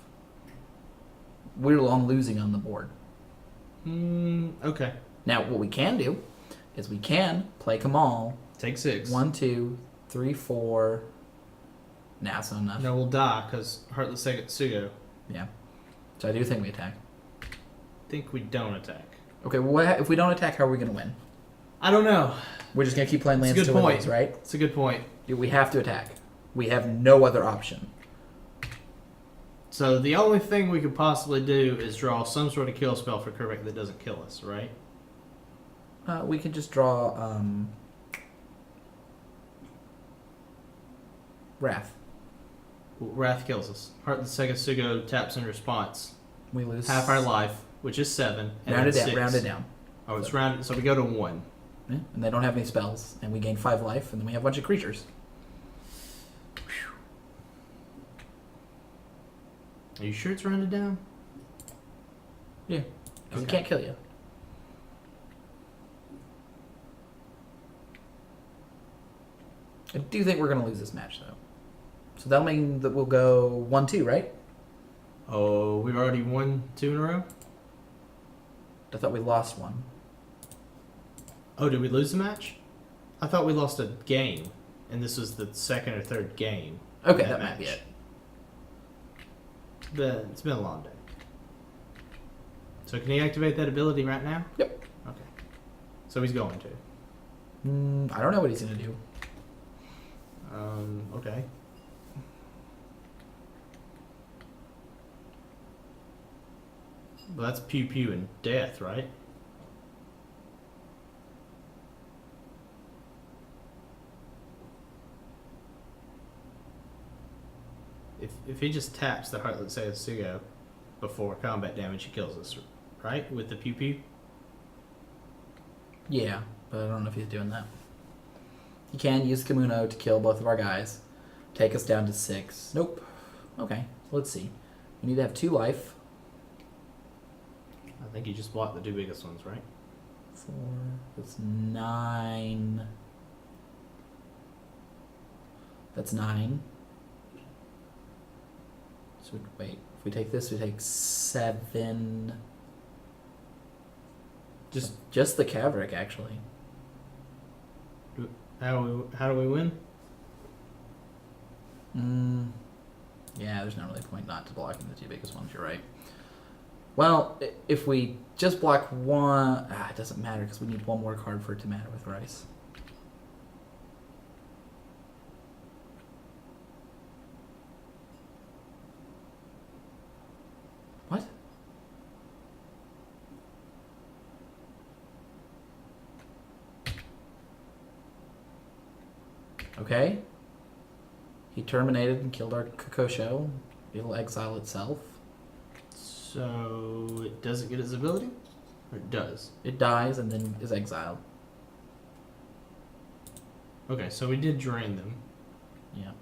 A: We're on losing on the board.
B: okay.
A: Now, what we can do is we can play Kamal.
B: Take 6.
A: 1, 2, 3, 4. Nah, that's not enough.
B: No, we'll die because Heartless Sugo.
A: Yeah. So I do think we attack.
B: Think we don't attack.
A: Okay, well, if we don't attack, how are we going to win?
B: I don't know.
A: We're just going to keep playing
B: It's a
A: lands
B: good
A: to win
B: point.
A: these, right?
B: It's a good point.
A: We have to attack. We have no other option.
B: So the only thing we could possibly do is draw some sort of kill spell for Kervac that doesn't kill us, right?
A: We can just draw Wrath.
B: Well, Wrath kills us. Heartless Sugo taps in response.
A: We lose
B: Half our life, which is 7. And
A: Round it
B: then
A: down.
B: 6.
A: Round it down.
B: Oh, it's rounded. So we go to 1.
A: Yeah, and they don't have any spells, and we gain 5 life, and then we have a bunch of creatures.
B: Are you sure it's rounded down?
A: Yeah, because
B: Okay.
A: it can't kill you. I do think we're going to lose this match, though. So that'll mean that we'll go 1-2, right?
B: Oh, we've already won 2 in a row?
A: I thought we lost one.
B: Oh, did we lose the match? I thought we lost a game, and this was the second or third game.
A: Okay,
B: That
A: that might be
B: match.
A: it.
B: But it's been a long day. So can he activate that ability right now?
A: Yep.
B: Okay. So he's going to.
A: I don't know what he's going to do.
B: Okay. Well, that's pew pew and death, right? If he just taps the Heartless Sugo before combat damage, he kills us, right? With the pew pew?
A: Yeah, but I don't know if he's doing that. He can use Kamuno to kill both of our guys. Take us down to 6. Nope. Okay, so let's see. We need to have 2 life.
B: I think he just blocked the 2 biggest ones, right?
A: 4. That's 9. That's 9. So wait, if we take this, we take 7. Just the Kavrik, actually.
B: How do we win?
A: Yeah, there's not really a point not to blocking the 2 biggest ones. You're right. Well, if we just block one, it doesn't matter because we need one more card for it to matter with Rice. What? Okay. He terminated and killed our Kokosho. It'll exile itself.
B: So it doesn't get its ability? Or it does?
A: It dies and then is exiled.
B: Okay, so we did drain them.
A: Yeah.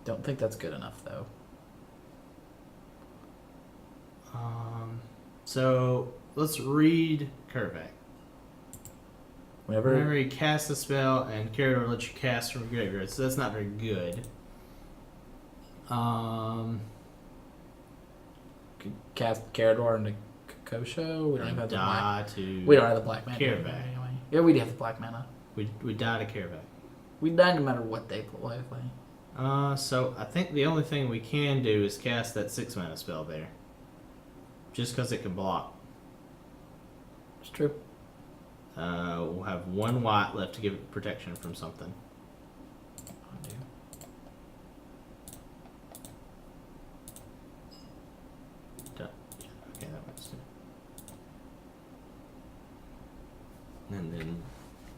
A: Don't think that's good enough, though.
B: So let's read Kervak.
A: Whenever
B: Whenever you cast a spell and Carador lets you cast from graveyard, so that's not very good.
A: cast Carador into Kokosho, we don't even have the black.
B: Die to.
A: We don't have the black mana.
B: Kervak.
A: Anyway. Yeah, we do have the black mana.
B: We die to Kervak.
A: We die no matter what they play.
B: So I think the only thing we can do is cast that 6 mana spell there. Just because it can block.
A: It's true.
B: We'll have 1 white left to give it protection from something.
A: Undo.
B: Yeah, okay, that works too. And then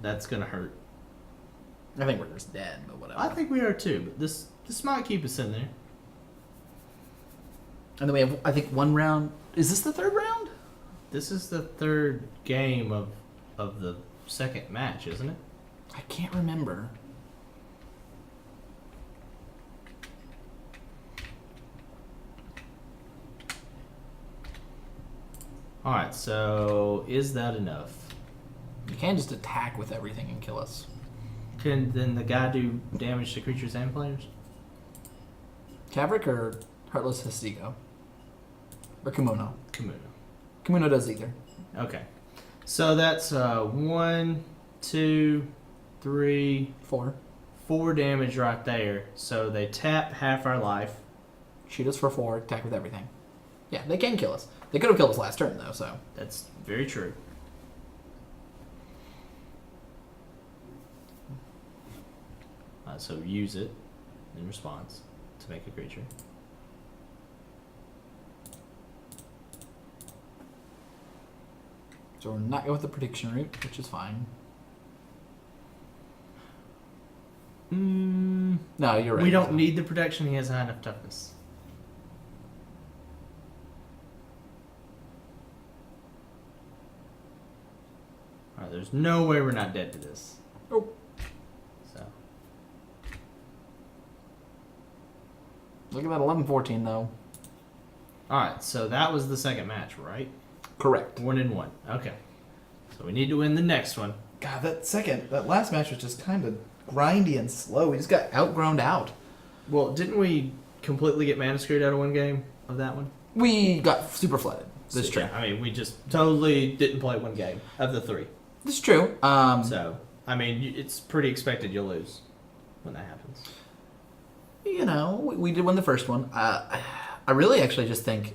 B: that's gonna hurt.
A: I think we're just dead, but whatever.
B: I think we are too, but this might keep us in there.
A: And then we have, I think, 1 round. Is this the 3rd round?
B: This is the 3rd game of the 2nd match, isn't it?
A: I can't remember.
B: Alright, so is that enough?
A: You can't just attack with everything and kill us.
B: Can then the guy do damage to creatures and players?
A: Kavrik or Heartless Hestigo? Or Kimono?
B: Kimono.
A: Kimono does either.
B: Okay. So that's 1, 2, 3,
A: 4.
B: 4 damage right there. So they tap half our life.
A: Shoot us for 4, attack with everything. Yeah, they can kill us. They could have killed us last turn, though, so.
B: That's very true. So use it in response to make a creature.
A: So we're not going with the prediction route, which is fine. No, you're right.
B: We don't need the protection. He has high enough toughness. Alright, there's no way we're not dead to this.
A: Oh.
B: So.
A: Look at that 11-14, though.
B: Alright, so that was the 2nd match, right?
A: Correct.
B: 1-1. Okay. So we need to win the next one.
A: God, that last match was just kind of grindy and slow. We just got outgrown out.
B: Well, didn't we completely get mana screwed out of one game of that one?
A: We got super flooded. This is true.
B: Yeah, I mean, we just totally didn't play one game of the 3.
A: This is true.
B: So, I mean, it's pretty expected you'll lose when that happens.
A: You know, we did win the first one. I really actually just think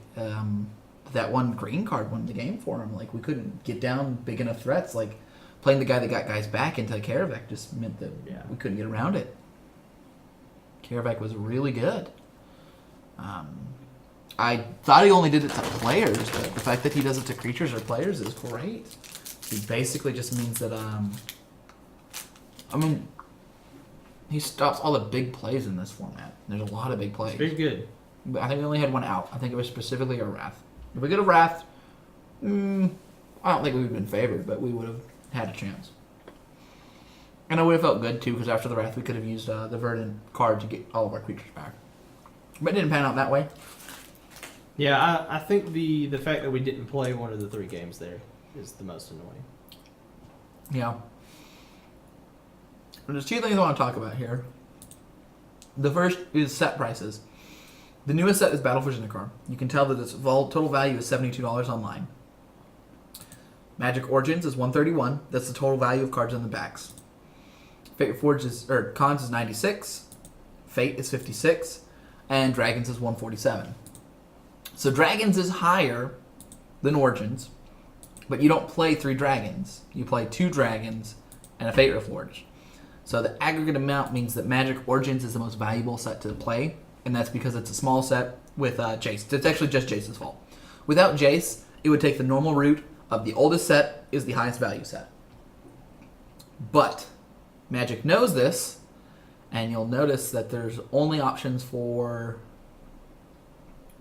A: that one green card won the game for him. Like, we couldn't get down big enough threats. Like, playing the guy that got guys back into Karavak just meant that we couldn't get around it. Karavak was really good. I thought he only did it to players, but the fact that he does it to creatures or players is great. He basically just means that, I mean, he stops all the big plays in this format. There's a lot of big plays.
B: It's very good.
A: But I think we only had one out. I think it was specifically a Wrath. If we could have Wrath, I don't think we would have been favored, but we would have had a chance. And I would have felt good, too, because after the Wrath, we could have used the Verdant card to get all of our creatures back. But it didn't pan out that way.
B: Yeah, I think the fact that we didn't play one of the 3 games there is the most annoying.
A: Yeah. And there's 2 things I want to talk about here. The first is set prices. The newest set is Battle for Zendikar. You can tell that its total value is $72 online. Magic Origins is $131. That's the total value of cards on the backs. Fate Reforged Cons is $96. Fate is $56. And Dragons is $147. So Dragons is higher than Origins, but you don't play 3 Dragons. You play 2 Dragons and a Fate Reforged. So the aggregate amount means that Magic Origins is the most valuable set to play, and that's because it's a small set with Jace. It's actually just Jace's fault. Without Jace, it would take the normal route of the oldest set is the highest value set. But Magic knows this, and you'll notice that there's only options for...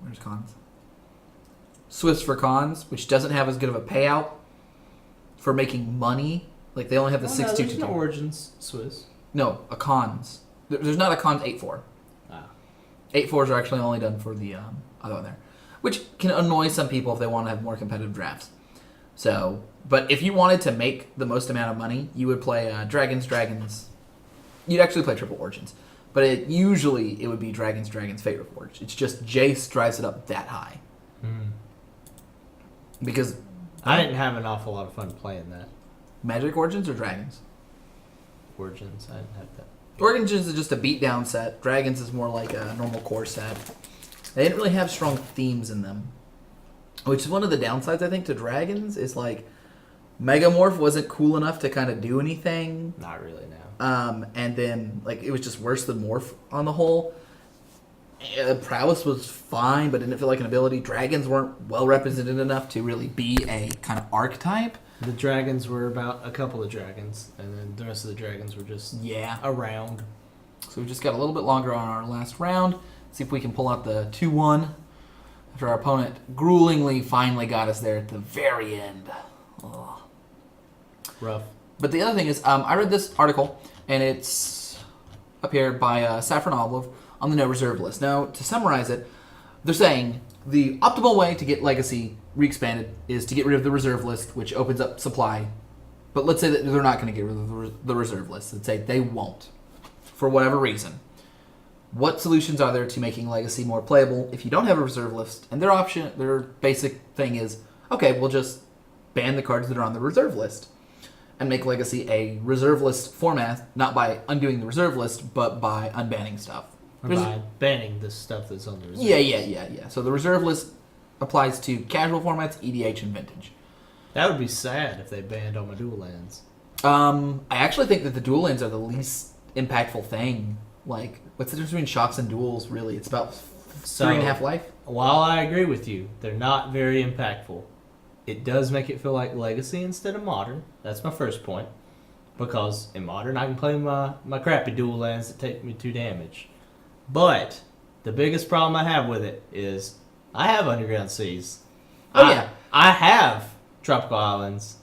A: Where's cons? Swifts for cons, which doesn't have as good of a payout for making money. Like, they only have the 6-2-2.
B: There's no Origins Swiss.
A: No, a cons. There's not a cons 8-4.
B: Ah.
A: 8-4s are actually only done for the other one there. Which can annoy some people if they want to have more competitive drafts. So, but if you wanted to make the most amount of money, you would play Dragons. You'd actually play Triple Origins. But usually it would be Dragons, Fate Reforged. It's just Jace drives it up that high. Because...
B: I didn't have an awful lot of fun playing that.
A: Magic Origins or Dragons?
B: Origins, I didn't have that.
A: Origins is just a beatdown set. Dragons is more like a normal core set. They didn't really have strong themes in them. Which is one of the downsides, I think, to Dragons, is like Megamorph wasn't cool enough to kind of do anything.
B: Not really now.
A: And then, like, it was just worse than Morph on the whole. Prowess was fine, but didn't feel like an ability. Dragons weren't well represented enough to really be a kind of archetype.
B: The dragons were about a couple of dragons, and then the rest of the dragons were just around.
A: So we just got a little bit longer on our last round. See if we can pull out the 2-1 after our opponent gruelingly finally got us there at the very end. Ugh.
B: Rough.
A: But the other thing is, I read this article, and it's up here by Saffron Olive on the no reserve list. Now, to summarize it, they're saying the optimal way to get Legacy re-expanded is to get rid of the reserve list, which opens up supply. But let's say that they're not going to get rid of the reserve list. Let's say they won't, for whatever reason. What solutions are there to making Legacy more playable if you don't have a reserve list? And their basic thing is, okay, we'll just ban the cards that are on the reserve list and make Legacy a reserve list format, not by undoing the reserve list, but by unbanning stuff.
B: Or by banning the stuff that's on the reserve.
A: Yeah. So the reserve list applies to casual formats, EDH, and Vintage.
B: That would be sad if they banned all my dual lands.
A: I actually think that the dual lands are the least impactful thing. Like, what's the difference between shocks and duels, really? It's about 3.5 life?
B: While I agree with you, they're not very impactful. It does make it feel like Legacy instead of Modern. That's my first point. Because in Modern, I can play my crappy dual lands that take me 2 damage. But the biggest problem I have with it is I have Underground Seas.
A: Yeah.
B: I have Tropical Islands.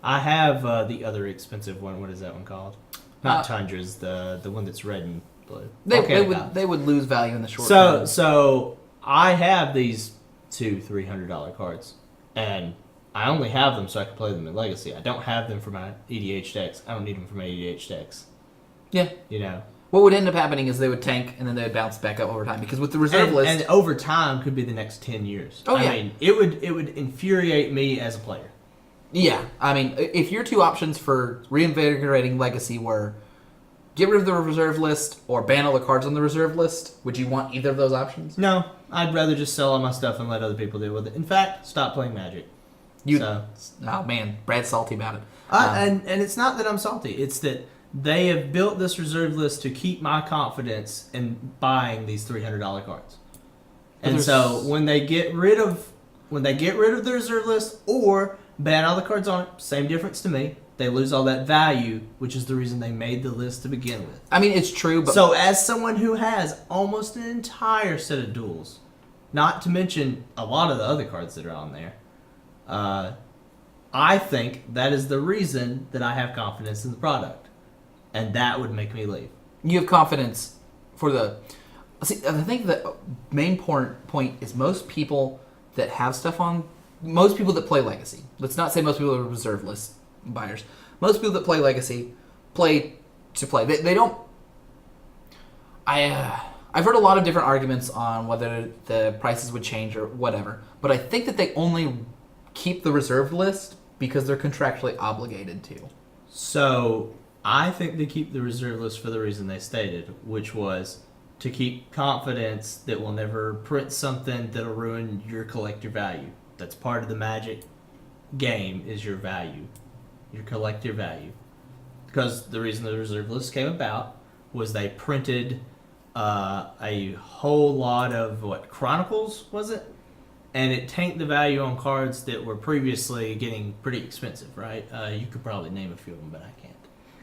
B: I have the other expensive one. What is that one called? Not Tundras, the one that's red and blue.
A: They would lose value in the short term.
B: So I have these $200-$300 cards, and I only have them so I can play them in Legacy. I don't have them for my EDH decks. I don't need them for my EDH decks.
A: Yeah.
B: You know.
A: What would end up happening is they would tank and then they would bounce back up over time, because with the reserve list,
B: and over time could be the next 10 years.
A: Oh, yeah.
B: I mean, it would infuriate me as a player.
A: yeah, I mean, if your two options for reinvigorating Legacy were get rid of the reserve list or ban all the cards on the reserve list, would you want either of those options?
B: No, I'd rather just sell all my stuff and let other people deal with it. In fact, stop playing Magic.
A: Oh man, Brad's salty about it.
B: And it's not that I'm salty. It's that they have built this reserve list to keep my confidence in buying these $300 cards. And so when they get rid of the reserve list or ban all the cards on it, same difference to me. They lose all that value, which is the reason they made the list to begin with.
A: I mean, it's true, but
B: So as someone who has almost an entire set of duels, not to mention a lot of the other cards that are on there, I think that is the reason that I have confidence in the product. And that would make me leave.
A: you have confidence for the. See, I think the main point is most people that have stuff on, most people that play Legacy. Let's not say most people are reserve list buyers. Most people that play Legacy play to play. They don't. I've heard a lot of different arguments on whether the prices would change or whatever, but I think that they only keep the reserve list because they're contractually obligated to.
B: So I think they keep the reserve list for the reason they stated, which was to keep confidence that we'll never print something that'll ruin your collector value. That's part of the Magic game, is your value, your collector value. Because the reason the reserve list came about was they printed a whole lot of, Chronicles, was it? And it tanked the value on cards that were previously getting pretty expensive, right? You could probably name a few of them, but I can't.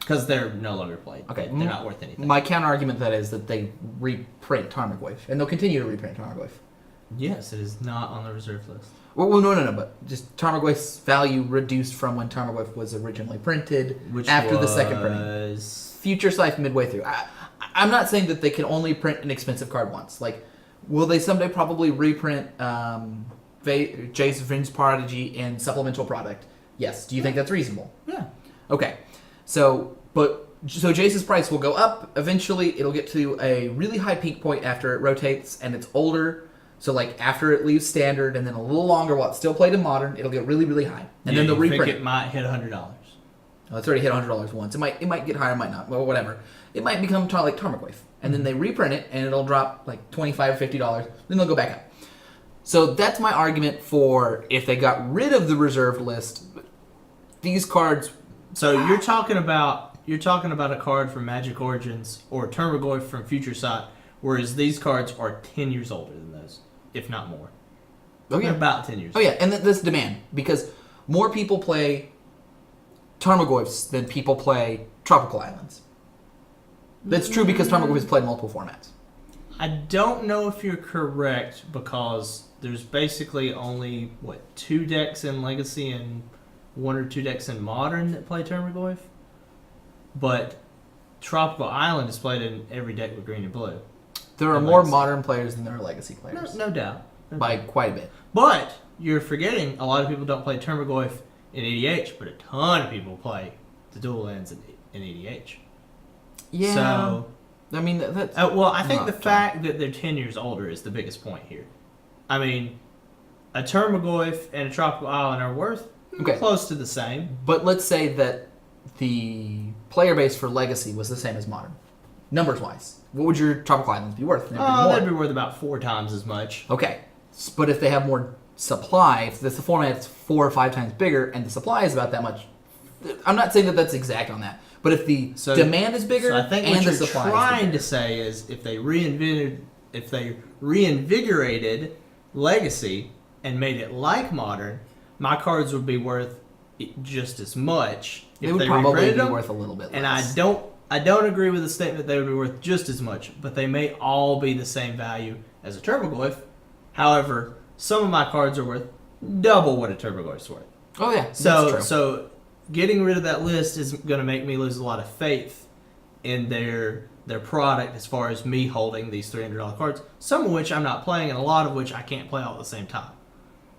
B: Because they're no longer played.
A: Okay.
B: They're not worth anything.
A: My counter argument to that is that they reprint Tarmogoyf, and they'll continue to reprint Tarmogoyf.
B: Yes, it is not on the reserve list.
A: Well, no, but just Tarmogoyf's value reduced from when Tarmogoyf was originally printed
B: Which
A: after the second printing.
B: was...
A: Future Scythe midway through. I'm not saying that they can only print an expensive card once. Like, will they someday probably reprint Jace Vryn's Prodigy in supplemental product? Yes. Do you think that's reasonable?
B: Yeah.
A: Okay. So Jace's price will go up. Eventually, it'll get to a really high peak point after it rotates and it's older. So, like, after it leaves standard and then a little longer while it's still played in modern, it'll get really, really high. And then they'll reprint
B: think it might hit $100.
A: Oh, it's already hit $100 once. It might get higher, might not. Well, whatever. It might become like Tarmogoyf. And then they reprint it and it'll drop like $25 or $50. Then they'll go back up. So that's my argument for if they got rid of the reserved list, these cards.
B: So you're talking about a card from Magic Origins or Tarmogoyf from Future Sight, whereas these cards are 10 years older than those, if not more.
A: Oh yeah,
B: They're about 10 years.
A: Oh yeah, and this demand because more people play Tarmogoyfs than people play Tropical Islands. That's true because Tarmogoyf has played multiple formats.
B: I don't know if you're correct because there's basically only 2 decks in Legacy and 1 or 2 decks in Modern that play Tarmogoyf. But Tropical Island is played in every deck with green and blue.
A: There are
B: In
A: more
B: Legacy.
A: modern players than there are Legacy players.
B: No doubt.
A: By quite a bit.
B: But you're forgetting a lot of people don't play Tarmogoyf in EDH, but a ton of people play the dual lands in EDH.
A: Yeah.
B: So,
A: I mean, that's...
B: well, I think
A: not
B: the
A: true.
B: fact that they're 10 years older is the biggest point here. I mean, a Tarmogoyf and a Tropical Island are worth close to the same.
A: But let's say that the player base for Legacy was the same as Modern. Numbers-wise. What would your Tropical Islands be worth?
B: They'd be worth about 4 times as much.
A: Okay. But if they have more supply, if the format's 4 or 5 times bigger and the supply is about that much, I'm not saying that that's exact on that. But if the demand is bigger
B: So I think
A: and
B: what
A: the
B: you're
A: supply
B: trying
A: is
B: to say is if they reinvigorated Legacy and made it like Modern, my cards would be worth just as much.
A: they
B: If
A: would
B: they
A: probably
B: reprinted
A: be
B: them.
A: worth a little bit less.
B: And I don't agree with the statement they would be worth just as much, but they may all be the same value as a Tarmogoyf. However, some of my cards are worth double what a Tarmogoyf's worth.
A: Oh yeah, that's true.
B: So getting rid of that list is going to make me lose a lot of faith in their product as far as me holding these $300 cards, some of which I'm not playing and a lot of which I can't play all at the same time.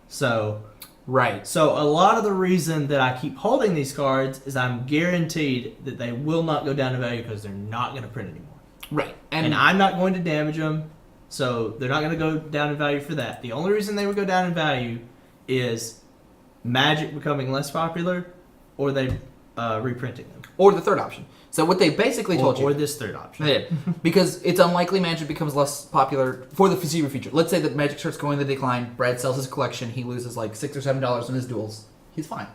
B: So
A: Right.
B: So a lot of the reason that I keep holding these cards is I'm guaranteed that they will not go down in value because they're not going to print anymore.
A: Right.
B: And I'm not going to damage them, so they're not going to go down in value for that. The only reason they would go down in value is Magic becoming less popular or they reprinting them.
A: Or the third option. So what they basically told you...
B: Or this third option.
A: They did. Because it's unlikely Magic becomes less popular for the foreseeable future. Let's say that Magic starts going in the decline, Brad sells his collection, he loses like $6 or $7 on his duels. He's fine.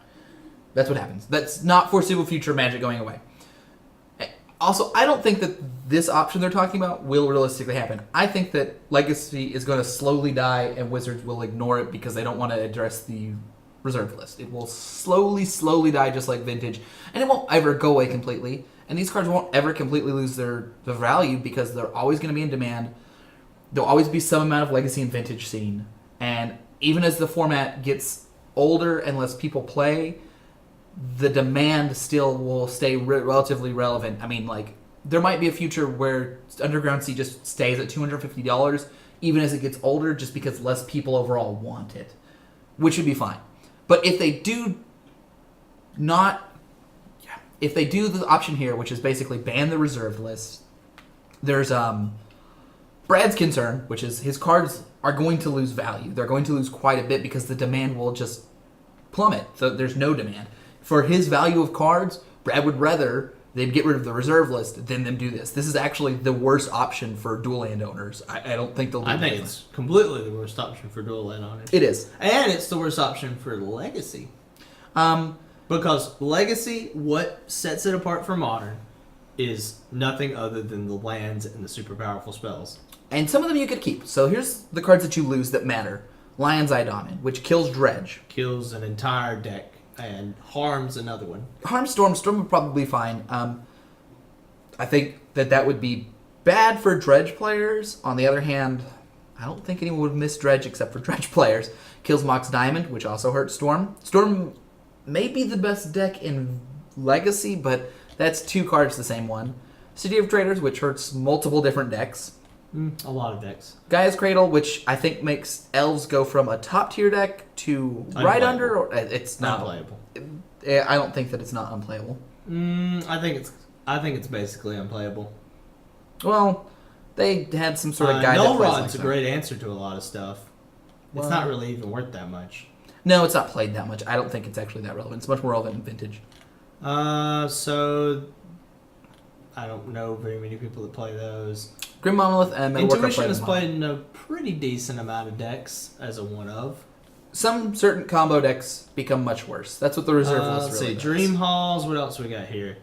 A: That's what happens. That's not foreseeable future Magic going away. Also, I don't think that this option they're talking about will realistically happen. I think that Legacy is going to slowly die and Wizards will ignore it because they don't want to address the reserve list. It will slowly die just like Vintage. And it won't ever go away completely. And these cards won't ever completely lose their value because they're always going to be in demand. There'll always be some amount of Legacy and Vintage scene. And even as the format gets older and less people play, the demand still will stay relatively relevant. I mean, like, there might be a future where Underground Sea just stays at $250 even as it gets older just because less people overall want it, which would be fine. But if they do if they do the option here, which is basically ban the reserved list, there's Brad's concern, which is his cards are going to lose value. They're going to lose quite a bit because the demand will just plummet. So there's no demand. For his value of cards, Brad would rather they'd get rid of the reserve list than them do this. This is actually the worst option for dual land owners. I don't think they'll do
B: I think
A: this.
B: it's completely the worst option for dual land owners.
A: It is.
B: And it's the worst option for Legacy. Because Legacy, what sets it apart from Modern is nothing other than the lands and the super powerful spells.
A: And some of them you could keep. So here's the cards that you lose that matter. Lion's Eye Dominant, which kills Dredge.
B: Kills an entire deck and harms another one.
A: Harm Storm. Storm would probably be fine. I think that would be bad for Dredge players. On the other hand, I don't think anyone would miss Dredge except for Dredge players. Kills Mox Diamond, which also hurts Storm. Storm may be the best deck in Legacy, but that's 2 cards the same one. City of Traders, which hurts multiple different decks.
B: A lot of decks.
A: Gaia's Cradle, which I think makes Elves go from a top tier deck to right under, or it's not
B: Unplayable.
A: I don't think that it's not unplayable.
B: I think it's basically unplayable.
A: Well, they had some sort of guide.
B: Null
A: that plays
B: Rod's
A: like
B: a
A: that.
B: great answer to a lot of stuff.
A: Well-
B: It's not really even worth that much.
A: No, it's not played that much. I don't think it's actually that relevant. It's much more relevant in Vintage.
B: So I don't know very many people that play those.
A: Grim Monolith and Metalworker
B: Intuition
A: play
B: is
A: them
B: played in a pretty decent amount of decks as a one of.
A: Some certain combo decks become much worse. That's what the reserve list
B: Let's
A: really
B: see,
A: does.
B: Dream Halls. What else we got here?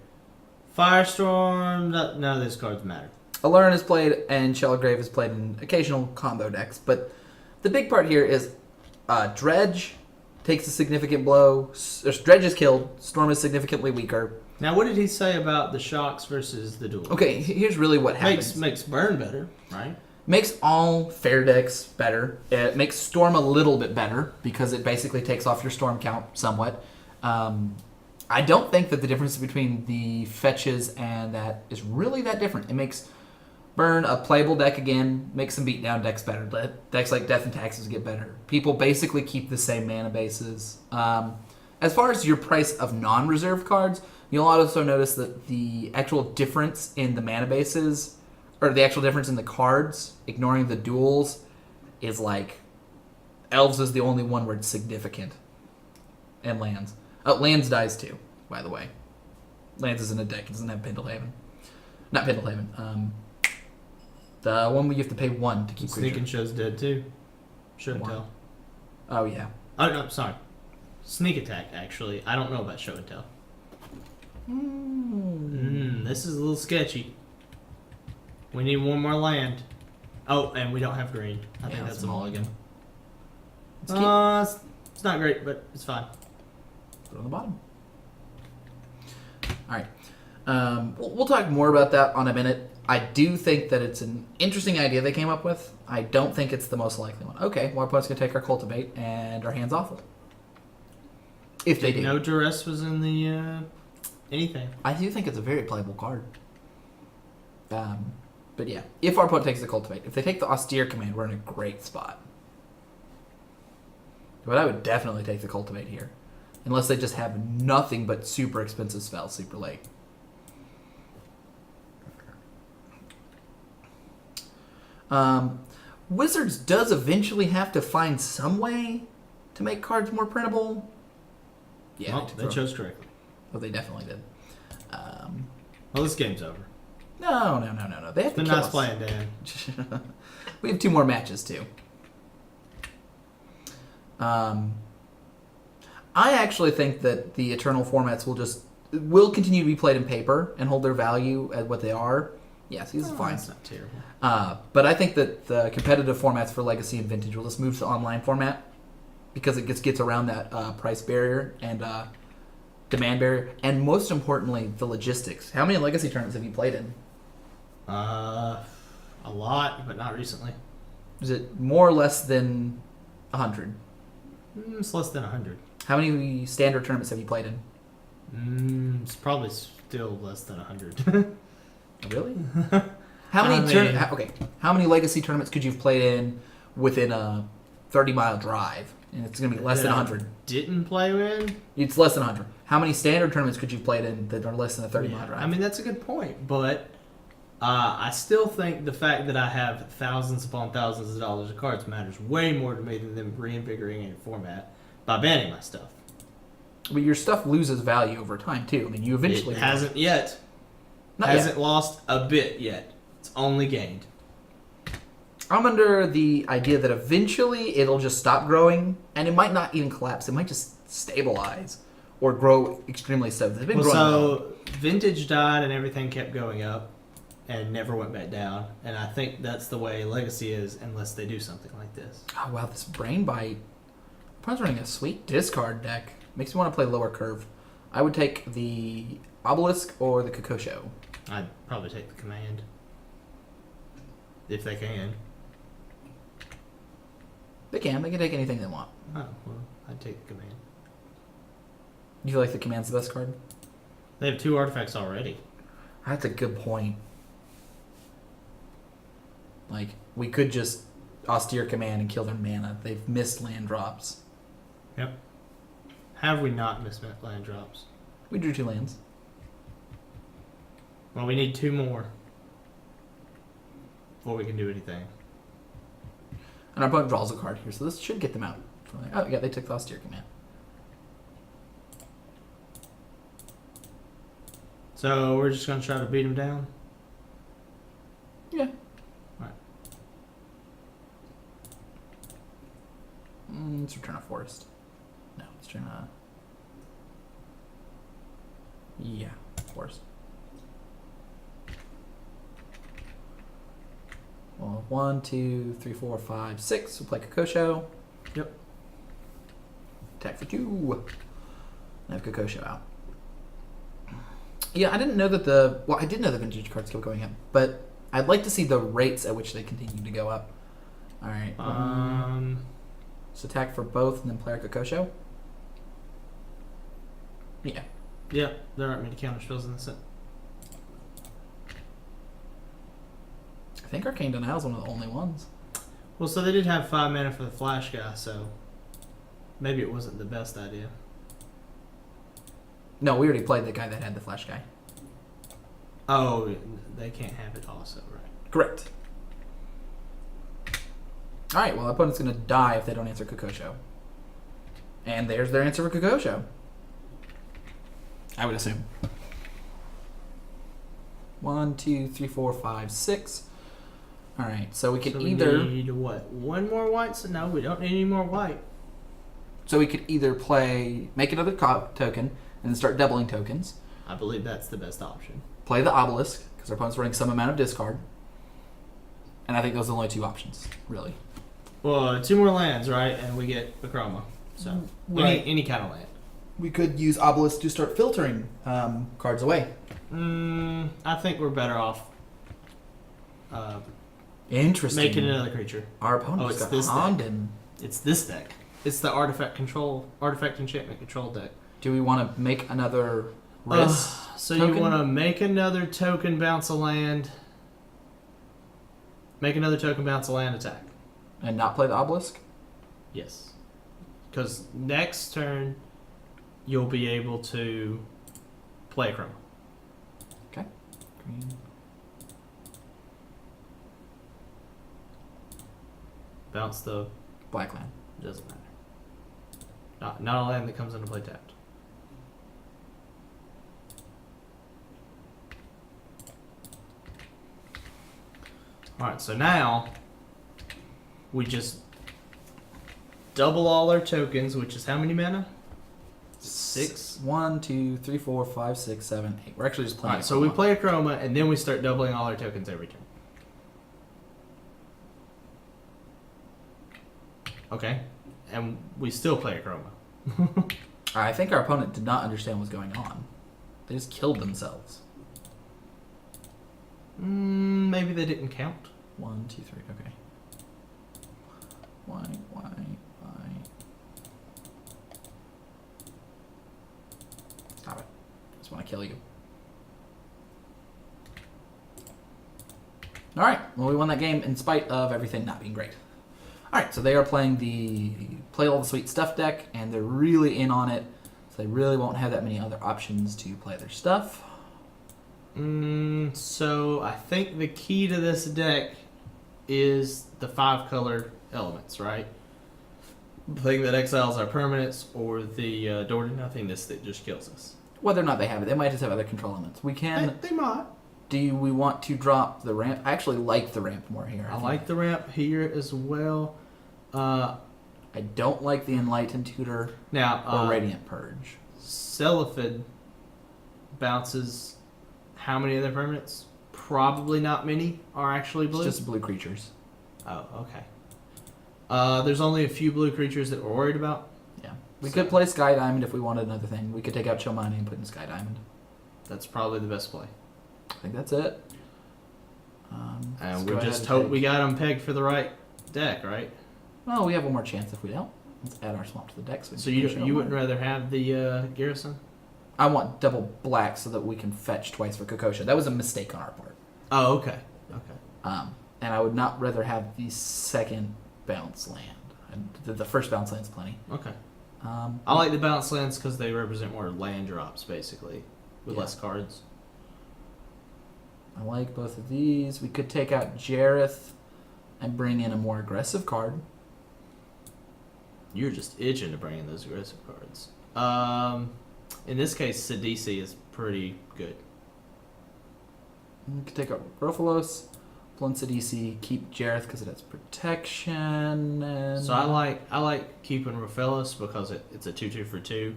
B: Firestorm. None of those cards matter.
A: Alurin is played and Shellgrave is played in occasional combo decks, but the big part here is Dredge takes a significant blow. Dredge is killed. Storm is significantly weaker.
B: Now, what did he say about the shocks versus the duel?
A: Okay, here's really what happens.
B: Makes burn better, right?
A: Makes all fair decks better. It makes Storm a little bit better because it basically takes off your Storm count somewhat. I don't think that the difference between the fetches and that is really that different. It makes Burn a playable deck again, makes some beatdown decks better. Decks like Death and Taxes get better. People basically keep the same mana bases. As far as your price of non-reserve cards, you'll also notice that the actual difference in the mana bases, or the actual difference in the cards, ignoring the duels, is like Elves is the only one where it's significant. And Lands. Lands dies too, by the way. Lands is in a deck. It doesn't have Pendlehaven. Not Pendlehaven. The one where you have to pay 1 to keep
B: Sneak
A: creature.
B: and Show's dead too. Show and
A: Why?
B: Tell.
A: Oh, yeah.
B: Oh no, sorry. Sneak Attack. Actually, I don't know about Show and Tell. This is a little sketchy. We need one more land. Oh, and we don't have green. I think that's a mulligan.
A: Let's keep
B: It's not great, but it's fine.
A: put it on the bottom. All right. We'll talk more about that on a minute. I do think that it's an interesting idea they came up with. I don't think it's the most likely one. Okay, well, our opponent's going to take our Cultivate and our hand's awful. If they do.
B: No duress was in the anything.
A: I do think it's a very playable card. But yeah, if our opponent takes the Cultivate. If they take the Austere command, we're in a great spot. But I would definitely take the Cultivate here. Unless they just have nothing but super expensive spells super late. Wizards does eventually have to find some way to make cards more printable. Yeah,
B: Well, they chose correctly.
A: Oh, they definitely did.
B: Well, this game's over.
A: No. They have to
B: Been
A: kill
B: nice
A: us.
B: playing, Dan.
A: We have 2 more matches too. I actually think that the Eternal formats will continue to be played in paper and hold their value at what they are. Yes, he's fine.
B: It's not terrible.
A: But I think that the competitive formats for Legacy and Vintage will just move to online format because it gets around that price barrier and demand barrier, and most importantly, the logistics. How many Legacy tournaments have you played in?
B: A lot, but not recently.
A: Is it more or less than 100?
B: It's less than 100.
A: How many standard tournaments have you played in?
B: It's probably still less than 100.
A: Really? How many How many Legacy tournaments could you have played in within a 30-mile drive? And it's going to be less than 100.
B: Didn't play in?
A: It's less than 100. How many standard tournaments could you have played in that are less than a 30-mile drive?
B: I mean, that's a good point, but I still think the fact that I have thousands upon thousands of dollars of cards matters way more to me than them reinvigorating a format by banning my stuff.
A: But your stuff loses value over time, too. I mean, you eventually...
B: It hasn't yet.
A: Not
B: Hasn't
A: yet.
B: lost a bit yet. It's only gained.
A: I'm under the idea that eventually it'll just stop growing, and it might not even collapse. It might just stabilize or grow extremely slow. It's been
B: Well,
A: growing low.
B: so Vintage died and everything kept going up and never went back down. And I think that's the way Legacy is unless they do something like this.
A: Oh, wow, this Brain Bite. Opponent's running a sweet discard deck. Makes me want to play lower curve. I would take the Obelisk or the Kokosho.
B: I'd probably take the command. If they can.
A: They can take anything they want.
B: Oh, well, I'd take the command.
A: You feel like the command's the best card?
B: They have 2 artifacts already.
A: That's a good point. Like, we could just austere command and kill their mana. They've missed land drops.
B: Yep. Have we not missed land drops?
A: We drew 2 lands.
B: Well, we need 2 more before we can do anything.
A: And our opponent draws a card here, so this should get them out. Oh, yeah, they took the austere command.
B: So we're just going to try to beat them down?
A: Yeah.
B: Right.
A: Let's return a forest. No, let's turn a... Yeah, forest. Well, 1, 2, 3, 4, 5, 6. We'll play Kokosho.
B: Yep.
A: Attack for 2. And have Kokosho out. Yeah, I didn't know that the... Well, I did know the vintage cards kept going up, but I'd like to see the rates at which they continue to go up. Alright. So attack for both and then play our Kokosho. Yeah.
B: Yep, there aren't many counter spells in the set.
A: I think Arcane Denial is one of the only ones.
B: Well, so they did have 5 mana for the flash guy, so maybe it wasn't the best idea.
A: No, we already played the guy that had the flash guy.
B: Oh, they can't have it also, right?
A: Correct. Alright, well, our opponent's going to die if they don't answer Kokosho. And there's their answer for Kokosho. I would assume. 1, 2, 3, 4, 5, 6. Alright, so we could
B: So we
A: either...
B: need what? 1 more white? So no, we don't need any more white.
A: So we could either play... Make another token, and then start doubling tokens.
B: I believe that's the best option.
A: Play the Obelisk, because our opponent's running some amount of discard. And I think those are the only 2 options, really.
B: Well, 2 more lands, right? And we get a chroma. So
A: Right.
B: any kind of land.
A: We could use Obelisk to start filtering cards away.
B: I think we're better off
A: Interesting.
B: making another creature.
A: Our opponent's
B: Oh, it's
A: got
B: this deck.
A: Honden.
B: It's this deck. It's the artifact enchantment control deck.
A: Do we want to make another risk?
B: So
A: token?
B: you want to make another token, bounce a land. Make another token, bounce a land, attack.
A: And not play the Obelisk?
B: Yes. Because next turn, you'll be able to play a chroma.
A: Okay. Green.
B: Bounce the...
A: Black land.
B: Doesn't matter. Not a land that comes into play tapped. Alright, so now we just double all our tokens, which is how many mana? 6?
A: 1, 2, 3, 4, 5, 6, 7, 8. We're actually just playing.
B: Alright, so we play a chroma and then we start doubling all our tokens every turn. Okay. And we still play a chroma.
A: I think our opponent did not understand what's going on. They just killed themselves.
B: Maybe they didn't count.
A: 1, 2, 3. Okay. Why? Stop it. I just want to kill you. Alright, well, we won that game in spite of everything not being great. Alright, so they are playing the Play All the Sweet Stuff deck, and they're really in on it, so they really won't have that many other options to play their stuff.
B: So I think the key to this deck is the 5 color elements, right? The thing that exiles our permanents, or the door to nothingness that just kills us.
A: Whether or not they have it, they might just have other control elements. We can...
B: They might.
A: Do we want to drop the ramp? I actually like the ramp more here.
B: I like the ramp here as well.
A: I don't like the Enlightened Tutor
B: Now,
A: or Radiant Purge.
B: Celephid bounces how many of their permanents? Probably not many are actually blue.
A: It's just blue creatures.
B: Oh, okay. There's only a few blue creatures that we're worried about.
A: Yeah. We could play Sky Diamond if we wanted another thing. We could take out Chomani and put in Sky Diamond.
B: That's probably the best play.
A: I think that's it. Let's
B: And
A: go
B: we
A: ahead
B: just
A: and
B: hope
A: take-
B: we got them pegged for the right deck, right?
A: Well, we have one more chance if we don't. Let's add our swamp to the deck.
B: So you wouldn't rather have the Garrison?
A: I want double black so that we can fetch twice for Kokosha. That was a mistake on our part.
B: Oh, okay. Okay.
A: And I would not rather have the second bounce land. And the first bounce land's plenty.
B: Okay.
A: Um,
B: I like the bounce lands because they represent more land drops, basically, with
A: Yeah.
B: less cards.
A: I like both of these. We could take out Jareth and bring in a more aggressive card.
B: You're just itching to bring in those aggressive cards. In this case, Sidisi is pretty good.
A: We could take out Rofalos, Blunt DC, keep Jareth because it has protection. And
B: So I like keeping Rofelos because it's a 2/2 for 2,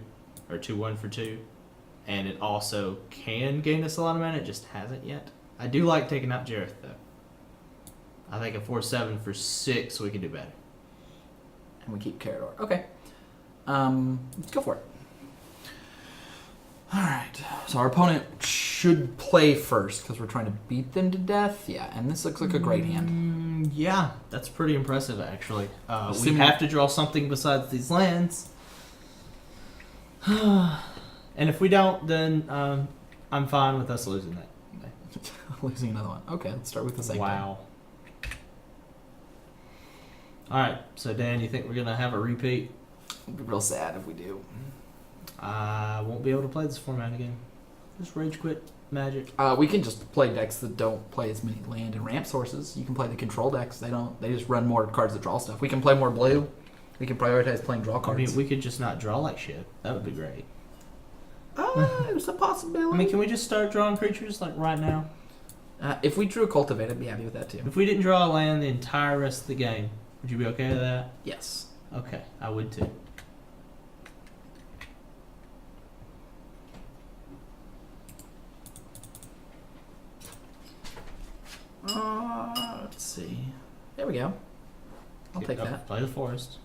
B: or 2/1 for 2, and it also can gain us a lot of mana. It just hasn't yet. I do like taking out Jareth though. I think a 4/7 for 6 we can do better.
A: And we keep Carador. Okay. Let's go for it. Alright. So our opponent should play first because we're trying to beat them to death. Yeah, and this looks like a great hand.
B: Yeah, that's pretty impressive actually. We
A: Assuming-
B: have to draw something besides these lands. And if we don't, then I'm fine with us losing that.
A: Losing another one. Okay, let's start with the second.
B: Wow. Alright, so Dan, you think we're going to have a repeat?
A: It'll be real sad if we do.
B: I won't be able to play this format again. Just rage quit Magic.
A: We can just play decks that don't play as many land and ramp sources. You can play the control decks. They don't. They just run more cards that draw stuff. We can play more blue. We can prioritize playing draw
B: I
A: cards.
B: mean, we could just not draw like shit. That would be great.
A: There's a possibility.
B: I mean, can we just start drawing creatures like right now?
A: If we drew a cultivate, I'd be happy with that too.
B: If we didn't draw a land the entire rest of the game, would you be okay with that?
A: Yes.
B: Okay, I would too.
A: Let's see. There we go. I'll take that.
B: Play the forest.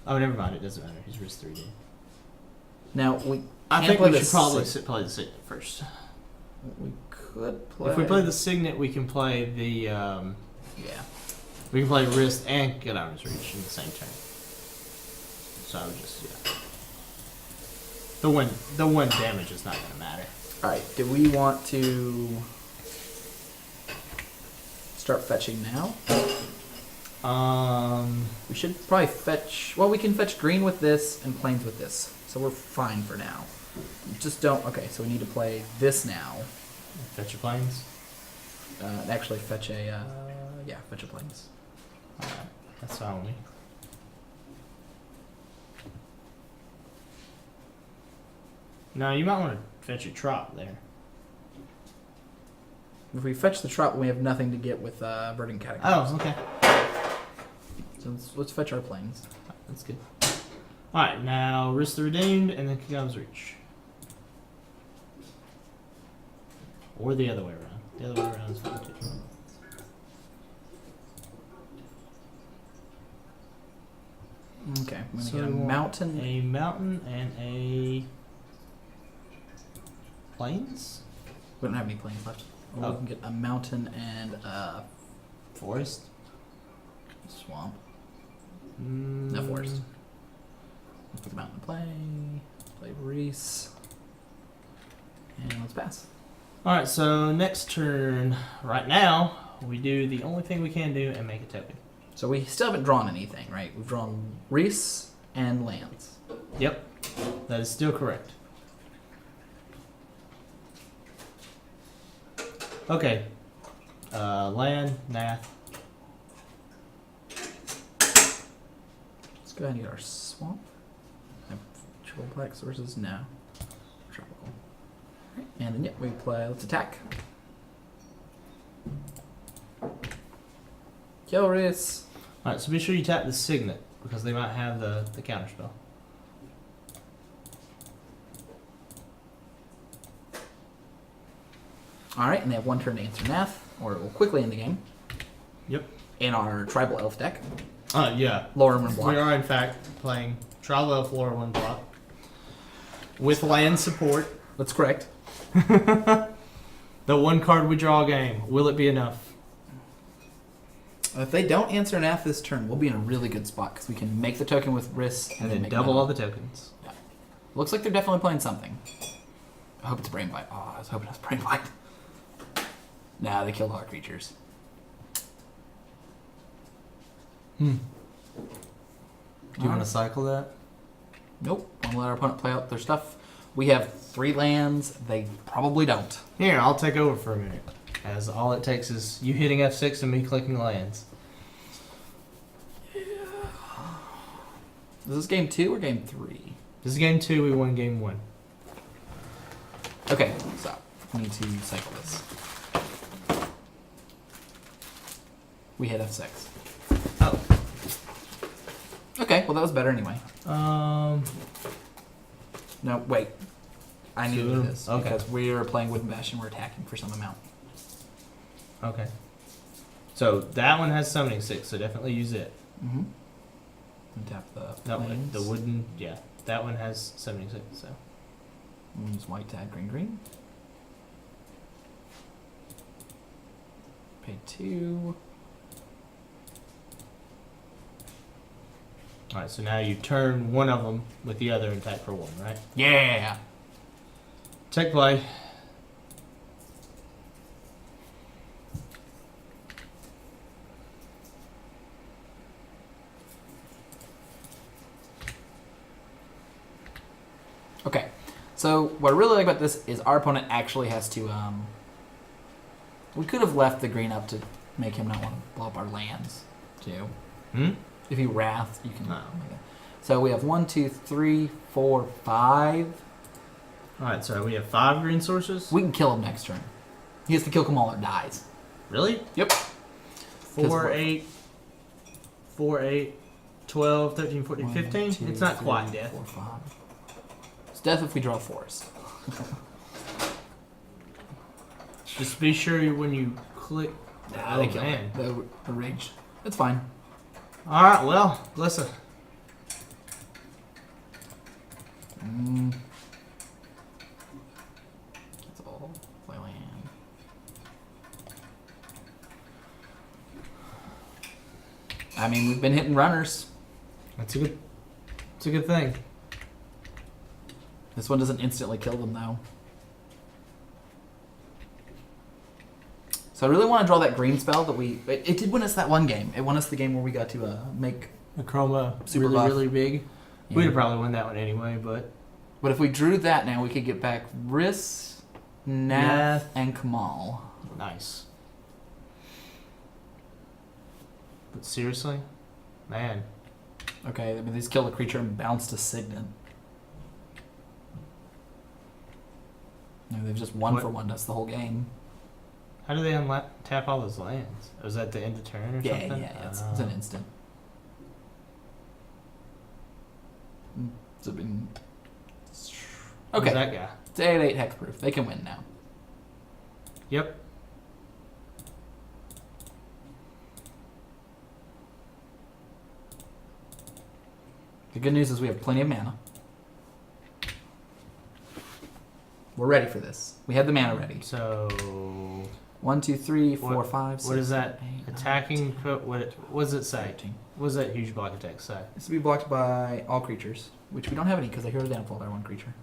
B: Oh, never mind. It doesn't matter. He's risk 3D.
A: Now we.
B: I
A: can't
B: think
A: play
B: we
A: the
B: should probably
A: sig-
B: play the signet first.
A: We could play.
B: If we play the signet, we can play the.
A: Yeah.
B: We can play wrist and get out of his reach in the same turn. So I would just The one damage is not gonna matter.
A: All right. Do we want to start fetching now? We should probably fetch. Well, we can fetch green with this and plains with this, so we're fine for now. Just don't. Okay, so we need to play this now.
B: Fetch your planes.
A: Actually, fetch a. Yeah, fetch a plains.
B: Alright, that's fine with me. No, you might want to fetch a trop there.
A: If we fetch the trop, we have nothing to get with Verdant Catacombs.
B: Oh, okay.
A: So let's fetch our plains.
B: That's good. Alright, now risk the redeemed and then Kagom's reach. Or the other way around. The other way around is fine too.
A: Okay, I'm gonna
B: So
A: get a
B: we want
A: mountain.
B: A mountain and a plains?
A: We don't have any plains left. Or
B: Oh.
A: we can get a mountain and a
B: Forest?
A: swamp. No forest. Let's put the mountain in play. Play Reese. And let's pass.
B: Alright, so next turn, right now, we do the only thing we can do and make a token.
A: So we still haven't drawn anything, right? We've drawn Reese and lands.
B: Yep, that is still correct. Okay, land, Nath.
A: Let's go ahead and get our swamp. Have triple black sources? No. Tropical. Alright, and then, we play. Let's attack. Kill Reese.
B: Alright, so be sure you tap the signet, because they might have the counter spell.
A: Alright, and they have one turn to answer Nath, or it will quickly end the game.
B: Yep.
A: In our tribal elf deck.
B: Yeah.
A: Lower one block.
B: We are, in fact, playing Trial Elf Lore 1 block. With land support.
A: That's correct.
B: The one card we draw game. Will it be enough?
A: If they don't answer an F this turn, we'll be in a really good spot because we can make the token with Riss
B: And then
A: make
B: double
A: mana.
B: all the tokens.
A: Looks like they're definitely playing something. I hope it's Brain Bite. Oh, I was hoping it was Brain Bite. Nah, they killed all our creatures.
B: Do you want
A: Alright.
B: to cycle that?
A: Nope. Want to let our opponent play out their stuff. We have 3 lands. They probably don't.
B: Here, I'll take over for a minute. As all it takes is you hitting F6 and me clicking lands.
A: Is this game 2 or game 3?
B: This is game 2, we won game 1.
A: Okay, so we need to cycle this. We hit F6.
B: Oh.
A: Okay, well that was better anyway. No, wait. I need to do this
B: Okay.
A: because we are playing Wooden Bastion. We're attacking for some amount.
B: Okay. So that one has summoning 6, so definitely use it.
A: Mm-hmm. And tap the
B: No,
A: plains.
B: the wooden, yeah. That one has summoning 6, so.
A: Use white to add green green. Pay 2.
B: Alright, so now you turn one of them with the other and attack for 1, right?
A: Yeah.
B: Take play.
A: Okay. So what I really like about this is our opponent actually has to. We could have left the green up to make him not want to blow up our lands, too.
B: Hmm?
A: If he wrath, you can.
B: No.
A: So we have 1, 2, 3, 4, 5.
B: Alright, so we have 5 green sources?
A: We can kill him next turn. He has to kill Kamal or dies.
B: Really?
A: Yep.
B: 4, 8, 4, 8, 12, 13, 14, 15?
A: 2,
B: It's not
A: 3,
B: quite death.
A: 4, 5. It's death if we draw 4s.
B: Just be sure when you click.
A: Nah, they
B: Oh,
A: kill
B: man.
A: it. The rage. It's fine.
B: Alright, well, listen.
A: That's all. Play land. I mean, we've been hitting runners.
B: It's a good thing.
A: This one doesn't instantly kill them, though. So I really want to draw that green spell that we... It did win us that one game. It won us the game where we got to make...
B: The chroma
A: Super
B: really,
A: buff.
B: really big.
A: Yeah.
B: We'd have probably won that one anyway, but
A: But if we drew that now, we could get back Riss, Nath, and Kamal.
B: nice. But seriously? Man.
A: Okay, I mean, these killed a creature and bounced a Signet. No, they've just one
B: What?
A: for one us the whole game.
B: How do they tap all those lands? Was that the end of turn or
A: Yeah,
B: something?
A: yeah, it's an instant. It's been...
B: Who's
A: Okay,
B: that guy?
A: it's 8/8 hexproof. They can win now.
B: Yep.
A: The good news is we have plenty of mana. We're ready for this. We have the mana ready.
B: So
A: 1, 2, 3, 4,
B: What-
A: 5, 6,
B: what is that?
A: 8, 9,
B: Attacking
A: 10,
B: what does it say?
A: 13.
B: What does that huge block attack say?
A: This will be blocked by all creatures, which we don't have any because I hear the downfall by one creature.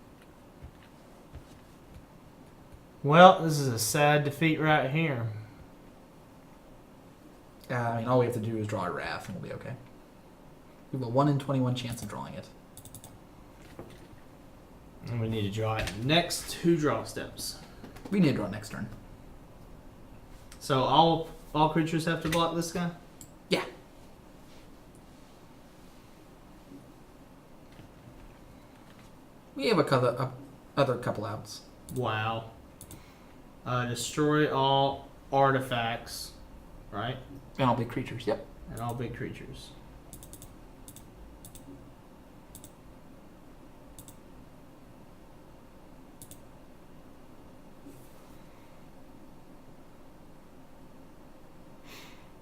B: Well, this is a sad defeat right here.
A: I mean, all we have to do is draw a Wrath and we'll be okay. We have a 1 in 21 chance of drawing it.
B: And we need to draw it next 2 draw steps.
A: We need to draw next turn.
B: So all creatures have to block this guy?
A: Yeah. We have other couple outs.
B: Wow. Destroy all artifacts, right?
A: And all big creatures, yep.
B: And all big creatures.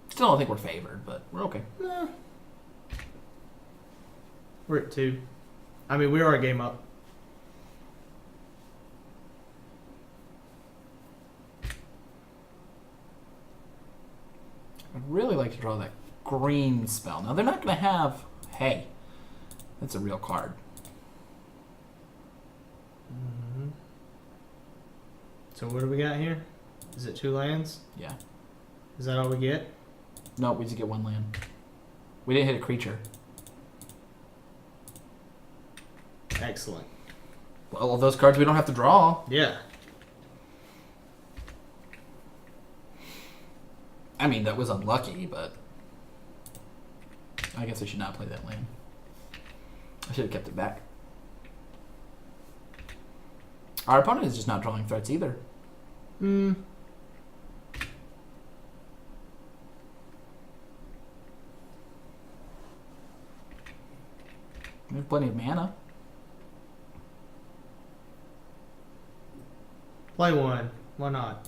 A: Still don't think we're favored, but we're okay.
B: Nah. We're at 2. I mean, we are a game up.
A: I'd really like to draw that green spell. Now, they're not going to have... Hey, that's a real card.
B: Mm-hmm. So what do we got here? Is it 2 lands?
A: Yeah.
B: Is that all we get?
A: No, we just get 1 land. We didn't hit a creature.
B: Excellent.
A: Well, all those cards we don't have to draw.
B: Yeah.
A: I mean, that was unlucky, but... I guess I should not play that land. I should have kept it back. Our opponent is just not drawing threats either.
B: Hmm.
A: We have plenty of mana.
B: Play 1. Why not?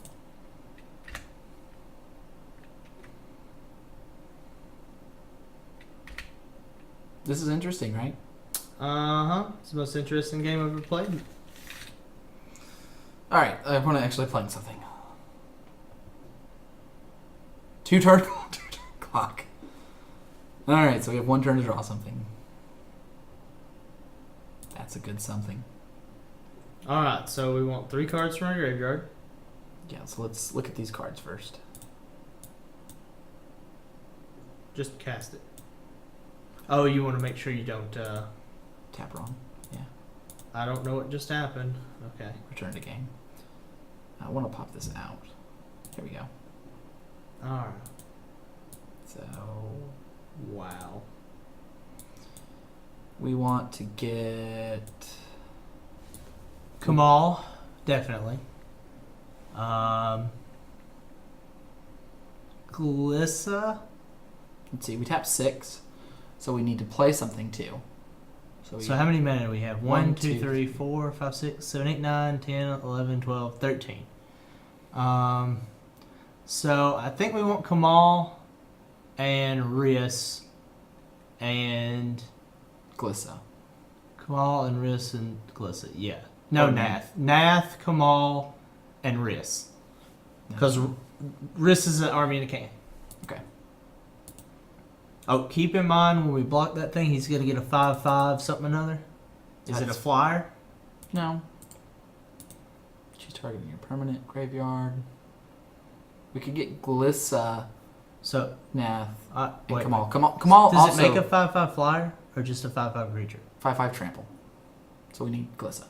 A: This is interesting, right?
B: Uh-huh. It's the most interesting game I've ever played.
A: Alright, our opponent actually playing something. 2 turn clock. Alright, so we have 1 turn to draw something. That's a good something.
B: Alright, so we want 3 cards from our graveyard.
A: Yeah, so let's look at these cards first.
B: Just cast it. Oh, you want to make sure you don't,
A: Tap wrong. Yeah.
B: I don't know what just happened. Okay.
A: Return to game. I want to pop this out. Here we go.
B: Alright.
A: So
B: Wow.
A: we want to get
B: Kamal, definitely. Glissa.
A: let's see, we tap 6. So we need to play something too.
B: So how many mana do we have? 1,
A: One,
B: 2,
A: two,
B: 3, 4, 5, 6, 7, 8, 9, 10, 11, 12, 13. So I think we want Kamal and Riss and
A: Glissa.
B: Kamal and Riss and Glissa. Yeah. No,
A: Oh,
B: Nath. Nath, Kamal, and Riss. Because Riss is an army in a can.
A: Okay.
B: Oh, keep in mind when we block that thing, he's going to get a 5/5 something another. Is it a
A: That's-
B: flyer?
A: No. She's targeting your permanent graveyard. We could get Glissa,
B: So,
A: Nath, and
B: wait.
A: Kamal. Kamal
B: Does
A: also
B: it make a 5/5 flyer or just a 5/5 creature?
A: 5/5 trample. So we need Glissa.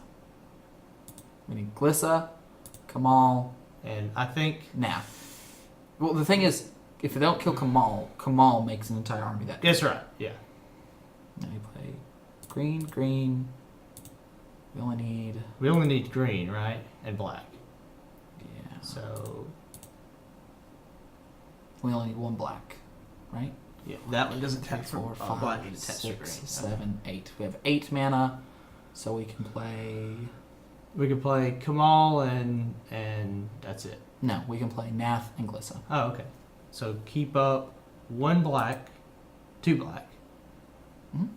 A: We need Glissa, Kamal,
B: And I think
A: Nath. Well, the thing is, if they don't kill Kamal, Kamal makes an entire army that.
B: that's right. Yeah.
A: Now you play green, green. We only need.
B: We only need green, right? And black.
A: Yeah.
B: So
A: We only need 1 black, right?
B: yeah, that one doesn't tap
A: 4,
B: for
A: 5,
B: black needs to tap for
A: 6,
B: green.
A: 7, 8. We have 8 mana, so we can play.
B: We could play Kamal and that's it.
A: No, we can play Nath and Glissa.
B: Oh, okay. So keep up 1 black, 2 black.
A: Mhm.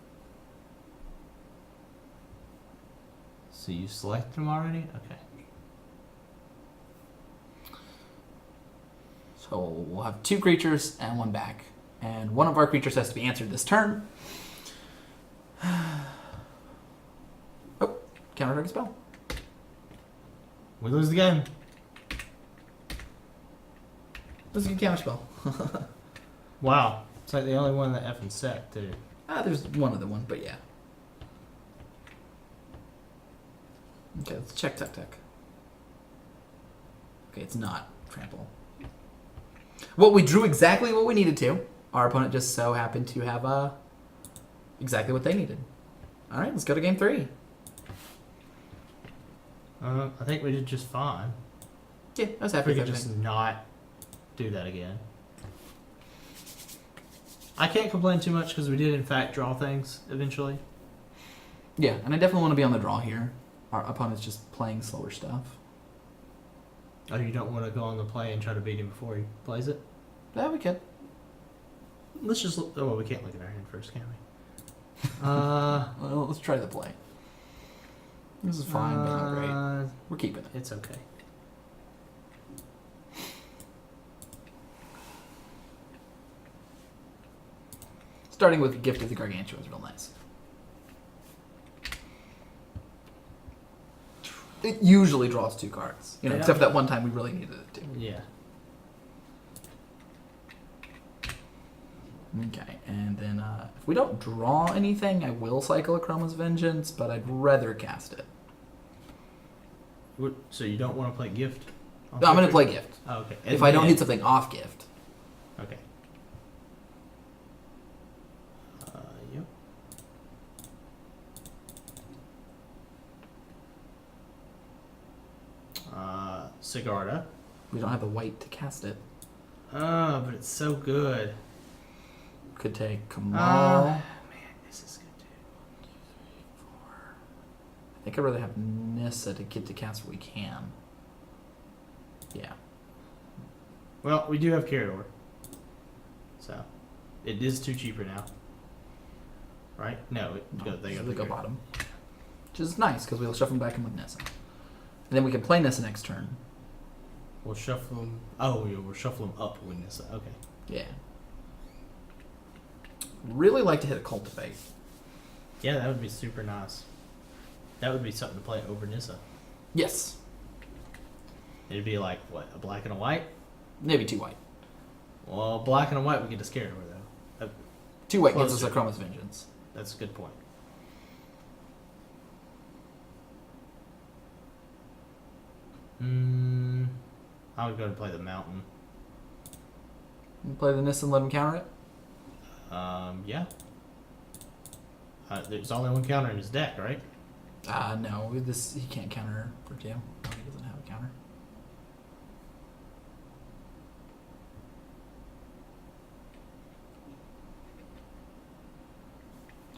B: So you selected them already? Okay.
A: So we'll have 2 creatures and 1 back. And one of our creatures has to be answered this turn. Oh, counter target spell.
B: We lose the game.
A: This is a good counter spell.
B: Wow. It's like the only one that effing set, too.
A: There's one other one, but yeah. Okay, let's check tech. Okay, it's not trample. Well, we drew exactly what we needed to. Our opponent just so happened to have exactly what they needed. All right, let's go to game 3.
B: I think we did just fine.
A: Yeah, I was happy
B: We
A: with
B: could just
A: everything.
B: not do that again. I can't complain too much because we did in fact draw things eventually.
A: Yeah, and I definitely want to be on the draw here. Our opponent's just playing slower stuff.
B: Oh, you don't want to go on the play and try to beat him before he plays it?
A: Yeah, we could.
B: Let's just look. Oh, well, we can't look at our hand first, can we?
A: Well, let's try the play. This is fine, but not great. We're keeping it.
B: It's okay.
A: Starting with Gift of the Gargantua is real nice. It usually draws 2 cards. You know,
B: Yeah.
A: except that one time we really needed it to.
B: Yeah.
A: Okay, and then if we don't draw anything, I will cycle Chroma's Vengeance, but I'd rather cast it.
B: So you don't want to play gift? on
A: No, I'm going to
B: turn?
A: play Gift.
B: Oh, okay.
A: If I don't hit something off Gift.
B: Okay. Yep. Sigarda.
A: We don't have the white to cast it.
B: Oh, but it's so good.
A: Could take Kamal.
B: Man, this is good too.
A: I think I'd rather have Nissa to get to cast what we can. Yeah.
B: Well, we do have Carador. So, it is 2 cheaper now. Right? No, they
A: So
B: go
A: they go
B: Carador.
A: bottom. Which is nice, because we'll shuffle them back in with Nissa. And then we can play Nissa next turn.
B: We'll shuffle them. Oh, yeah, we'll shuffle them up with Nissa. Okay.
A: Yeah. Really like to hit a Cultivate.
B: Yeah, that would be super nice. That would be something to play over Nissa.
A: Yes.
B: It'd be like, what, a black and a white?
A: Maybe 2 white.
B: Well, black and a white we get to Carador, though.
A: 2 white gives us
B: Closer.
A: a Chroma's Vengeance.
B: That's a good point. I would go to play the mountain.
A: You play the Nissa and let him counter it?
B: Yeah. There's only one counter in his deck, right?
A: No. He can't counter for 2. No, he doesn't have a counter.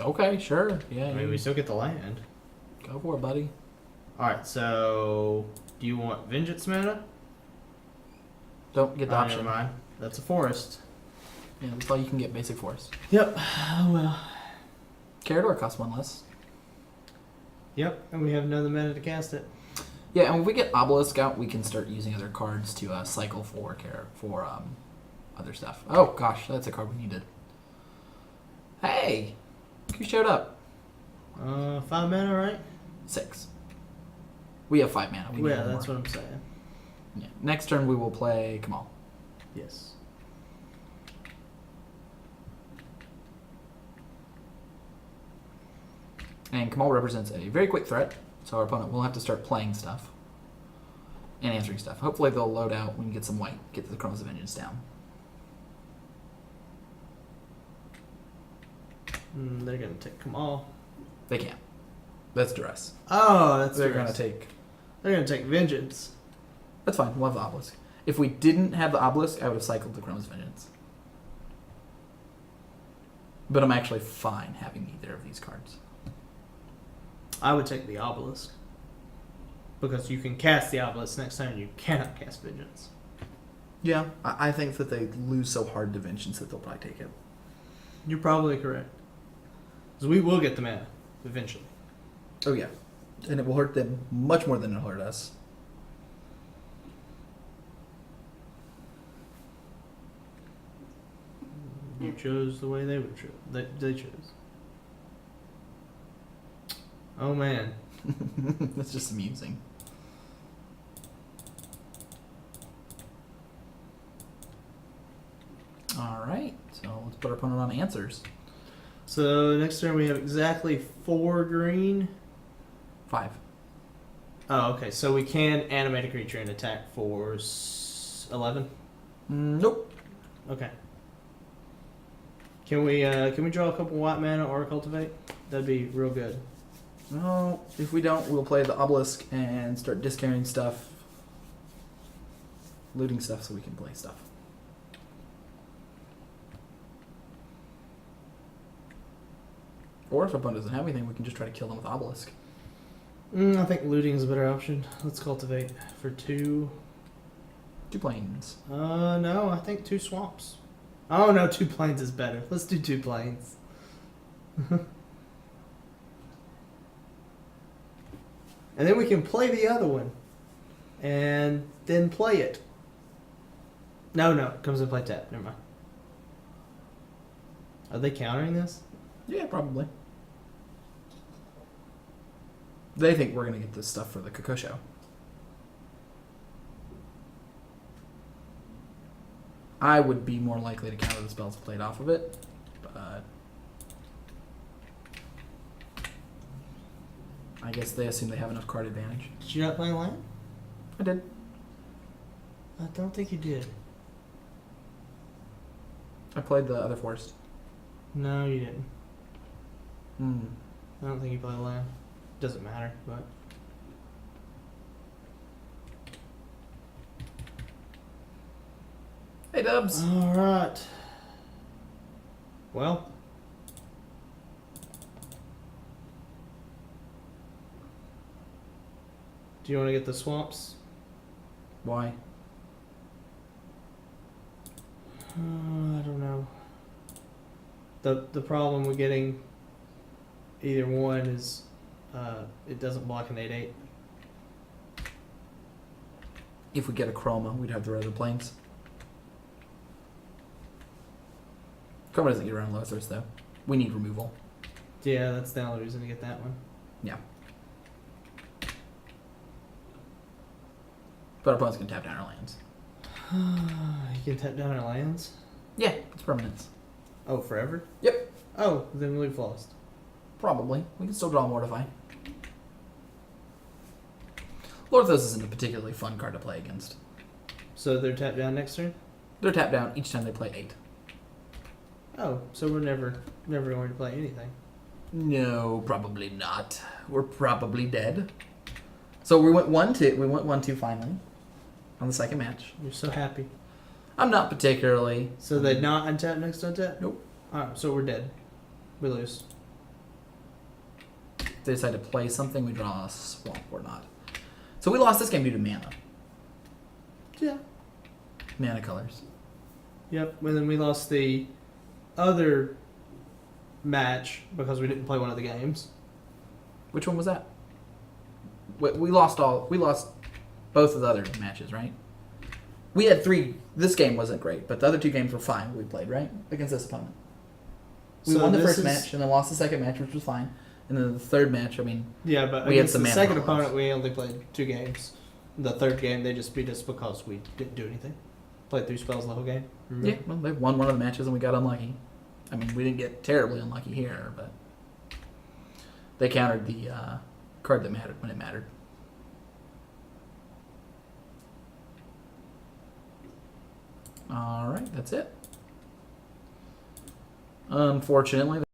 A: Okay, sure. Yeah.
B: I mean, we still get the land.
A: Go for it, buddy.
B: Alright, so do you want Vengeance mana?
A: Don't get the
B: Oh,
A: option.
B: never mind. That's a forest.
A: Yeah, that's all you can get, basic force.
B: Yep. Oh, well.
A: Carador costs 1 less.
B: Yep, and we have another mana to cast it.
A: Yeah, and when we get Obelisk out, we can start using other cards to cycle for other stuff. Oh gosh, that's a card we needed. Hey, who showed up?
B: 5 mana, right?
A: 6. We have 5 mana. We need
B: Yeah,
A: one
B: that's
A: more.
B: what I'm saying.
A: Yeah. Next turn we will play Kamal.
B: Yes.
A: And Kamal represents a very quick threat, so our opponent will have to start playing stuff and answering stuff. Hopefully they'll load out. We can get some white, get the Chroma's Vengeance down.
B: They're going to take Kamal.
A: They can't. That's duress.
B: Oh, that's
A: They're
B: They're
A: going to take.
B: They're going to take Vengeance.
A: That's fine. We'll have the Obelisk. If we didn't have the Obelisk, I would have cycled the Chroma's Vengeance. But I'm actually fine having either of these cards.
B: I would take the Obelisk. Because you can cast the Obelisk next turn, you cannot cast Vengeance.
A: Yeah, I think that they lose so hard to Vengeance that they'll probably take it.
B: You're probably correct. Because we will get the mana, eventually.
A: Oh, yeah. And it will hurt them much more than it'll hurt us.
B: You chose the way they would choose. They chose. Oh man.
A: That's just amusing. Alright, so let's put our opponent on answers.
B: So next turn we have exactly 4 green.
A: 5.
B: Oh, okay. So we can animate a creature and attack for 11.
A: Nope.
B: Okay. Can we draw a couple white mana or cultivate? That'd be real good.
A: No, if we don't, we'll play the Obelisk and start discarrying stuff. Looting stuff so we can play stuff. Or if opponent doesn't have anything, we can just try to kill them with Obelisk.
B: I think looting is a better option. Let's cultivate for 2.
A: 2 planes.
B: No, I think 2 swamps. Oh no, 2 plains is better. Let's do 2 plains. And then we can play the other one. And then play it. No, it comes in play tap. Never mind. Are they countering this?
A: Yeah, probably. They think we're gonna get this stuff for the Kokusho. I would be more likely to counter the spells played off of it, but I guess they assume they have enough card advantage.
B: Did you not play land?
A: I did.
B: I don't think you did.
A: I played the other forest.
B: No, you didn't.
A: Hmm.
B: I don't think you played land. Doesn't matter, but.
A: Hey, Dubs.
B: Alright. Well. Do you want to get the swamps?
A: Why?
B: I don't know. The problem with getting either one is it doesn't block an 8/8.
A: If we get a Chroma, we'd have the other planes. Chroma doesn't get around Lothars, though. We need removal.
B: Yeah, that's the only reason to get that one.
A: Yeah. But our opponents can tap down our lands.
B: You can tap down our lands?
A: Yeah, it's permanence.
B: Oh, forever?
A: Yep.
B: Oh, then we've lost.
A: Probably. We can still draw Mortify. Lorthos isn't a particularly fun card to play against.
B: So they're tapped down next turn?
A: They're tapped down each time they play 8.
B: Oh, so we're never going to play anything.
A: No, probably not. We're probably dead. So we went 1-2. We went 1-2 finally on the second match.
B: You're so happy.
A: I'm not particularly.
B: So they not untap next untap?
A: Nope.
B: Alright, so we're dead. We lose.
A: If they decide to play something, we draw a swamp or not. So we lost this game due to mana.
B: Yeah.
A: Mana colors.
B: Yep, and then we lost the other match because we didn't play one of the games.
A: Which one was that? We lost all. We lost both of the other matches, right? We had 3. This game wasn't great, but the other 2 games were fine. We played right against this opponent. We
B: So
A: won the
B: this
A: first
B: is-
A: match and then lost the second match, which was fine. And then the third match, I mean,
B: Yeah, but
A: We had
B: against
A: some
B: the
A: mana
B: second
A: problems.
B: opponent, we only played 2 games. The third game, they just beat us because we didn't do anything. Played 3 spells the whole game. Remember?
A: yeah, well, they won one of the matches and we got unlucky. I mean, we didn't get terribly unlucky here, but they countered the card that mattered when it mattered. All right, that's it. Unfortunately,